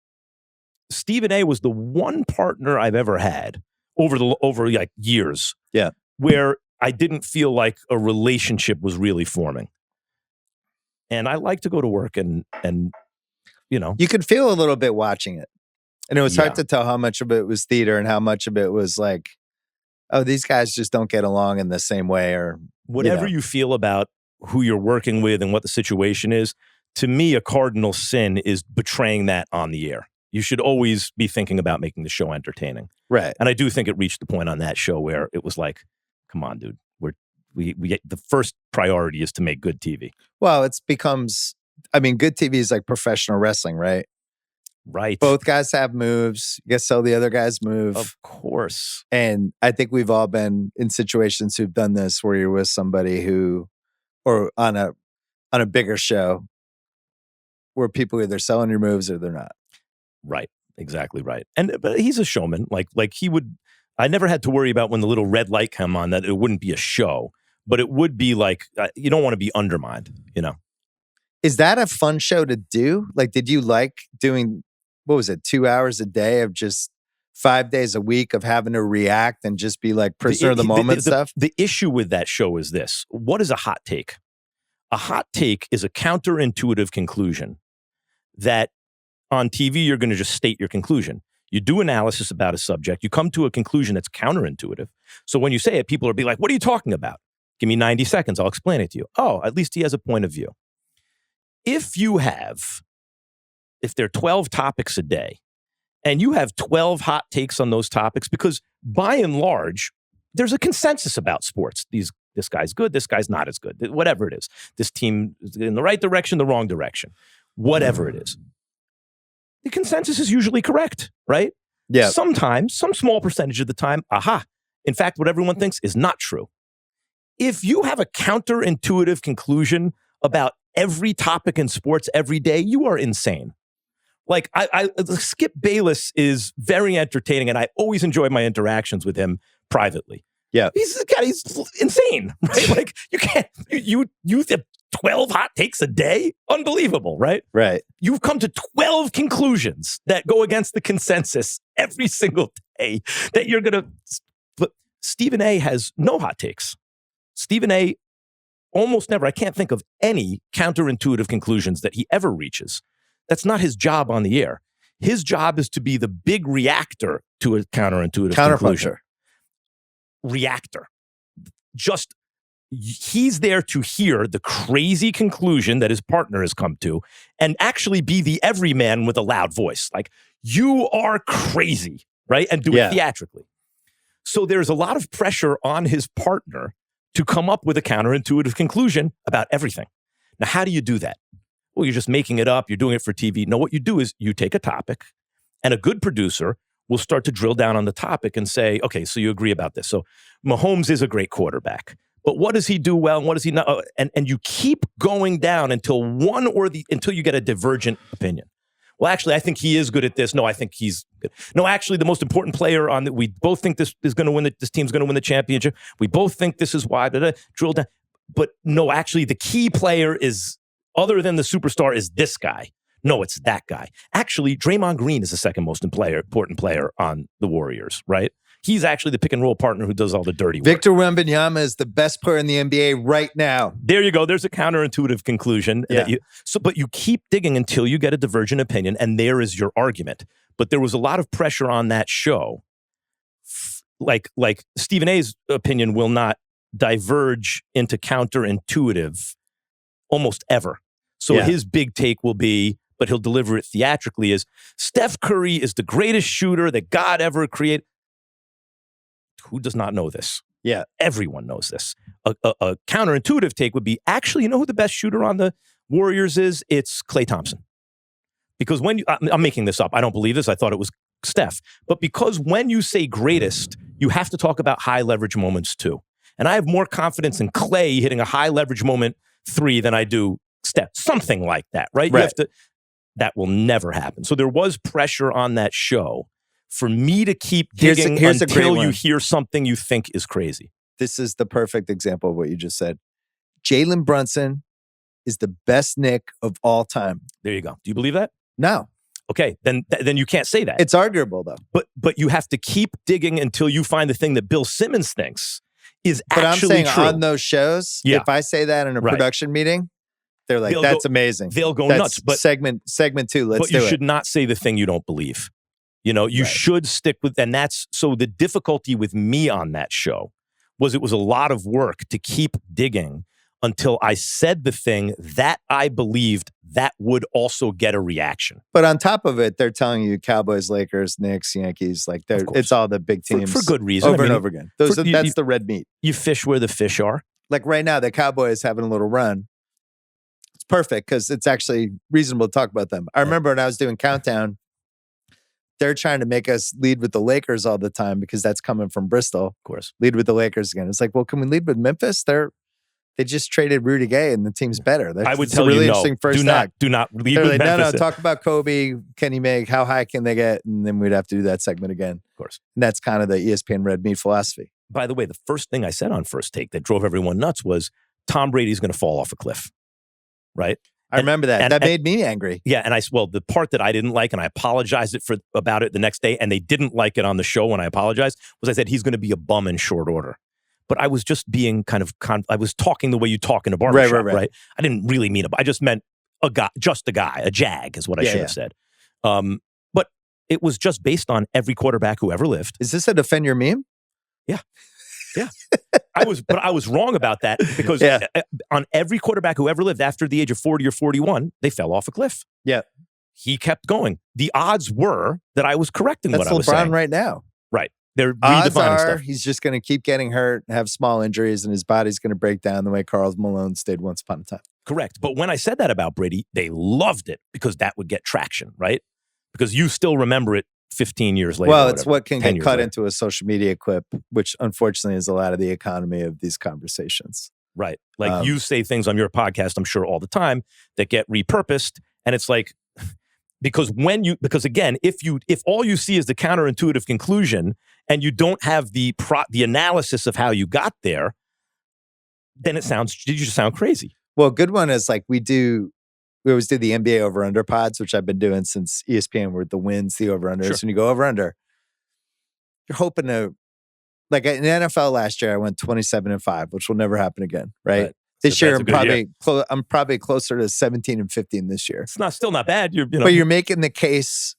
Stephen A was the one partner I've ever had over years. Yeah. Where I didn't feel like a relationship was really forming. And I like to go to work and you could feel a little bit watching it. And it was hard to tell how much of it was theater and how much of it was like, oh, these guys just don't get along in the same way, or whatever you feel about who you're working with and what the situation is. To me, a cardinal sin is betraying that on the air. You should always be thinking about making the show entertaining. Right. And I do think it reached the point on that show where it was like, come on, dude, we get, the first priority is to make good TV. Well, good TV is like professional wrestling, right? Right. Both guys have moves. You guess so the other guys move. Of course. And I think we've all been in situations who've done this where you're with somebody or on a bigger show where people either selling your moves or they're not. Right. Exactly right. But he's a showman. Like he would, I never had to worry about when the little red light come on that it wouldn't be a show, but it would be like, you don't want to be undermined, you know? Is that a fun show to do? Like, did you like doing, 2 hours a day of just 5 days a week of having to react and just be like prisoner of the moment stuff? The issue with that show is this. What is a hot take? A hot take is a counterintuitive conclusion that on TV, you're going to just state your conclusion. You do analysis about a subject. You come to a conclusion that's counterintuitive. So when you say it, people will be like, what are you talking about? Give me 90 seconds. I'll explain it to you. Oh, at least he has a point of view. If there are 12 topics a day and you have 12 hot takes on those topics, because by and large, there's a consensus about sports. This guy's good. This guy's not as good. Whatever it is. This team is in the right direction, the wrong direction. Whatever it is. The consensus is usually correct, right? Yeah. Sometimes, some small percentage of the time, in fact, what everyone thinks is not true. If you have a counterintuitive conclusion about every topic in sports every day, you are insane. Like, Skip Bayless is very entertaining, and I always enjoy my interactions with him privately. Yeah. He's insane, right? Like, you have 12 hot takes a day? Unbelievable, right? Right. You've come to 12 conclusions that go against the consensus every single day that you're going to... But Stephen A. has no hot takes. Stephen A. almost never, I can't think of any counterintuitive conclusions that he ever reaches. That's not his job on the air. His job is to be the big reactor to a counterintuitive conclusion. Reactor. Just, he's there to hear the crazy conclusion that his partner has come to and actually be the everyman with a loud voice. Like, you are crazy, right? And do it theatrically. So there's a lot of pressure on his partner to come up with a counterintuitive conclusion about everything. Now, how do you do that? Well, you're just making it up. You're doing it for TV. No, what you do is you take a topic, and a good producer will start to drill down on the topic and say, okay, so you agree about this. So Mahomes is a great quarterback, but what does he do well and what does he not? And you keep going down until until you get a divergent opinion. Well, actually, I think he is good at this. No, I think he's good. No, actually, the most important player on that, we both think this is going to win. This team's going to win the championship. We both think this is why. Drill down. But no, actually, the key player is, other than the superstar, is this guy. No, it's that guy. Actually, Draymond Green is the second most important player on the Warriors, right? He's actually the pick and roll partner who does all the dirty work. Victor Wembanyama is the best player in the NBA right now. There you go. There's a counterintuitive conclusion. Yeah. But you keep digging until you get a divergent opinion, and there is your argument. But there was a lot of pressure on that show. Like Stephen A's opinion will not diverge into counterintuitive almost ever. So his big take will be, but he'll deliver it theatrically, is Steph Curry is the greatest shooter that God ever created. Who does not know this? Yeah. Everyone knows this. A counterintuitive take would be, actually, you know who the best shooter on the Warriors is? It's Klay Thompson. Because I'm making this up. I don't believe this. I thought it was Steph. But because when you say greatest, you have to talk about high leverage moments too. And I have more confidence in Klay hitting a high leverage moment 3 than I do Steph. Something like that, right? You have to. That will never happen. So there was pressure on that show for me to keep digging until you hear something you think is crazy. This is the perfect example of what you just said. Jalen Brunson is the best Knick of all time. There you go. Do you believe that? No. Okay, then you can't say that. It's arguable, though. But you have to keep digging until you find the thing that Bill Simmons thinks is actually true. But I'm saying true. On those shows, if I say that in a production meeting, they're like, that's amazing. They'll go nuts. But segment 2, let's do it. But you should not say the thing you don't believe. You know, you should stick with, and that's, so the difficulty with me on that show was it was a lot of work to keep digging until I said the thing that I believed that would also get a reaction. But on top of it, they're telling you Cowboys, Lakers, Knicks, Yankees, like it's all the big teams for good reason. over and over again. That's the red meat. You fish where the fish are. Like right now, the Cowboys having a little run. It's perfect because it's actually reasonable to talk about them. I remember when I was doing Countdown, they're trying to make us lead with the Lakers all the time because that's coming from Bristol. Of course. Lead with the Lakers again. It's like, well, can we lead with Memphis? They just traded Rudy Gay and the team's better. I would tell really you interesting first do not lead They're with like, Memphis. No, talk about Kobe, Kenny Meg, how high can they get? And then we'd have to do that segment again. Of course. And that's kind of the ESPN red meat philosophy. By the way, the first thing I said on First Take that drove everyone nuts was Tom Brady's going to fall off a cliff, right? I remember that. That made me angry. Yeah, and the part that I didn't like, and I apologized about it the next day, and they didn't like it on the show when I apologized, was I said he's going to be a bum in short order. But I was just being I was talking the way you talk in a barbershop, right? I didn't really mean it. I just meant a guy, a jag is what I should have said. But it was just based on every quarterback who ever lived. Is this a defend your meme? Yeah. Yeah. I was wrong about that because on every quarterback who ever lived after the age of 40 or 41, they fell off a cliff. Yeah. He kept going. The odds were that I was correcting what I was saying. That's LeBron saying. right now. Right. They're odds redefining are stuff. He's just going to keep getting hurt, have small injuries, and his body's going to break down the way Karl Malone stayed once upon a time. Correct. But when I said that about Brady, they loved it because that would get traction, right? Because you still remember it 15 years later. Well, it's what can get cut later. into a social media clip, which unfortunately is a lot of the economy of these conversations. Right. Like you say things on your podcast, I'm sure all the time, that get repurposed. And it's like, because again, if all you see is the counterintuitive conclusion and you don't have the analysis of how you got there, then you just sound crazy. Well, a good one is like we always do the NBA over-under pods, which I've been doing since ESPN, where the wins, the over-unders. Sure. When you go over-under, you're hoping to, like in the NFL last year, I went 27-5, which will never happen again, right? This year, I'm probably closer to 17-15 this year. It's still not bad. But you're making the case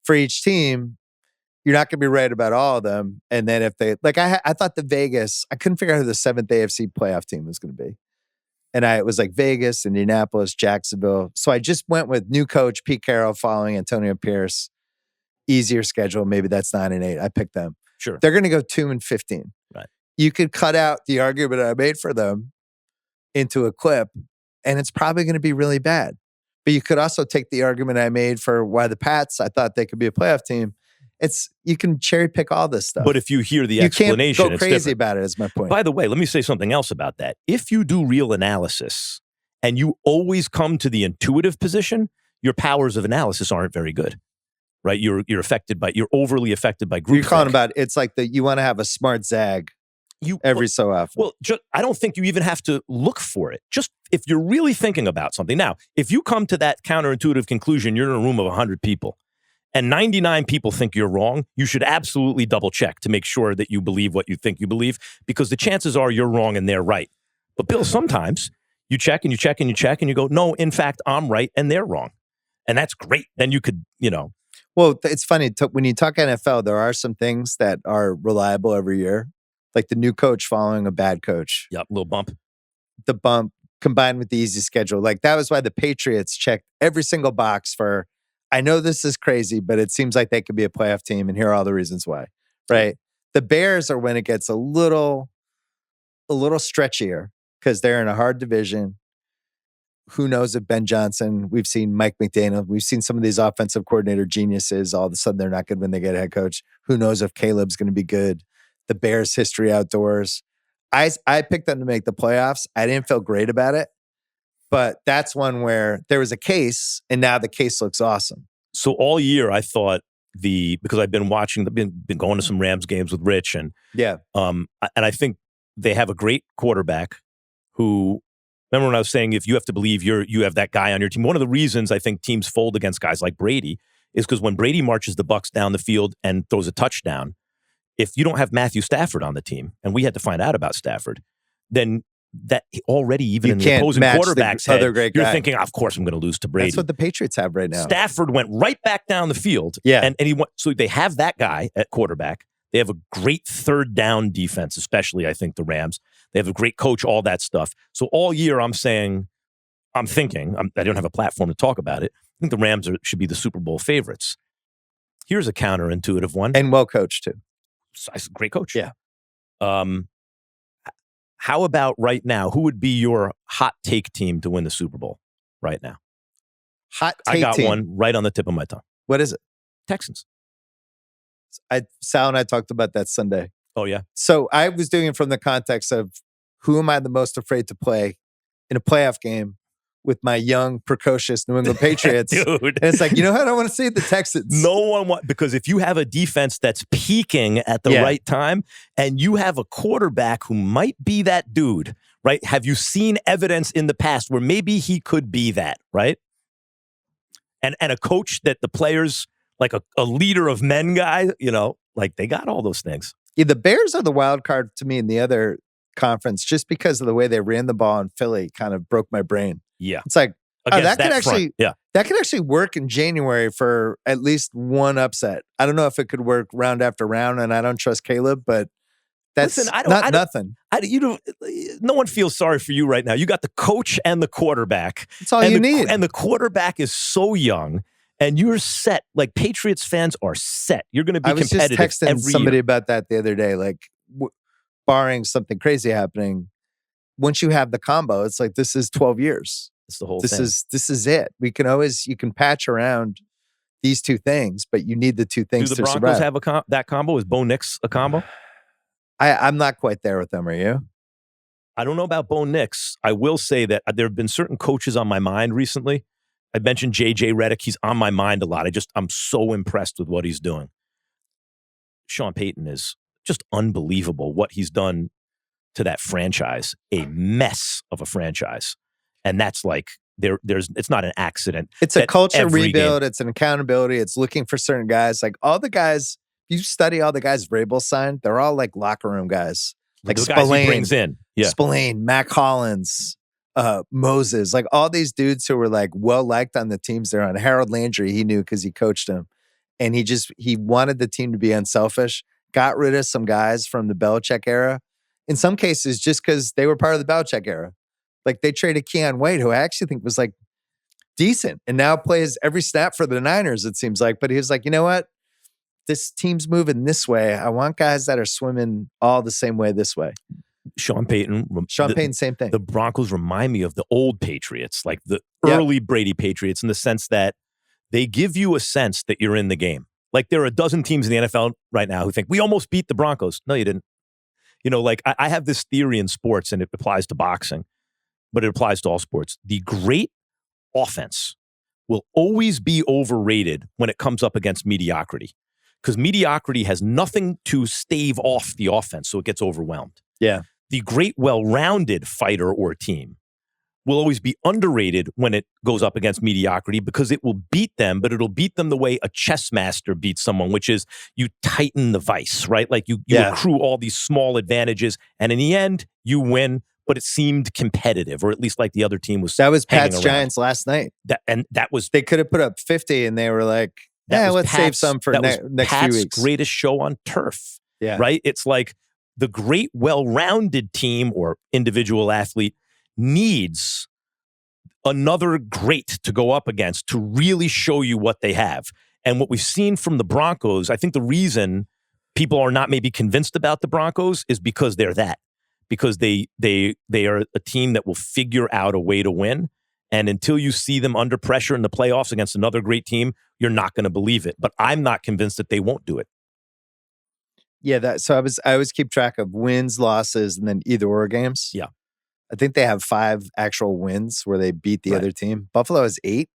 for each team. You're not going to be right about all of them. And then if they, like I thought the Vegas, I couldn't figure out who the 7th AFC playoff team was going to be. And it was like Vegas, Indianapolis, Jacksonville. So I just went with new coach, Pete Carroll, following Antonio Pierce. Easier schedule. Maybe that's 9-8. I picked them. Sure. They're going to go 2-15. Right. You could cut out the argument I made for them into a clip, and it's probably going to be really bad. But you could also take the argument I made for why the Pats, I thought they could be a playoff team. You can cherry pick all this stuff. But if you hear the explanation, you can't go crazy about it, is my point. By the way, let me say something else about that. If you do real analysis and you always come to the intuitive position, your powers of analysis aren't very good, right? You're overly affected by group. You're calling about, it's like you want to have a smart zag every so often. Well, I don't think you even have to look for it. Just if you're really thinking about something. Now, if you come to that counterintuitive conclusion, you're in a room of 100 people, and 99 people think you're wrong, you should absolutely double check to make sure that you believe what you think you believe, because the chances are you're wrong and they're right. But Bill, sometimes you check and you check and you check and you go, no, in fact, I'm right and they're wrong. And that's great. Then you could, Well, it's funny. When you talk NFL, there are some things that are reliable every year, like the new coach following a bad coach. Yep, little bump. The bump combined with the easy schedule. Like that was why the Patriots checked every single box for, I know this is crazy, but it seems like they could be a playoff team, and here are all the reasons why, right? The Bears are when it gets a little stretchier because they're in a hard division. Who knows if Ben Johnson, we've seen Mike McDaniel, we've seen some of these offensive coordinator geniuses, all of a sudden they're not good when they get a head coach. Who knows if Caleb's going to be good? The Bears' history outdoors. I picked them to make the playoffs. I didn't feel great about it. But that's one where there was a case, and now the case looks awesome. So all year I thought because I've been watching, been going to some Rams games with Rich, and and I think they have a great quarterback who, remember when I was saying if you have to believe you have that guy on your team. One of the reasons I think teams fold against guys like Brady is because when Brady marches the Bucs down the field and throws a touchdown, if you don't have Matthew Stafford on the team, and we had to find out about Stafford, then that already, even in the opposing quarterback's head, you're thinking, of course, I'm going to lose to Brady. That's what the Patriots have right now. Stafford went right back down the field. Yeah. And he went, so they have that guy at quarterback. They have a great third down defense, especially, I think, the Rams. They have a great coach, all that stuff. So all year I'm thinking, I don't have a platform to talk about it. I think the Rams should be the Super Bowl favorites. Here's a counterintuitive one. And well coached, too. Great coach. Yeah. How about right now? Who would be your hot take team to win the Super Bowl right now? Hot take I got team. one right on the tip of my tongue. What is it? Texans. Sal and I talked about that Sunday. Oh, yeah? So I was doing it from the context of who am I the most afraid to play in a playoff game with my young, precocious New England Patriots. Dude. And it's like, I don't want to see the Texans. No one wants, because if you have a defense that's peaking at the right time and you have a quarterback who might be that dude, right? Have you seen evidence in the past where maybe he could be that, right? And a coach that the players, like a leader of men guy, like they got all those things. Yeah, the Bears are the wild card to me in the other conference just because of the way they ran the ball in Philly kind of broke my brain. Yeah. It's like, that could actually work in January for at least one upset. I don't know if it could work round after round, and I don't trust Caleb, but that's nothing. No one feels sorry for you right now. You got the coach and the quarterback. That's all you need. And the quarterback is so young, and you're set. Like, Patriots fans are set. You're going to be competitive. I was just texting somebody about that the other day. Like, barring something crazy happening, once you have the combo, it's like this is 12 years. It's the whole thing. This is it. You can patch around these two things, but you need the two things to survive. Do the Broncos have that combo? Is Bo Nix a combo? I'm not quite there with them. Are you? I don't know about Bo Nix. I will say that there have been certain coaches on my mind recently. I mentioned JJ Redick. He's on my mind a lot. I'm so impressed with what he's doing. Sean Payton is just unbelievable what he's done to that franchise. A mess of a franchise. And that's like, it's not an accident. It's a culture rebuild. It's an accountability. It's looking for certain guys. Like all the guys, you study all the guys Vrabel signed, they're all like locker room guys. Like the guys he brings in. Yeah. Spillane, Mac Hollins, Moses, like all these dudes who were like well-liked on the teams they're on. Harold Landry, he knew because he coached him. And he wanted the team to be unselfish, got rid of some guys from the Belichick era. In some cases, just because they were part of the Belichick era. Like they traded Keon Wade, who I actually think was like decent and now plays every snap for the Niners, it seems like. But he was like, you know what? This team's moving this way. I want guys that are swimming all the same way this way. Sean Payton, same thing. The Broncos remind me of the old Patriots, like the early Brady Patriots, in the sense that they give you a sense that you're in the game. Like there are a dozen teams in the NFL right now who think, we almost beat the Broncos. No, you didn't. Like I have this theory in sports, and it applies to boxing, but it applies to all sports. The great offense will always be overrated when it comes up against mediocrity, because mediocrity has nothing to stave off the offense, so it gets overwhelmed. Yeah. The great, well-rounded fighter or team will always be underrated when it goes up against mediocrity, because it will beat them, but it'll beat them the way a chess master beats someone, which is you tighten the vice, right? Like you accrue all these small advantages, and in the end, you win, but it seemed competitive, or at least like the other team was. That was Pat's Giants last night. They could have put up 50, and they were like, let's save some for next few weeks. Greatest show on turf. Yeah. Right? It's like the great, well-rounded team or individual athlete needs another great to go up against to really show you what they have. And what we've seen from the Broncos, I think the reason people are not maybe convinced about the Broncos is because they're that. Because they are a team that will figure out a way to win. And until you see them under pressure in the playoffs against another great team, you're not going to believe it. But I'm not convinced that they won't do it. Yeah, so I always keep track of wins, losses, and then either or games. Yeah. I think they have 5 actual wins where they beat the other team. Buffalo has 8.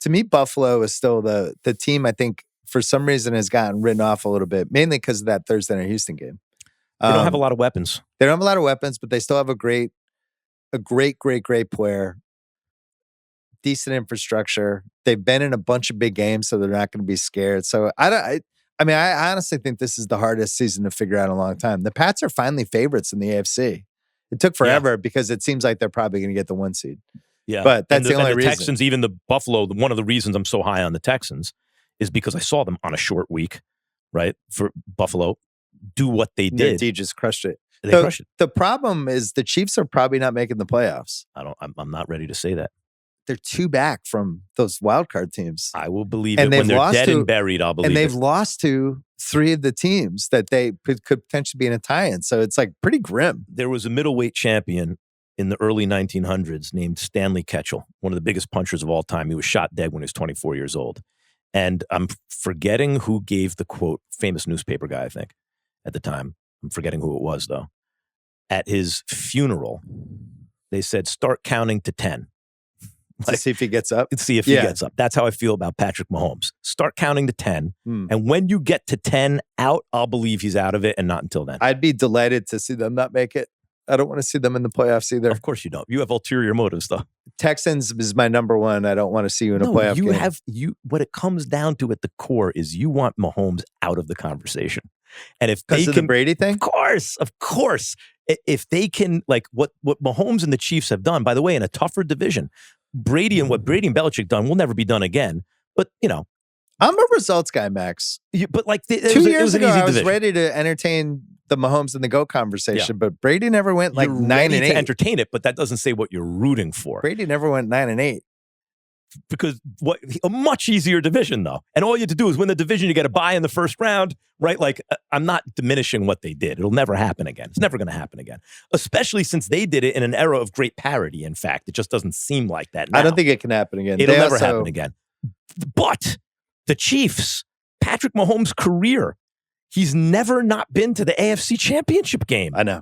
To me, Buffalo is still the team I think for some reason has gotten written off a little bit, mainly because of that Thursday night Houston game. They don't have a lot of weapons. They don't have a lot of weapons, but they still have a great player. Decent infrastructure. They've been in a bunch of big games, so they're not going to be scared. So I honestly think this is the hardest season to figure out in a long time. The Pats are finally favorites in the AFC. It took forever because it seems like they're probably going to get the 1 seed. Yeah, but that's the only reason. Texans, even the Buffalo, one of the reasons I'm so high on the Texans is because I saw them on a short week, right? For Buffalo, do what they did. D just crushed it. They crush it. The problem is the Chiefs are probably not making the playoffs. I'm not ready to say that. They're 2 back from those wild card teams. I will believe it when they're dead and buried. I'll believe it. And they've lost to 3 of the teams that they could potentially be in a tie-in. So it's like pretty grim. There was a middleweight champion in the early 1900s named Stanley Ketchel, one of the biggest punchers of all time. He was shot dead when he was 24 years old. And I'm forgetting who gave the quote, famous newspaper guy, I think, at the time. I'm forgetting who it was, though. At his funeral, they said, start counting to 10. To see if he gets up? See if he gets up. That's how I feel about Patrick Mahomes. Start counting to 10. And when you get to 10 out, I'll believe he's out of it, and not until then. I'd be delighted to see them not make it. I don't want to see them in the playoffs either. Of course you don't. You have ulterior motives, though. Texans is my number one. I don't want to see you in a playoff game. What it comes down to at the core is you want Mahomes out of the conversation. And if because of the Brady thing? Of course. If they can, like what Mahomes and the Chiefs have done, by the way, in a tougher division, Brady and Belichick done will never be done again. But, I'm a results guy, Max. But like 2 years ago, I was ready to entertain the Mahomes and the GOAT conversation, but Brady never went like 9-8. To entertain it, but that doesn't say what you're rooting for. Brady never went 9-8. Because a much easier division, though. And all you have to do is win the division. You get a bye in the first round, right? Like, I'm not diminishing what they did. It'll never happen again. It's never going to happen again. Especially since they did it in an era of great parity, in fact. It just doesn't seem like that now. I don't think it can happen again. It'll never happen again. But the Chiefs, Patrick Mahomes' career, he's never not been to the AFC Championship game. I know.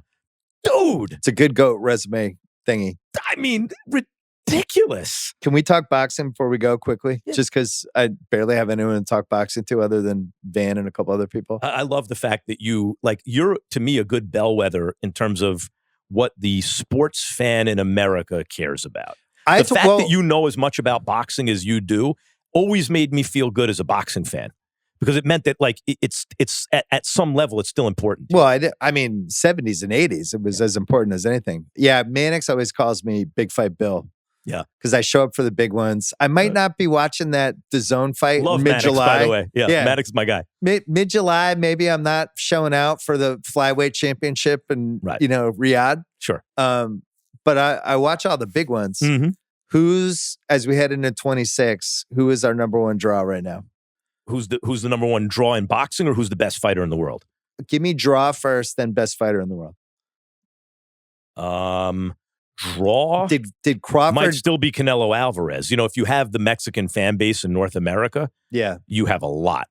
Dude. It's a good GOAT resume thingy. I mean, ridiculous. Can we talk boxing before we go quickly? Yeah. Just because I barely have anyone to talk boxing to other than Van and a couple other people. I love the fact that you're, to me, a good bellwether in terms of what the sports fan in America cares about. The fact that you know as much about boxing as you do always made me feel good as a boxing fan. Because it meant that, like, it's at some level, it's still important. Well, I mean, 70s and 80s, it was as important as anything. Yeah, Mannix always calls me Big Fight Bill. Yeah. Because I show up for the big ones. I might not be watching that DAZN fight Love mid-July. Mannix, by the way. Yeah, Mannix is my guy. Mid-July, maybe I'm not showing out for the flyweight championship and, Riyadh. Sure. But I watch all the big ones. Mm-hmm. Who's, as we head into 26, who is our number one draw right now? Who's the number one draw in boxing, or who's the best fighter in the world? Give me draw first, then best fighter in the world. Draw? Did Crawford might still be Canelo Alvarez. If you have the Mexican fan base in North America, you have a lot.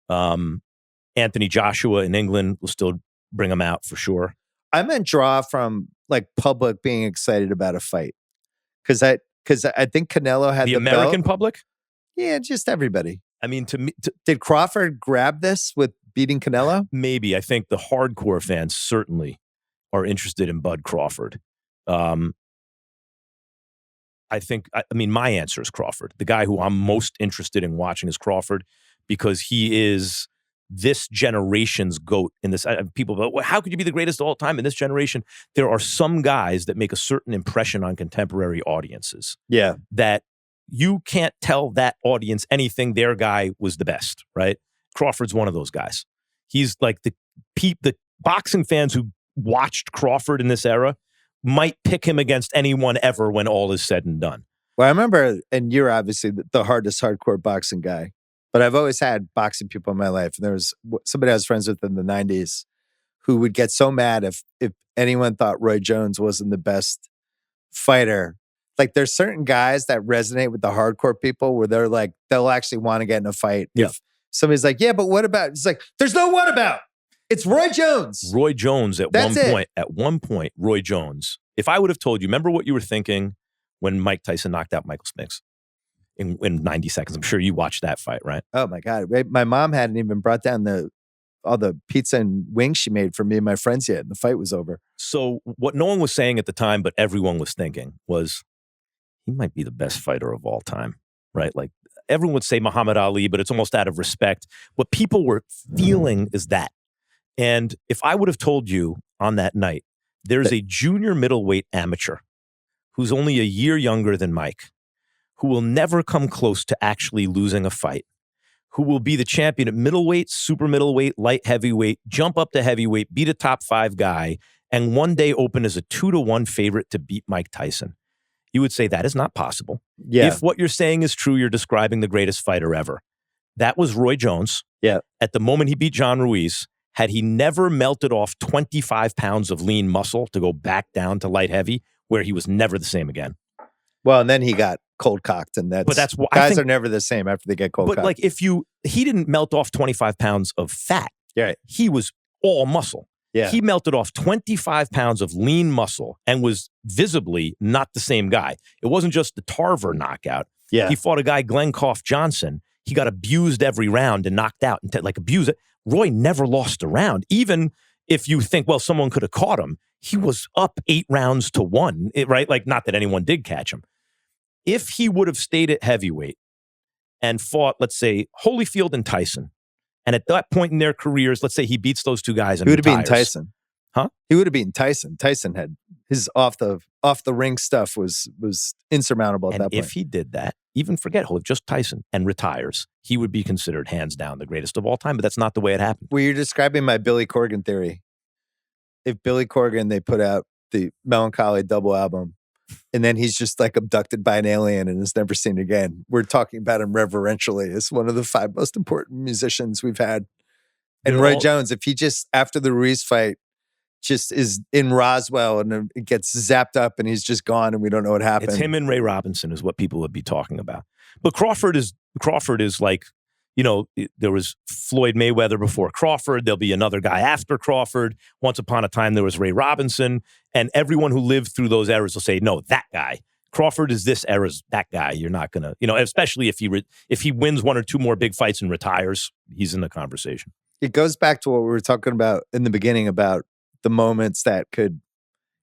Anthony Joshua in England will still bring him out for sure. I meant draw from like public being excited about a fight. Because I think Canelo had the American belt. Public? Yeah, just everybody. I mean, to me, did Crawford grab this with beating Canelo? Maybe. I think the hardcore fans certainly are interested in Bud Crawford. I mean, my answer is Crawford. The guy who I'm most interested in watching is Crawford because he is this generation's GOAT in this. People go, well, how could you be the greatest of all time in this generation? There are some guys that make a certain impression on contemporary audiences. Yeah. That you can't tell that audience anything. Their guy was the best, right? Crawford's one of those guys. He's like the boxing fans who watched Crawford in this era might pick him against anyone ever when all is said and done. Well, I remember, and you're obviously the hardest hardcore boxing guy, but I've always had boxing people in my life. And there was somebody I was friends with in the 90s who would get so mad if anyone thought Roy Jones wasn't the best fighter. Like there's certain guys that resonate with the hardcore people where they're like, they'll actually want to get in a fight. Yeah. If somebody's like, yeah, but what about? It's like, there's no what about. It's Roy Jones. Roy Jones at one point, Roy Jones. If I would have told you, remember what you were thinking when Mike Tyson knocked out Michael Spinks in 90 seconds? I'm sure you watched that fight, right? Oh my God. My mom hadn't even brought down all the pizza and wings she made for me and my friends yet. And the fight was over. So what no one was saying at the time, but everyone was thinking was, he might be the best fighter of all time, right? Like everyone would say Muhammad Ali, but it's almost out of respect. What people were feeling is that. And if I would have told you on that night, there's a junior middleweight amateur who's only a year younger than Mike, who will never come close to actually losing a fight, who will be the champion at middleweight, super middleweight, light heavyweight, jump up to heavyweight, beat a top 5 guy, and one day open as a 2-1 favorite to beat Mike Tyson. You would say that is not possible. Yeah. If what you're saying is true, you're describing the greatest fighter ever. That was Roy Jones. Yeah. At the moment he beat John Ruiz, had he never melted off 25 pounds of lean muscle to go back down to light heavy, where he was never the same again. Well, and then he got cold cocked, and that's why guys are never the same after they get cold cocked. But like he didn't melt off 25 pounds of fat. Yeah. He was all muscle. Yeah. He melted off 25 pounds of lean muscle and was visibly not the same guy. It wasn't just the Tarver knockout. Yeah. He fought a guy, Glenn Koff Johnson. He got abused every round and knocked out and abused it. Roy never lost a round. Even if you think, well, someone could have caught him, he was up 8 rounds to 1, right? Like, not that anyone did catch him. If he would have stayed at heavyweight and fought, let's say, Holyfield and Tyson, and at that point in their careers, let's say he beats those two guys and he would have beaten retires. Tyson. Huh? He would have beaten Tyson. Tyson had his off the ring stuff was insurmountable at And that point. if he did that, even forget Holyfield, just Tyson, and retires, he would be considered hands down the greatest of all time. But that's not the way it happened. Well, you're describing my Billy Corgan theory. If Billy Corgan, they put out the Melancholy double album, and then he's just like abducted by an alien and is never seen again. We're talking about him reverentially as one of the 5 most important musicians we've had. And They're Roy all- Jones, if he just, after the Ruiz fight, just is in Roswell and it gets zapped up and he's just gone and we don't know what happened. It's him and Ray Robinson is what people would be talking about. But Crawford is like, there was Floyd Mayweather before Crawford. There'll be another guy after Crawford. Once upon a time, there was Ray Robinson. And everyone who lived through those eras will say, no, that guy. Crawford is this era's that guy. You're not going to, especially if he wins 1 or 2 more big fights and retires, he's in the conversation. It goes back to what we were talking about in the beginning about the moments that could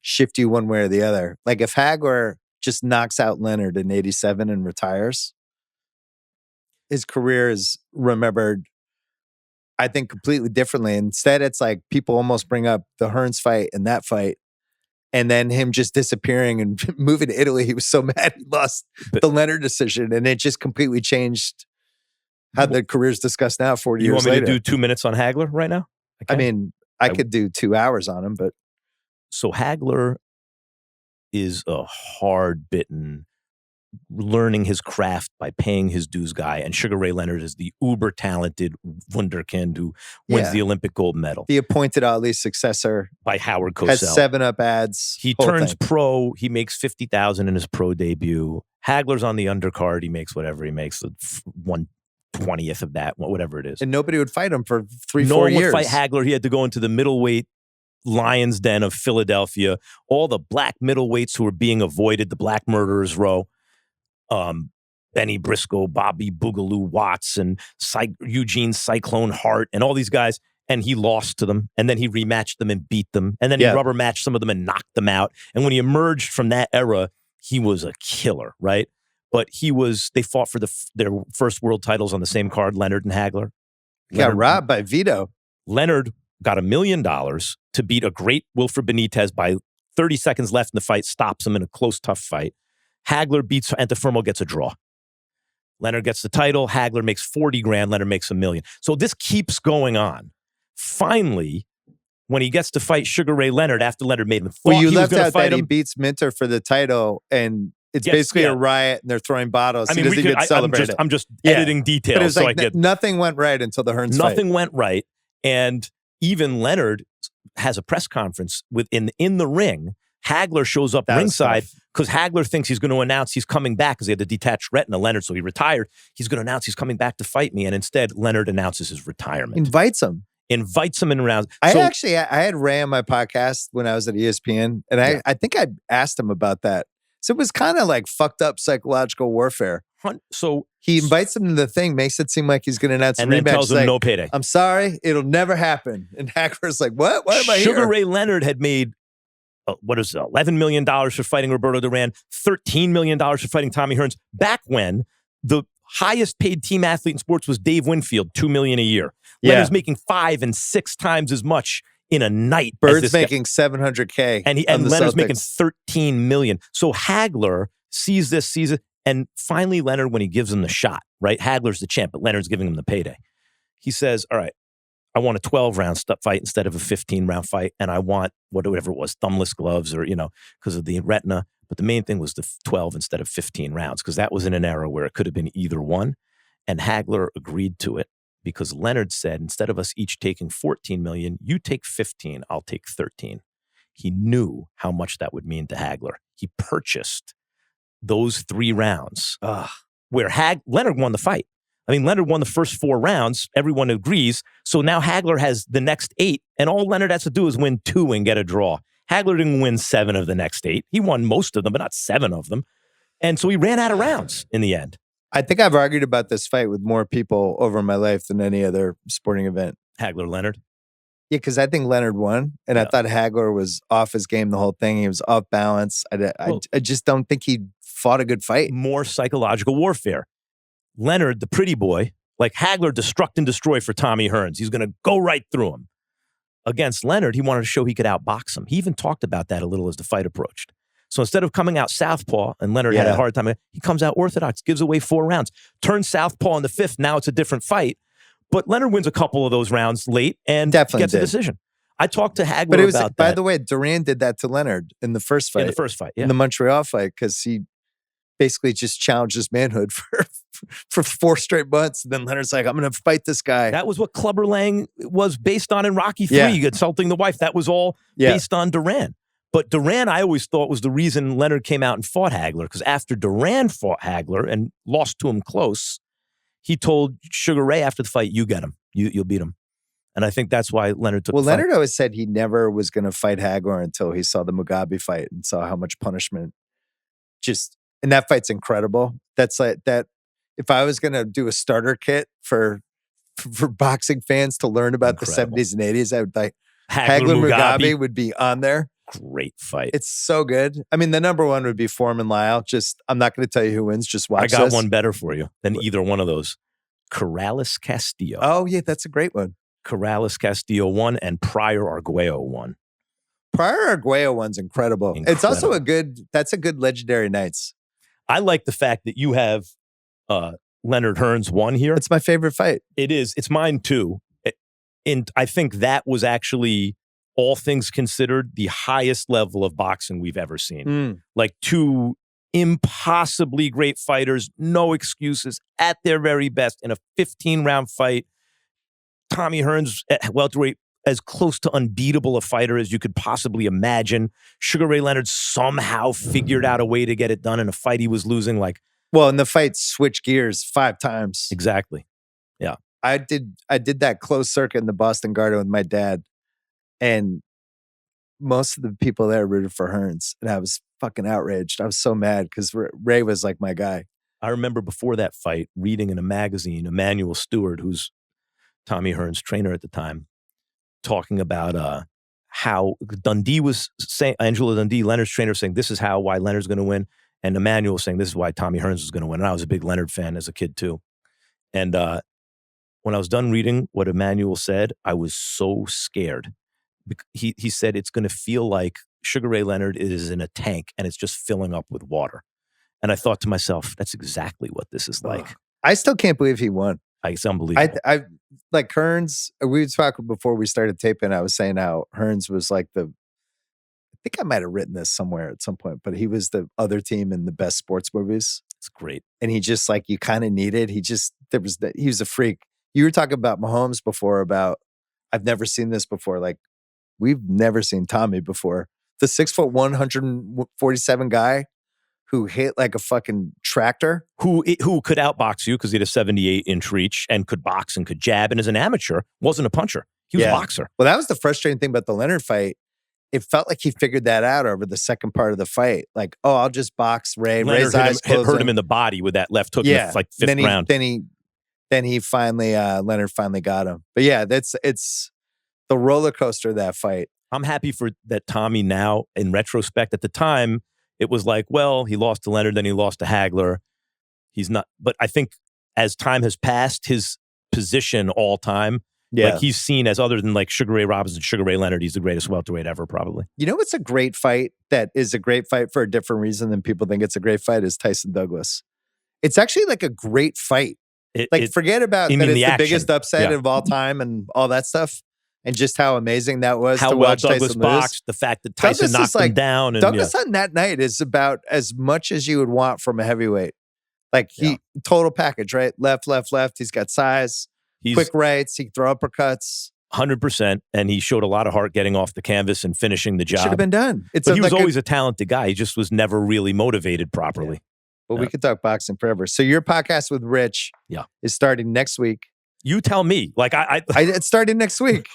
shift you one way or the other. Like if Hagler just knocks out Leonard in 87 and retires, his career is remembered, I think, completely differently. Instead, it's like people almost bring up the Hearns fight and that fight, and then him just disappearing and moving to Italy. He was so mad he lost the Leonard decision, and it just completely changed how the career's discussed now 40 You years want me later. to do 2 minutes on Hagler right now? I mean, I could do 2 hours on him, but So Hagler is a hard-bitten, learning his craft by paying his dues guy, and Sugar Ray Leonard is the uber-talented wunderkind who wins the Olympic gold medal. the appointed Ali's successor By Howard Cosell. has 7-Up ads. He whole turns thing. pro. He makes $50,000 in his pro debut. Hagler's on the undercard. He makes whatever he makes, 1/20th of that, whatever it is. And nobody would fight him for 3-4 No one years. would fight Hagler. He had to go into the middleweight Lion's Den of Philadelphia. All the black middleweights who were being avoided, the Black Murderers Row, Benny Briscoe, Bobby Boogaloo Watts, and Eugene Cyclone Hart, and all these guys. And he lost to them. And then he rematched them and beat them. And then he rubber matched some of them and knocked them out. And when he emerged from that era, he was a killer, right? But they fought for their first world titles on the same card, Leonard and Hagler. He got robbed by Vito. Leonard got $1 million to beat a great Wilfred Benitez by 30 seconds left in the fight, stops him in a close, tough fight. Hagler beats Antifermo, gets a draw. Leonard gets the title. Hagler makes $40,000. Leonard makes $1 million. So this keeps going on. Finally, when he gets to fight Sugar Ray Leonard after Leonard made him thought Well, you he was left going to out fight that he him. beats Minter for the title, and it's Yes, basically yeah. a riot, and they're throwing bottles. I mean, he doesn't get celebrated. I'm just Yeah. editing But it details was so like I get nothing went right until the Hearns fight. nothing went right. And even Leonard has a press conference in the ring. Hagler shows up That was ringside tough. because Hagler thinks he's going to announce he's coming back because he had the detached retina, Leonard, so he retired. He's going to announce he's coming back to fight me. And instead, Leonard announces his retirement. Invites him. Invites him in rounds. I So- had Ray on my podcast when I was at ESPN, and I think I asked him about that. So it was kind of like fucked up psychological warfare. So He invites him to the thing, makes it seem like he's going to announce and a then rematch. tells He's him like, no payday. I'm sorry, it'll never happen. And Hagler's like, what? Why am I Sugar here? Ray Leonard had made $11 million for fighting Roberto Duran, $13 million for fighting Tommy Hearns. Back when the highest paid team athlete in sports was Dave Winfield, $2 million a year. Yeah. Leonard's making 5 and 6 times as much in a night. as Bird's this guy. making $700K. and on the Leonard's Celtics. making $13 million. So Hagler sees it, and finally Leonard, when he gives him the shot, right? Hagler's the champ, but Leonard's giving him the payday. He says, all right, I want a 12-round fight instead of a 15-round fight, and I want whatever it was, thumbless gloves or, because of the retina. But the main thing was the 12 instead of 15 rounds, because that was in an era where it could have been either one. And Hagler agreed to it because Leonard said, instead of us each taking 14 million, you take 15, I'll take 13. He knew how much that would mean to Hagler. He purchased those 3 rounds where Leonard won the fight. I mean, Leonard won the first 4 rounds. Everyone agrees. So now Hagler has the next 8, and all Leonard has to do is win 2 and get a draw. Hagler didn't win 7 of the next 8. He won most of them, but not 7 of them. And so he ran out of rounds in the end. I think I've argued about this fight with more people over my life than any other sporting event. Hagler-Leonard? Yeah, because I think Leonard won, and I thought Hagler was off his game the whole thing. He was off balance. I just don't think he fought a good fight. More psychological warfare. Leonard, the pretty boy, like Hagler, destruct and destroy for Tommy Hearns. He's going to go right through him. Against Leonard, he wanted to show he could outbox him. He even talked about that a little as the fight approached. So instead of coming out southpaw, and Leonard had a hard time, he comes out orthodox, gives away 4 rounds, turns southpaw in the 5th. Now it's a different fight. But Leonard wins a couple of those rounds late and gets a decision. I talked to Hagler but it was, about that. By the way, Duran did that to Leonard in the first fight. In the first fight, yeah. In the Montreal fight, because he basically just challenged his manhood for 4 straight months. And then Leonard's like, I'm going to fight this guy. That was what Clubber Lang was based on in Rocky III, insulting the wife. That was all based on Duran. But Duran, I always thought, was the reason Leonard came out and fought Hagler, because after Duran fought Hagler and lost to him close, he told Sugar Ray after the fight, you get him. You'll beat him. And I think that's why Leonard took the fight. Leonard always said he never was going to fight Hagler until he saw the Mugabe fight and saw how much punishment and that fight's incredible. That's like that. If I was going to do a starter kit for boxing fans to learn about the 70s and 80s, I would like Hagler Mugabe would be on there. Great fight. It's so good. I mean, the number 1 would be Foreman Lyle. I'm not going to tell you who wins. Just watch I got one better for you than either one of those. Corrales Castillo. Oh, yeah, that's a great one. Corrales Castillo won and Pryor Arguello won. Pryor Arguello one's incredible. It's also that's a good legendary nights. I like the fact that you have Leonard Hearns won here. It's my favorite fight. It is. It's mine too. And I think that was actually, all things considered, the highest level of boxing we've ever seen. Like 2 impossibly great fighters, no excuses, at their very best in a 15-round fight. Tommy Hearns at welterweight, as close to unbeatable a fighter as you could possibly imagine. Sugar Ray Leonard somehow figured out a way to get it done in a fight he was losing. And the fight switched gears 5 times. Exactly. Yeah. I did that closed circuit in the Boston Garden with my dad, and most of the people there rooted for Hearns, and I was fucking outraged. I was so mad because Ray was like my guy. I remember before that fight reading in a magazine, Emmanuel Stewart, who's Tommy Hearns' trainer at the time, talking about how Dundee was saying, Angelo Dundee, Leonard's trainer, saying this is why Leonard's going to win, and Emmanuel saying this is why Tommy Hearns is going to win. And I was a big Leonard fan as a kid too. And when I was done reading what Emmanuel said, I was so scared. He said it's going to feel like Sugar Ray Leonard is in a tank and it's just filling up with water. And I thought to myself, that's exactly what this is like. I still can't believe he won. It's unbelievable. I like Hearns. We were talking before we started taping. I was saying how Hearns was like I think I might have written this somewhere at some point, but he was the other team in the best sports movies. It's great. And he just you kind of needed. He was a freak. You were talking about Mahomes before, about I've never seen this before. Like, we've never seen Tommy before. The 6'1", 147 guy who hit like a fucking tractor. Who could outbox you because he had a 78-inch reach and could box and could jab. And as an amateur, wasn't a puncher. He was a boxer. Well, that was the frustrating thing about the Leonard fight. It felt like he figured that out over the second part of the fight. Like, I'll just box Ray. Leonard Ray's eyes hurt him in the body with that left hook in the 5th round. Then he finally, Leonard finally got him. But yeah, it's the roller coaster of that fight. I'm happy for that Tommy now, in retrospect. At the time, it was like, well, he lost to Leonard, then he lost to Hagler. He's not, but I think as time has passed, his position all time, like he's seen as, other than like Sugar Ray Robinson, Sugar Ray Leonard, he's the greatest welterweight ever, probably. You know what's a great fight that is a great fight for a different reason than people think it's a great fight is Tyson Douglas. It's actually like a great fight. Forget about you that mean it's the the action. biggest upset Yeah. of all time and all that stuff, and just how amazing that was How to well watch Douglas Tyson boxed, lose. the fact that Tyson Douglas is knocked him like- down. And Douglas on that night is about as much as you would want from a heavyweight. Like total package, right? Left. He's got size, he's quick rights. He can throw uppercuts. 100%. And he showed a lot of heart getting off the canvas and finishing the job. Should have been done. But he was always a talented guy. He just was never really motivated properly. Well, we could talk boxing forever. So your podcast with Rich is starting next week. You tell me. Like it's starting next week.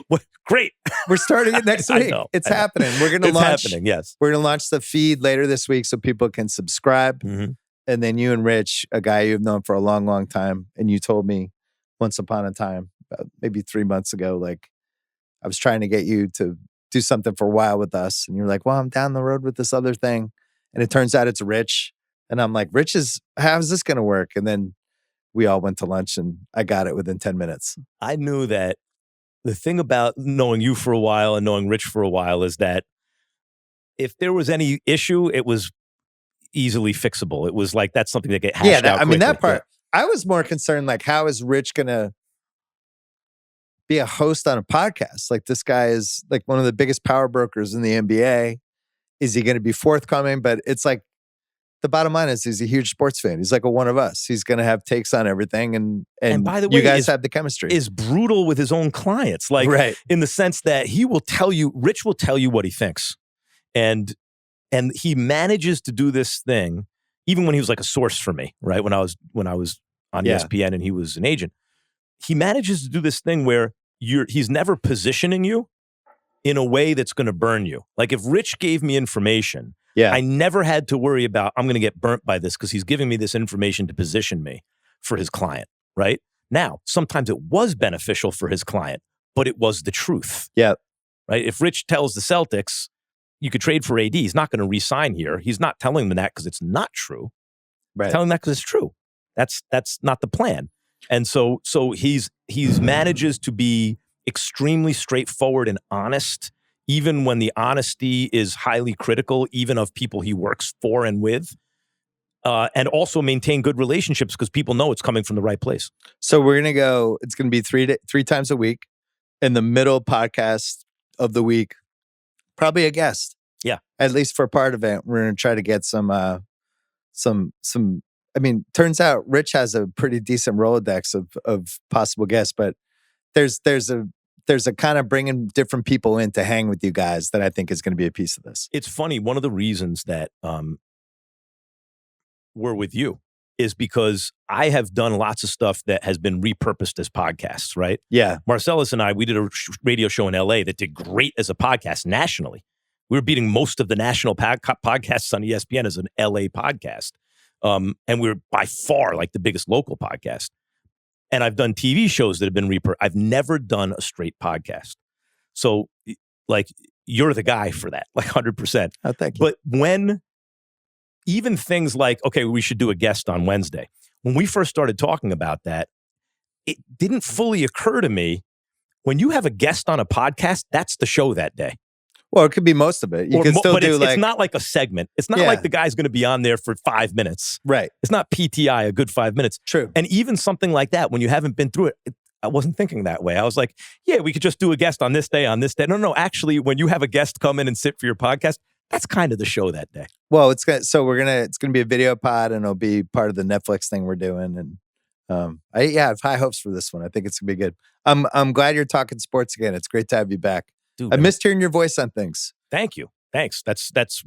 Great. We're starting it next week. It's happening. We're going to launch. Happening, yes. We're going to launch the feed later this week so people can subscribe. Mm-hmm. And then you and Rich, a guy you've known for a long, long time, and you told me once upon a time, about maybe 3 months ago, like I was trying to get you to do something for a while with us. And you're like, well, I'm down the road with this other thing. And it turns out it's Rich. And I'm like, how's this going to work? And then we all went to lunch and I got it within 10 minutes. I knew that the thing about knowing you for a while and knowing Rich for a while is that if there was any issue, it was easily fixable. It was like, that's something that get hashed out quickly. That part, I was more concerned, like, how is Rich going to be a host on a podcast? Like, this guy is like one of the biggest power brokers in the NBA. Is he going to be forthcoming? But it's like, the bottom line is he's a huge sports fan. He's like one of us. He's going to have takes on everything. And by the way, you guys have the chemistry. Is brutal with his own clients. Like, in the sense that Rich will tell you what he thinks. And he manages to do this thing, even when he was like a source for me, right? When I was on ESPN and he was an agent. He manages to do this thing where he's never positioning you in a way that's going to burn you. Like if Rich gave me information, I never had to worry about, I'm going to get burnt by this because he's giving me this information to position me for his client, right? Now, sometimes it was beneficial for his client, but it was the truth. Yeah. Right? If Rich tells the Celtics, you could trade for AD, he's not going to re-sign here. He's not telling them that because it's not true. Right. He's telling them that because it's true. That's not the plan. And so he's manages to be extremely straightforward and honest, even when the honesty is highly critical, even of people he works for and with, and also maintain good relationships because people know it's coming from the right place. So we're going to go, it's going to be three times a week. In the middle podcast of the week, probably a guest. Yeah. At least for part of it. We're going to try to get some, I mean, turns out Rich has a pretty decent Rolodex of possible guests, but there's a kind of bringing different people in to hang with you guys that I think is going to be a piece of this. It's funny. One of the reasons that we're with you is because I have done lots of stuff that has been repurposed as podcasts, right? Yeah. Marcellus and I, we did a radio show in LA that did great as a podcast nationally. We were beating most of the national podcasts on ESPN as an LA podcast. And we were by far like the biggest local podcast. And I've done TV shows that have been I've never done a straight podcast. So, like, you're the guy for that, like 100%. Oh, thank you. But when even things like, okay, we should do a guest on Wednesday. When we first started talking about that, it didn't fully occur to me, when you have a guest on a podcast, that's the show that day. Well, it could be most of it. You can still do it's not like a segment. It's not like the guy's going to be on there for 5 minutes. Right. It's not PTI, a good 5 minutes. True. And even something like that, when you haven't been through it, I wasn't thinking that way. I was like, yeah, we could just do a guest on this day, on this day. No. Actually, when you have a guest come in and sit for your podcast, that's kind of the show that day. Well, it's gonna be a video pod, and it'll be part of the Netflix thing we're doing. And I have high hopes for this one. I think it's gonna be good. I'm glad you're talking sports again. It's great to have you back. Dude, I missed hearing your voice on things. Thank you. Thanks. That's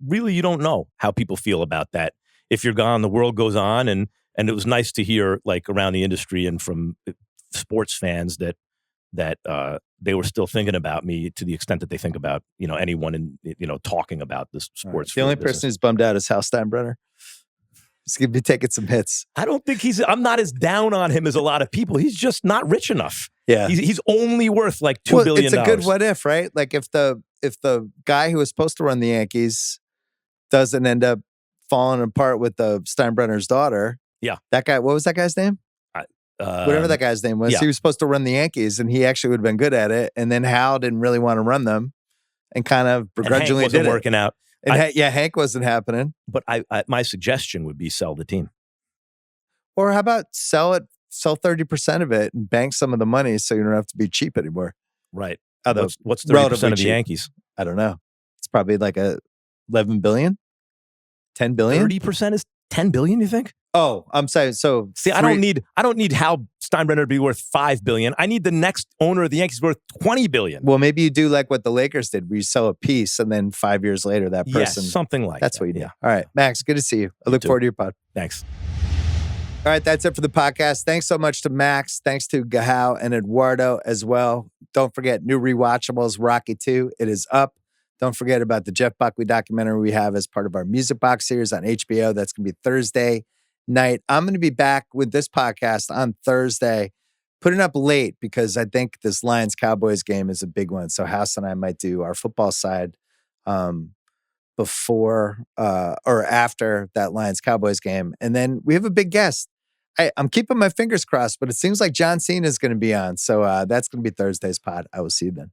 really, you don't know how people feel about that. If you're gone, the world goes on, and it was nice to hear, like, around the industry and from sports fans that they were still thinking about me to the extent that they think about, anyone in, talking about this sports. The only person who's bummed out is Hal Steinbrenner. He's going to be taking some hits. I don't think I'm not as down on him as a lot of people. He's just not rich enough. Yeah. He's only worth like $2 billion. It's a good what if, right? Like if the guy who was supposed to run the Yankees doesn't end up falling apart with the Steinbrenner's daughter. Yeah. That guy, what was that guy's name? Whatever that guy's name was. Yeah. He was supposed to run the Yankees, and he actually would have been good at it. And then Hal didn't really want to run them, and kind of begrudgingly wasn't did it. working out. And Hank wasn't happening. But my suggestion would be sell the team. Or how about sell it sell 30% of it and bank some of the money so you don't have to be cheap anymore. Right. Although What's 30% relatively of the cheap. Yankees? I don't know. It's probably like 11 billion, 10 billion. 30% is 10 billion, you think? Oh, I'm saying so. See, I don't need Hal Steinbrenner to be worth 5 billion. I need the next owner of the Yankees worth 20 billion. Well, maybe you do like what the Lakers did, where you sell a piece and then 5 years later that person. Yes, something like that's that. what you do. Yeah. All right, Max, good to see you. I look too. forward to your pod. Thanks. All right, that's it for the podcast. Thanks so much to Max. Thanks to Gahao and Eduardo as well. Don't forget, new rewatchables, Rocky 2. It is up. Don't forget about the Jeff Buckley documentary we have as part of our Music Box series on HBO. That's going to be Thursday night. I'm going to be back with this podcast on Thursday, putting up late because I think this Lions-Cowboys game is a big one. So House and I might do our football side before or after that Lions-Cowboys game. And then we have a big guest. I'm keeping my fingers crossed, but it seems like John Cena is going to be on. So that's going to be Thursday's pod. I will see you then.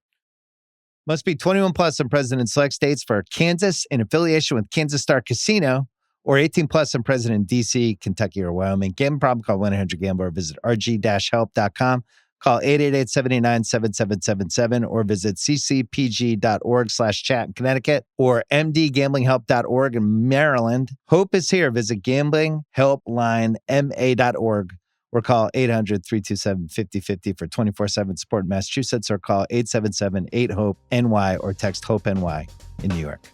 Must be 21 plus and present in select states for Kansas in affiliation with Kansas Star Casino, or 18 plus and present in D.C., Kentucky, or Wyoming. Gambling problem? Call 1-800-GAMBLER or visit rg-help.com. Call 888-789-7777 or visit ccpg.org/chat in Connecticut or mdgamblinghelp.org in Maryland. Hope is here. Visit gamblinghelplinema.org or call 800-327-5050 for 24/7 support in Massachusetts, or call 877-8-HOPE-NY or text HOPE-NY in New York.